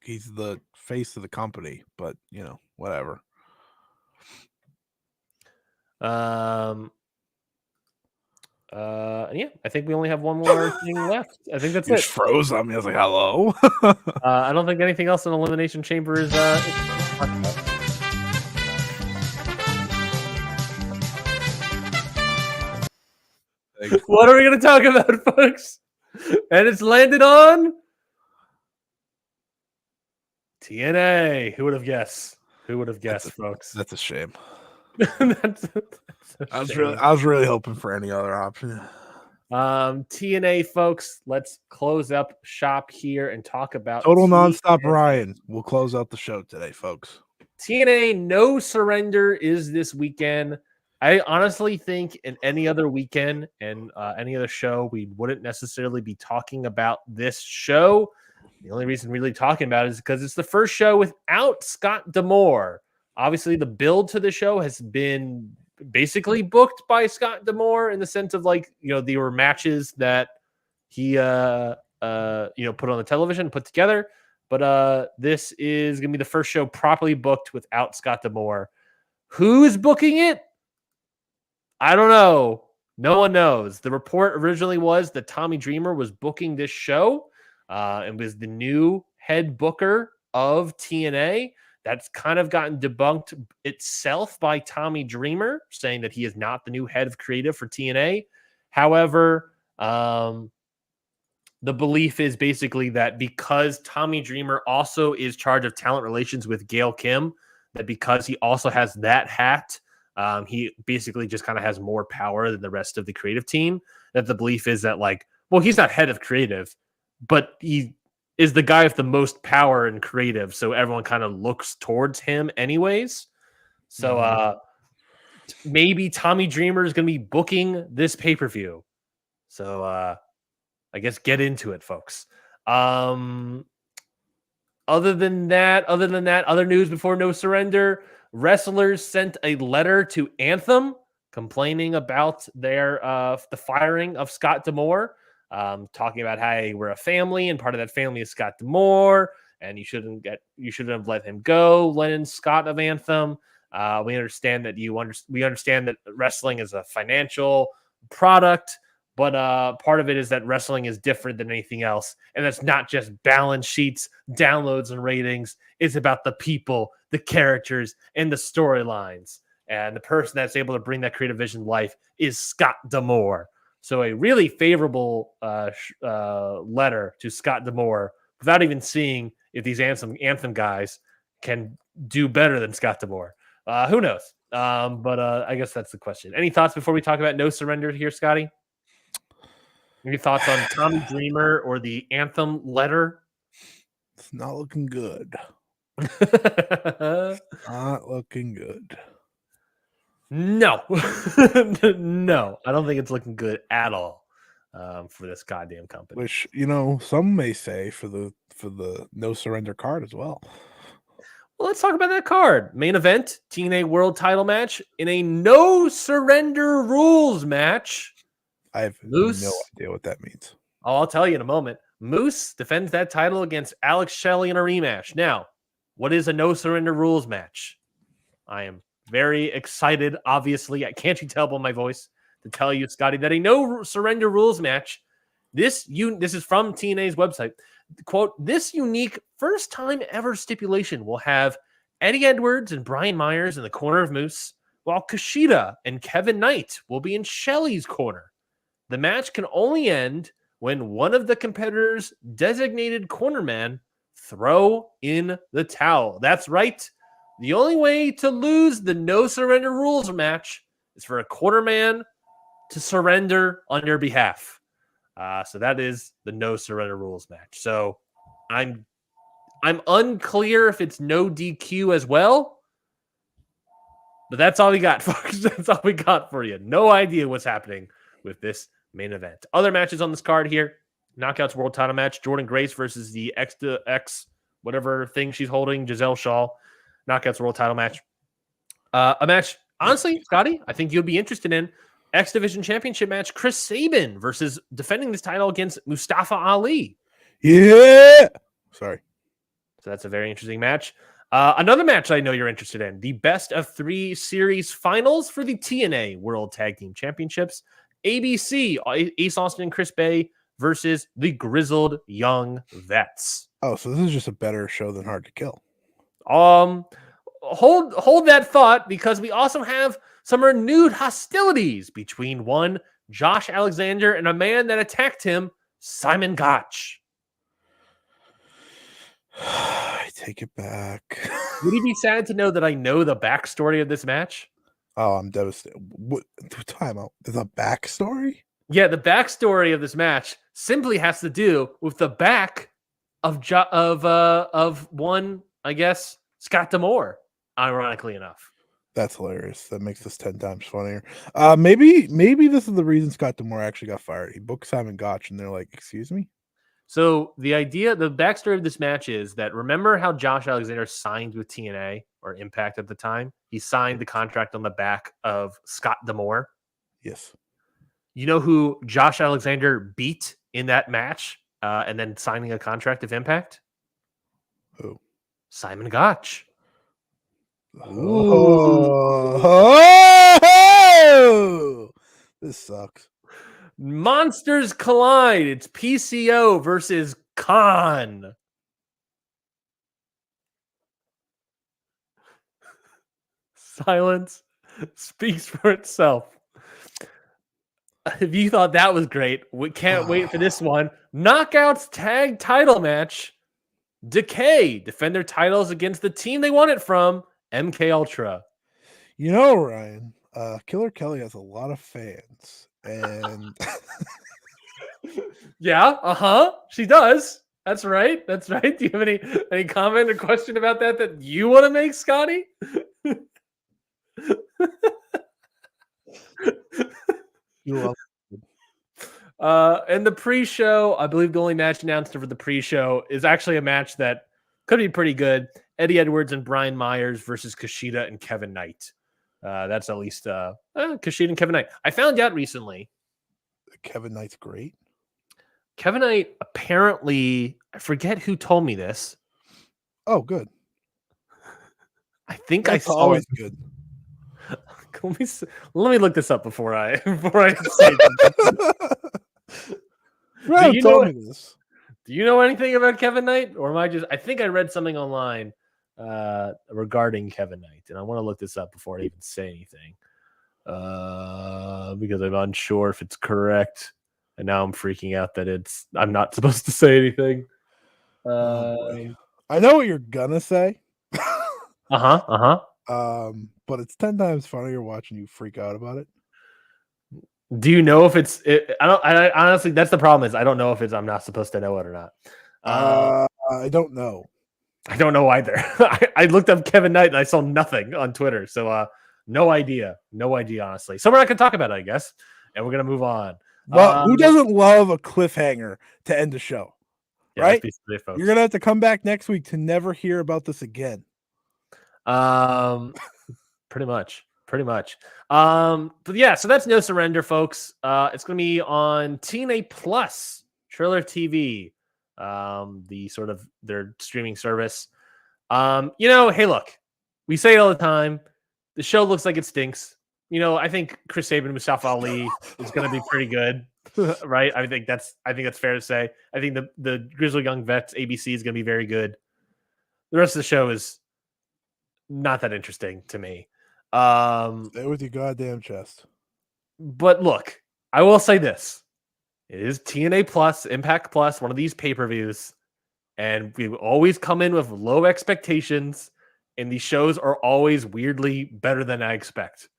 He's the face of the company, but whatever. Yeah, I think we only have one more thing left. I think that's you it. Just froze on me. I was like, hello. I don't think anything else in Elimination Chamber is What are we going to talk about, folks? And it's landed on TNA. Who would have guessed? Folks? That's a shame. That's a shame. I was really hoping for any other option. TNA, folks. Let's close up shop here and talk about Total Nonstop Ryan. We'll close out the show today, folks. TNA No Surrender is this weekend. I honestly think in any other weekend and any other show, we wouldn't necessarily be talking about this show. The only reason really talking about it is because it's the first show without Scott D'Amore. Obviously, the build to the show has been basically booked by Scott D'Amore in the sense of there were matches that he put on the television, put together. But this is going to be the first show properly booked without Scott D'Amore. Who's booking it? I don't know. No one knows. The report originally was that Tommy Dreamer was booking this show and was the new head booker of TNA. That's kind of gotten debunked itself by Tommy Dreamer, saying that he is not the new head of creative for TNA. However, the belief is basically that because Tommy Dreamer also is charge of talent relations with Gail Kim, that because he also has that hat, he basically just kind of has more power than the rest of the creative team. That the belief is that he's not head of creative, but he is the guy with the most power in creative. So everyone kind of looks towards him anyways. So maybe Tommy Dreamer is going to be booking this pay-per-view. So I guess get into it, folks. Other than that, other news before No Surrender, wrestlers sent a letter to Anthem complaining about their the firing of Scott D'Amore, talking about how we're a family and part of that family is Scott D'Amore, and you shouldn't have let him go, Lennon Scott of Anthem. We understand that we understand that wrestling is a financial product, but part of it is that wrestling is different than anything else, and that's not just balance sheets, downloads, and ratings. It's about the people, the characters, and the storylines. And the person that's able to bring that creative vision to life is Scott D'Amore. So a really favorable letter to Scott D'Amore without even seeing if these Anthem guys can do better than Scott D'Amore. Who knows? But I guess that's the question. Any thoughts before we talk about No Surrender here, Scotty? Any thoughts on Tommy Dreamer or the Anthem letter? It's not looking good. Not looking good. No. No, I don't think it's looking good at all for this goddamn company. Which, some may say for the No Surrender card as well. Well, let's talk about that card. Main event, TNA World Title match in a No Surrender rules match. I have Moose, no idea what that means. Oh, I'll tell you in a moment. Moose defends that title against Alex Shelley in a rematch. Now, what is a No Surrender rules match? I am very excited, obviously. Can't you tell by my voice to tell you, Scotty, that a No Surrender rules match, this is from TNA's website, quote, this unique first time ever stipulation will have Eddie Edwards and Brian Myers in the corner of Moose, while Kushida and Kevin Knight will be in Shelley's corner. The match can only end when one of the competitors' designated cornermen throw in the towel. That's right. The only way to lose the No Surrender Rules match is for a cornerman to surrender on your behalf. So that is the No Surrender Rules match. So I'm unclear if it's no DQ as well, but that's all we got, folks. That's all we got for you. No idea what's happening with this main event. Other matches on this card here: Knockouts World Title match, Jordan Grace versus the X whatever thing she's holding, Giselle Shaw. Knockouts World Title match. A match, honestly, Scotty, I think you'll be interested in. X Division Championship match, Chris Sabin versus defending this title against Mustafa Ali. Yeah. Sorry. So that's a very interesting match. Another match I know you're interested in, the best of 3 series finals for the TNA World Tag Team Championships. ABC, Ace Austin and Chris Bay versus the Grizzled Young Vets. Oh, so this is just a better show than Hard to Kill. Hold that thought, because we also have some renewed hostilities between one Josh Alexander and a man that attacked him, Simon Gotch. I take it back. Would you be sad to know that I know the backstory of this match? Oh, I'm devastated. What time out? There's a backstory? Yeah, the backstory of this match simply has to do with the back of one, I guess, Scott D'Amore, ironically enough. That's hilarious. That makes this 10 times funnier. Maybe this is the reason Scott D'Amore actually got fired. He booked Simon Gotch, and they're like, "Excuse me." So the backstory of this match is that, remember how Josh Alexander signed with TNA or Impact at the time? He signed the contract on the back of Scott D'Amore. Yes. You know who Josh Alexander beat in that match and then signing a contract of Impact? Who? Simon Gotch. Oh, this sucks. Monsters collide. It's PCO versus Khan. Silence speaks for itself. If you thought that was great, we can't wait for this one. Knockouts tag title match. Decay defend their titles against the team they won it from, MK Ultra. You know, Ryan, Killer Kelly has a lot of fans, and yeah, she does. That's right. Do you have any comment or question about that you want to make, Scotty? you love. And the pre-show, I believe the only match announced for the pre-show is actually a match that could be pretty good. Eddie Edwards and Brian Myers versus Kushida and Kevin Knight. That's at least Kushida and Kevin Knight. I found out recently. Kevin Knight's great. Kevin Knight, apparently, I forget who told me this. Oh, good. I think That's I saw always it. good. Let me look this up before I say Right, told me this. Do you know anything about Kevin Knight, or am I think I read something online regarding Kevin Knight, and I want to look this up before I even say anything because I'm unsure if it's correct, and now I'm freaking out that I'm not supposed to say anything. I know what you're gonna say. But it's 10 times funnier watching you freak out about it. Do you know if I honestly, that's the problem, is I don't know if I'm not supposed to know it or not. I don't know. I don't know either. I looked up Kevin Knight and I saw nothing on Twitter. So no idea, honestly. So we're not going to talk about it, I guess. And we're going to move on. Well, who doesn't love a cliffhanger to end the show? Yeah, right? Today, folks. You're going to have to come back next week to never hear about this again. Pretty much. But yeah, so that's No Surrender, folks. It's going to be on TNA Plus, Trailer TV, the sort of their streaming service. Hey, look, we say it all the time. The show looks like it stinks. I think Chris Sabin and Mustafa Ali is going to be pretty good, right? I think that's fair to say. I think the Grizzly Young Vets ABC is going to be very good. The rest of the show is not that interesting to me. Stay with your goddamn chest. But look, I will say this. It is TNA Plus, Impact Plus, one of these pay-per-views. And we always come in with low expectations. And these shows are always weirdly better than I expect.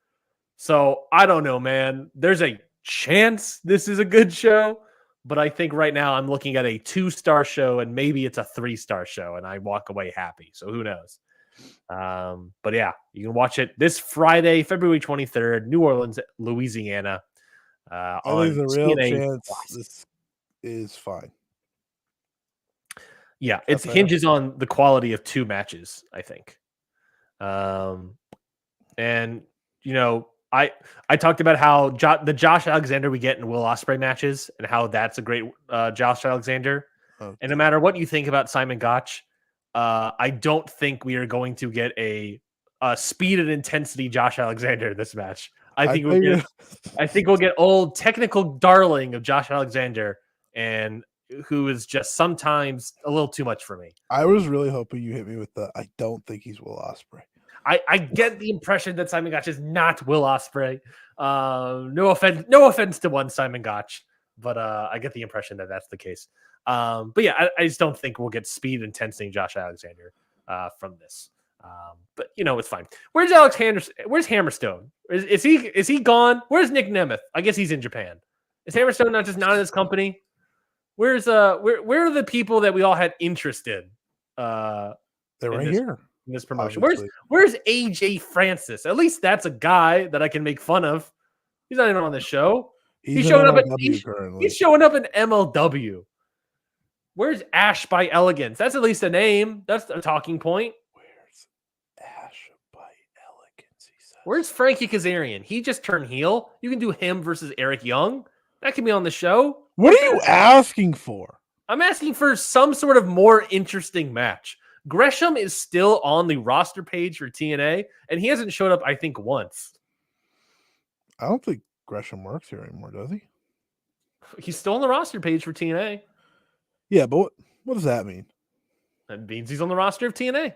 So I don't know, man. There's a chance this is a good show. But I think right now I'm looking at a 2-star show and maybe it's a 3-star show. And I walk away happy. So who knows? But yeah, you can watch it this Friday, February 23rd, New Orleans, Louisiana. I On think there's a real TNA chance Plus. this is fine. Yeah, it hinges on the quality of 2 matches, I think. And you know, I talked about how the Josh Alexander we get in Will Ospreay matches and how that's a great Josh Alexander. Okay. And no matter what you think about Simon Gotch, I don't think we are going to get a speed and intensity Josh Alexander in this match. I think we'll get old technical darling of Josh Alexander, and who is just sometimes a little too much for me. I was really hoping you hit me with the I don't think he's Will Ospreay. I get the impression that Simon Gotch is not Will Ospreay. No offense to one Simon Gotch, but I get the impression that that's the case. But yeah, I just don't think we'll get speed intensity Josh Alexander from this. But you know, it's fine. Where's Where's Hammerstone? Is he gone? Where's Nick Nemeth? I guess he's in Japan. Is Hammerstone not in this company? Where's where are the people that we all had interest in? They're right here in this promotion. obviously. Where's AJ Francis? At least that's a guy that I can make fun of. He's not even on the show. He's showing up he's showing up in MLW. Where's Ash by Elegance? That's at least a name. That's a talking point. Where's Ash by Elegance? He says. Where's Frankie Kazarian? He just turned heel. You can do him versus Eric Young. That can be on the show. What are you asking for? I'm asking for some sort of more interesting match. Gresham is still on the roster page for TNA, and he hasn't showed up, I think, once. I don't think Gresham works here anymore, does he? He's still on the roster page for TNA. Yeah, but what does that mean? That means he's on the roster of TNA.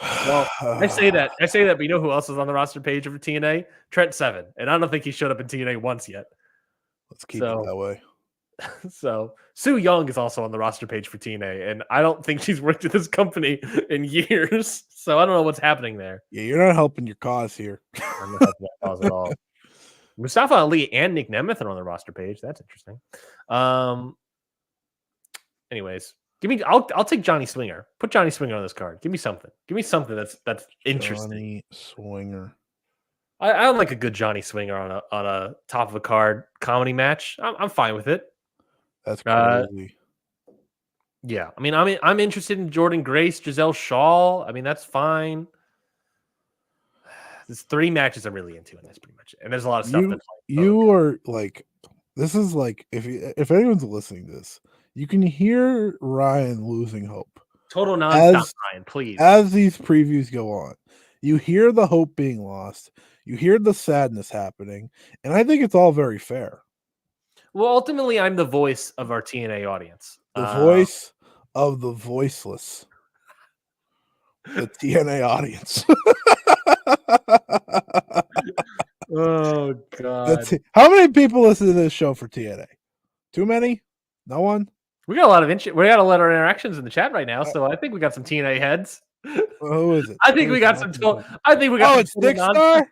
Well, I say that, but you know who else is on the roster page for TNA? Trent Seven, and I don't think he showed up in TNA once yet. Let's keep it that way. So Sue Young is also on the roster page for TNA, and I don't think she's worked with this company in years. So I don't know what's happening there. Yeah, you're not helping your cause here. I'm not helping that cause at all. Mustafa Ali and Nick Nemeth are on the roster page. That's interesting. Anyways, I'll take Johnny Swinger. Put Johnny Swinger on this card. Give me something. Give me something that's interesting. Johnny Swinger. I like a good Johnny Swinger on a top of a card comedy match. I'm fine with it. That's crazy. Yeah, I mean, I'm interested in Jordan Grace, Giselle Shaw. I mean, that's fine. There's 3 matches I'm really into, and that's pretty much it. And there's a lot of stuff. You are like, this is like, if anyone's listening to this, you can hear Ryan losing hope. Total nonstop, Ryan, please. As these previews go on, you hear the hope being lost. You hear the sadness happening, and I think it's all very fair. Well, ultimately, I'm the voice of our TNA audience. The voice of the voiceless. The TNA audience. Oh, God. How many people listen to this show for TNA? Too many? No one? We got a lot of we got a lot of interactions in the chat right now, so I think we got some TNA heads. Who is it? I think we got some. Oh, it's 6-star.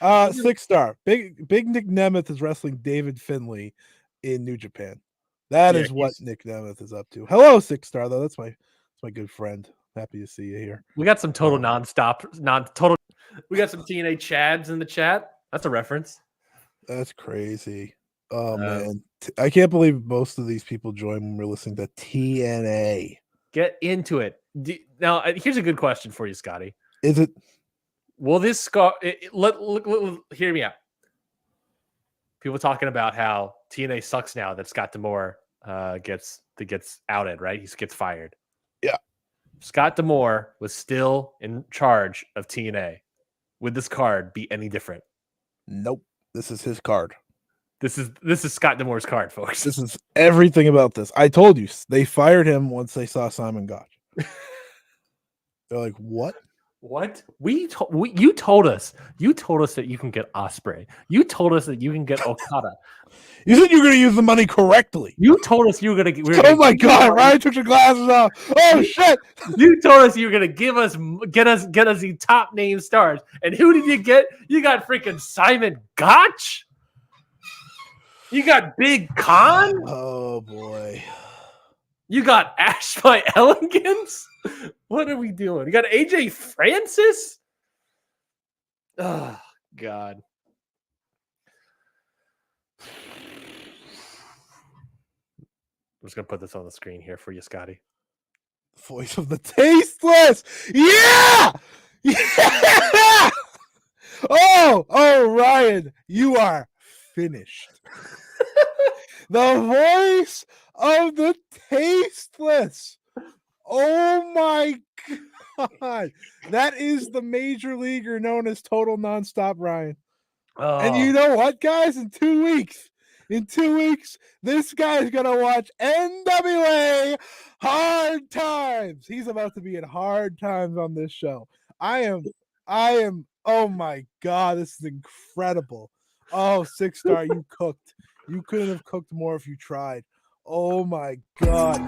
6-star. Big Nick Nemeth is wrestling David Finlay in New Japan. That is what Nick Nemeth is up to. Hello, 6-star though. That's my good friend. Happy to see you here. We got some total nonstop. We got some TNA Chads in the chat. That's a reference. That's crazy. Oh man, I can't believe most of these people join when we're listening to TNA. Get into it. Now, here's a good question for you, Scotty. Is it? Will this hear me out. People talking about how TNA sucks now that Scott D'Amore gets outed, right? He gets fired. Yeah. Scott D'Amore was still in charge of TNA. Would this card be any different? Nope. This is his card. This is Scott D'Amore's card, folks. This is everything about this. I told you they fired him once they saw Simon Gotch. They're like, what? What? You told us that you can get Osprey. You told us that you can get Okada. You said you were going to use the money correctly. You told us you were gonna. Oh my God! Ryan took your glasses off. Oh shit! You told us you were gonna get us the top name stars, and who did you get? You got freaking Simon Gotch. You got Big Con. Oh boy! You got Ash by Elegance. What are we doing? You got AJ Francis. Oh God. I'm just gonna put this on the screen here for you, Scotty. Voice of the tasteless. Yeah! Yeah! Oh, Ryan, you are finished. The voice of the tasteless. Oh my God. That is the major leaguer known as Total Nonstop Ryan. Oh. And you know what, guys? In 2 weeks, this guy's gonna watch NWA Hard Times. He's about to be in Hard Times on this show. I am. Oh my God, this is incredible. Oh, 6-star, you cooked. You couldn't have cooked more if you tried. Oh my God.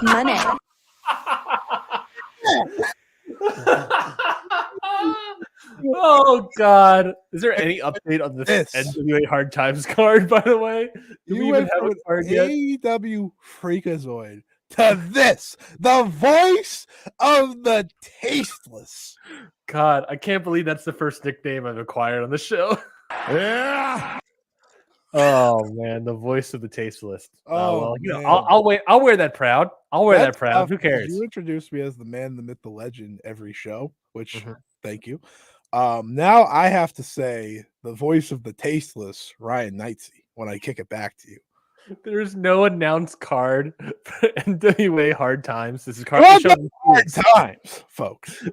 Money. Oh God! Is there any update on this NWA Hard Times card? By the way, do we even have a card yet? AEW Freakazoid to this, the voice of the tasteless. God, I can't believe that's the first nickname I've acquired on the show. Yeah. Oh man, the voice of the tasteless. Oh, well, you know, man. I'll wear that proud. I'll wear that proud. Who cares? You introduced me as the man, the myth, the legend every show, which thank you. Now I have to say the voice of the tasteless, Ryan Knightsey, when I kick it back to you. There's no announced card for NWA Hard Times. This is Hard Times, folks.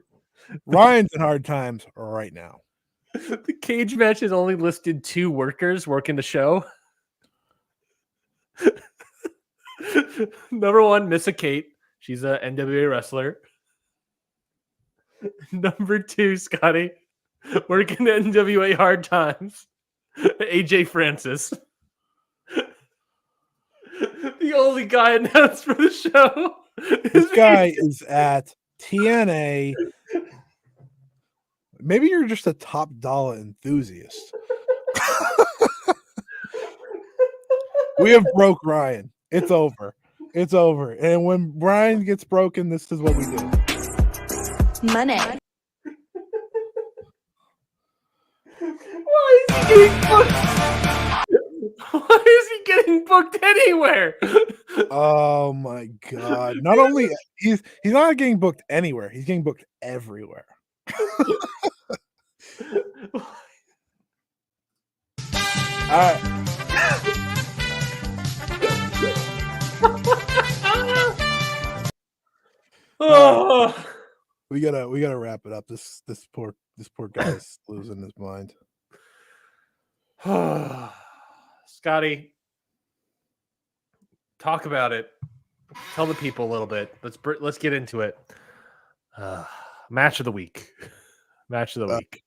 Ryan's in Hard Times right now. The cage match has only listed 2 workers working the show. Number 1, Missa Kate. She's a NWA wrestler. Number 2, Scotty, working the NWA Hard Times. AJ Francis. The only guy announced for the show. This guy is at TNA. Maybe you're just a top dollar enthusiast. We have broke Ryan. It's over. It's over. And when Ryan gets broken, this is what we do. Money. Why is he getting booked? Why is he getting booked anywhere? Oh my God. Not only he's not getting booked anywhere, he's getting booked everywhere. All right. Oh. We gotta wrap it up. This poor guy's losing his mind. Scotty, talk about it. Tell the people a little bit. Let's get into it. Match of the week. Match of the week.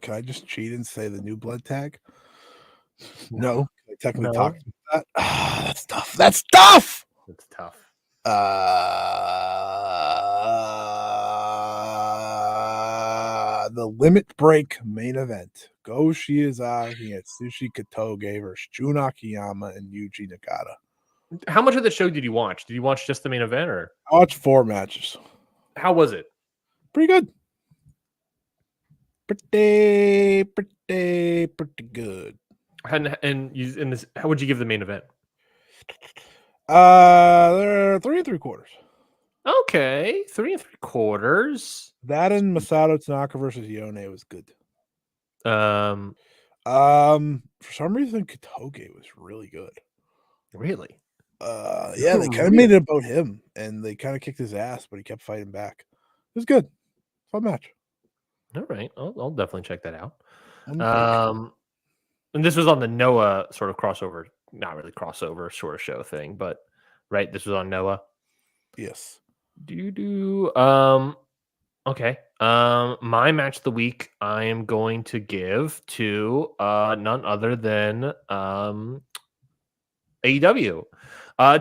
Can I just cheat and say the new blood tag? No, can I technically talk about that. That's tough. That's tough. It's tough. The Limit Break main event. Go Shiozaki and Sushi Katoge versus Jun Akiyama and Yuji Nagata. How much of the show did you watch? Did you watch just the main event, or I watched 4 matches? How was it? Pretty good. Pretty good. And you in this, how would you give the main event? They're 3 3/4. Okay, 3 3/4. That and Masato Tanaka versus Yone was good. For some reason Katoge was really good. Really? Yeah, they kind of made it about him, and they kind of kicked his ass, but he kept fighting back. It was good. Fun match. All right, I'll definitely check that out. And this was on the Noah sort of crossover, not really crossover sort of show thing, but right, this was on Noah. Yes. Okay. My match of the week I am going to give to none other than AEW.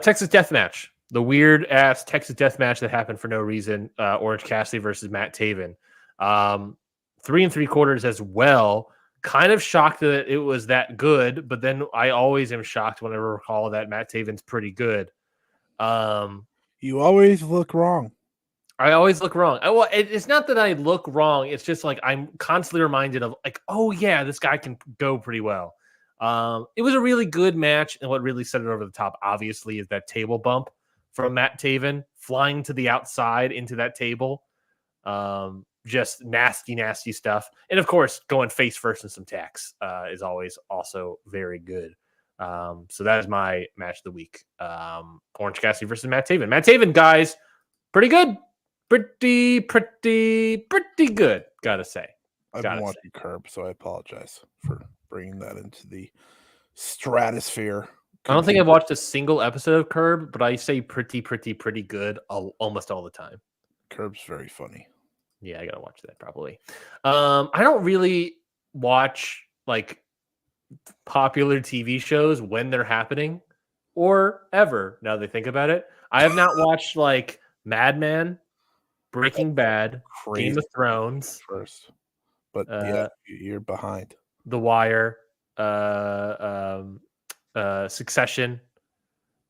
Texas Death Match. The weird ass Texas Death Match that happened for no reason. Orange Cassidy versus Matt Taven. 3 3/4 as well. Kind of shocked that it was that good, but then I always am shocked whenever I recall that Matt Taven's pretty good. You always look wrong. I always look wrong. It's not that I look wrong. It's just like I'm constantly reminded of like, oh yeah, this guy can go pretty well. It was a really good match, and what really set it over the top, obviously, is that table bump from Matt Taven flying to the outside into that table. Just nasty, nasty stuff. And of course, going face first in some tacks is always also very good. So that is my match of the week. Orange Cassidy versus Matt Taven. Matt Taven, guys, pretty good. Pretty good, gotta say. I've been watching Curb, so I apologize for bringing that into the stratosphere. I don't think I've watched a single episode of Curb, but I say pretty good almost all the time. Curb's very funny. Yeah, I gotta watch that probably. I don't really watch like popular TV shows when they're happening or ever. Now that I think about it, I have not watched like Mad Men, Breaking Bad, Game of Thrones first, but yeah, you're behind. The Wire, Succession.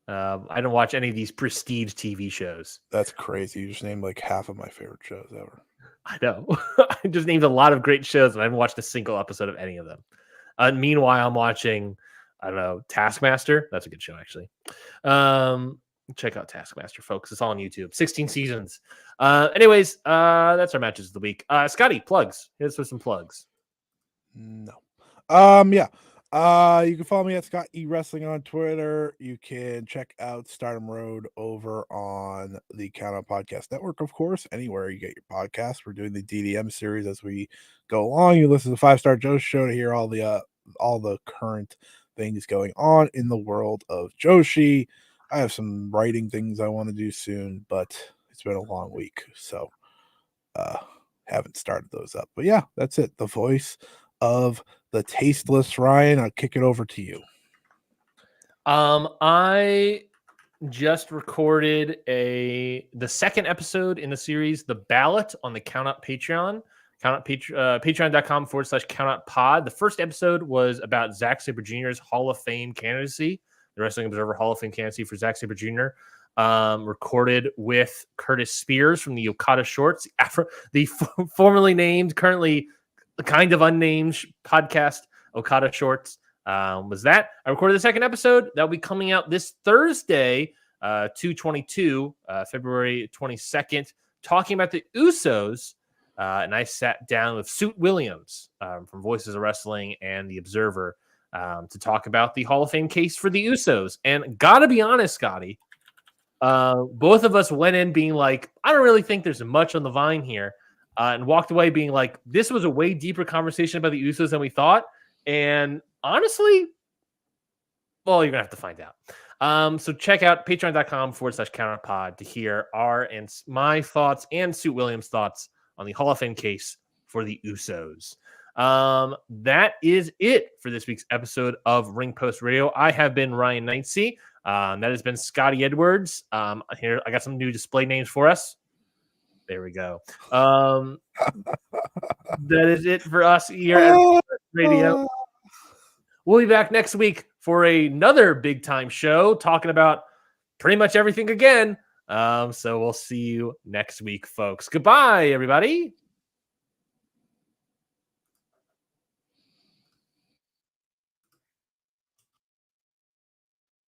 I don't watch any of these prestige TV shows. That's crazy. You just named like half of my favorite shows ever. I know. I just named a lot of great shows, and I haven't watched a single episode of any of them. Meanwhile, I'm watching, I don't know, Taskmaster. That's a good show, actually. Check out Taskmaster, folks. It's all on YouTube. 16 seasons. Anyways, that's our matches of the week. Scotty, plugs. Hit us with some plugs. No. Yeah. You can follow me at Scott E Wrestling on Twitter. You can check out Stardom Road over on the Count Out Podcast Network, of course, anywhere you get your podcasts. We're doing the DDM series as we go along. You listen to the 5 Star Joe Show to hear all the current things going on in the world of Joshi. I have some writing things I want to do soon, but it's been a long week, so haven't started those up. But yeah, that's it. The voice of the tasteless Ryan. I'll kick it over to you. I just recorded the second episode in the series, The Ballot, on the Count Out Patreon. Patreon.com/countoutpod. The first episode was about Zack Sabre Jr.'s Hall of Fame candidacy. The Wrestling Observer Hall of Fame candidacy for Zack Sabre Jr. Recorded with Curtis Spears from the Okada Shorts, the formerly named, currently kind of unnamed podcast, Okada Shorts. Was that. I recorded the second episode. That'll be coming out this Thursday, 2/22, February 22nd, talking about the Usos. And I sat down with Suit Williams from Voices of Wrestling and The Observer to talk about the Hall of Fame case for the Usos. And gotta be honest, Scotty, both of us went in being like, I don't really think there's much on the vine here, and walked away being like, this was a way deeper conversation about the Usos than we thought. And honestly, well, you're gonna have to find out. So check out patreon.com/counterpod to hear our and my thoughts and Suit Williams' thoughts on the Hall of Fame case for the Usos. That is it for this week's episode of Ring Post Radio. I have been Ryan Knightsey. That has been Scotty Edwards. Here I got some new display names for us. There we go. That is it for us here at Radio. We'll be back next week for another big time show talking about pretty much everything again. So we'll see you next week, folks. Goodbye, everybody.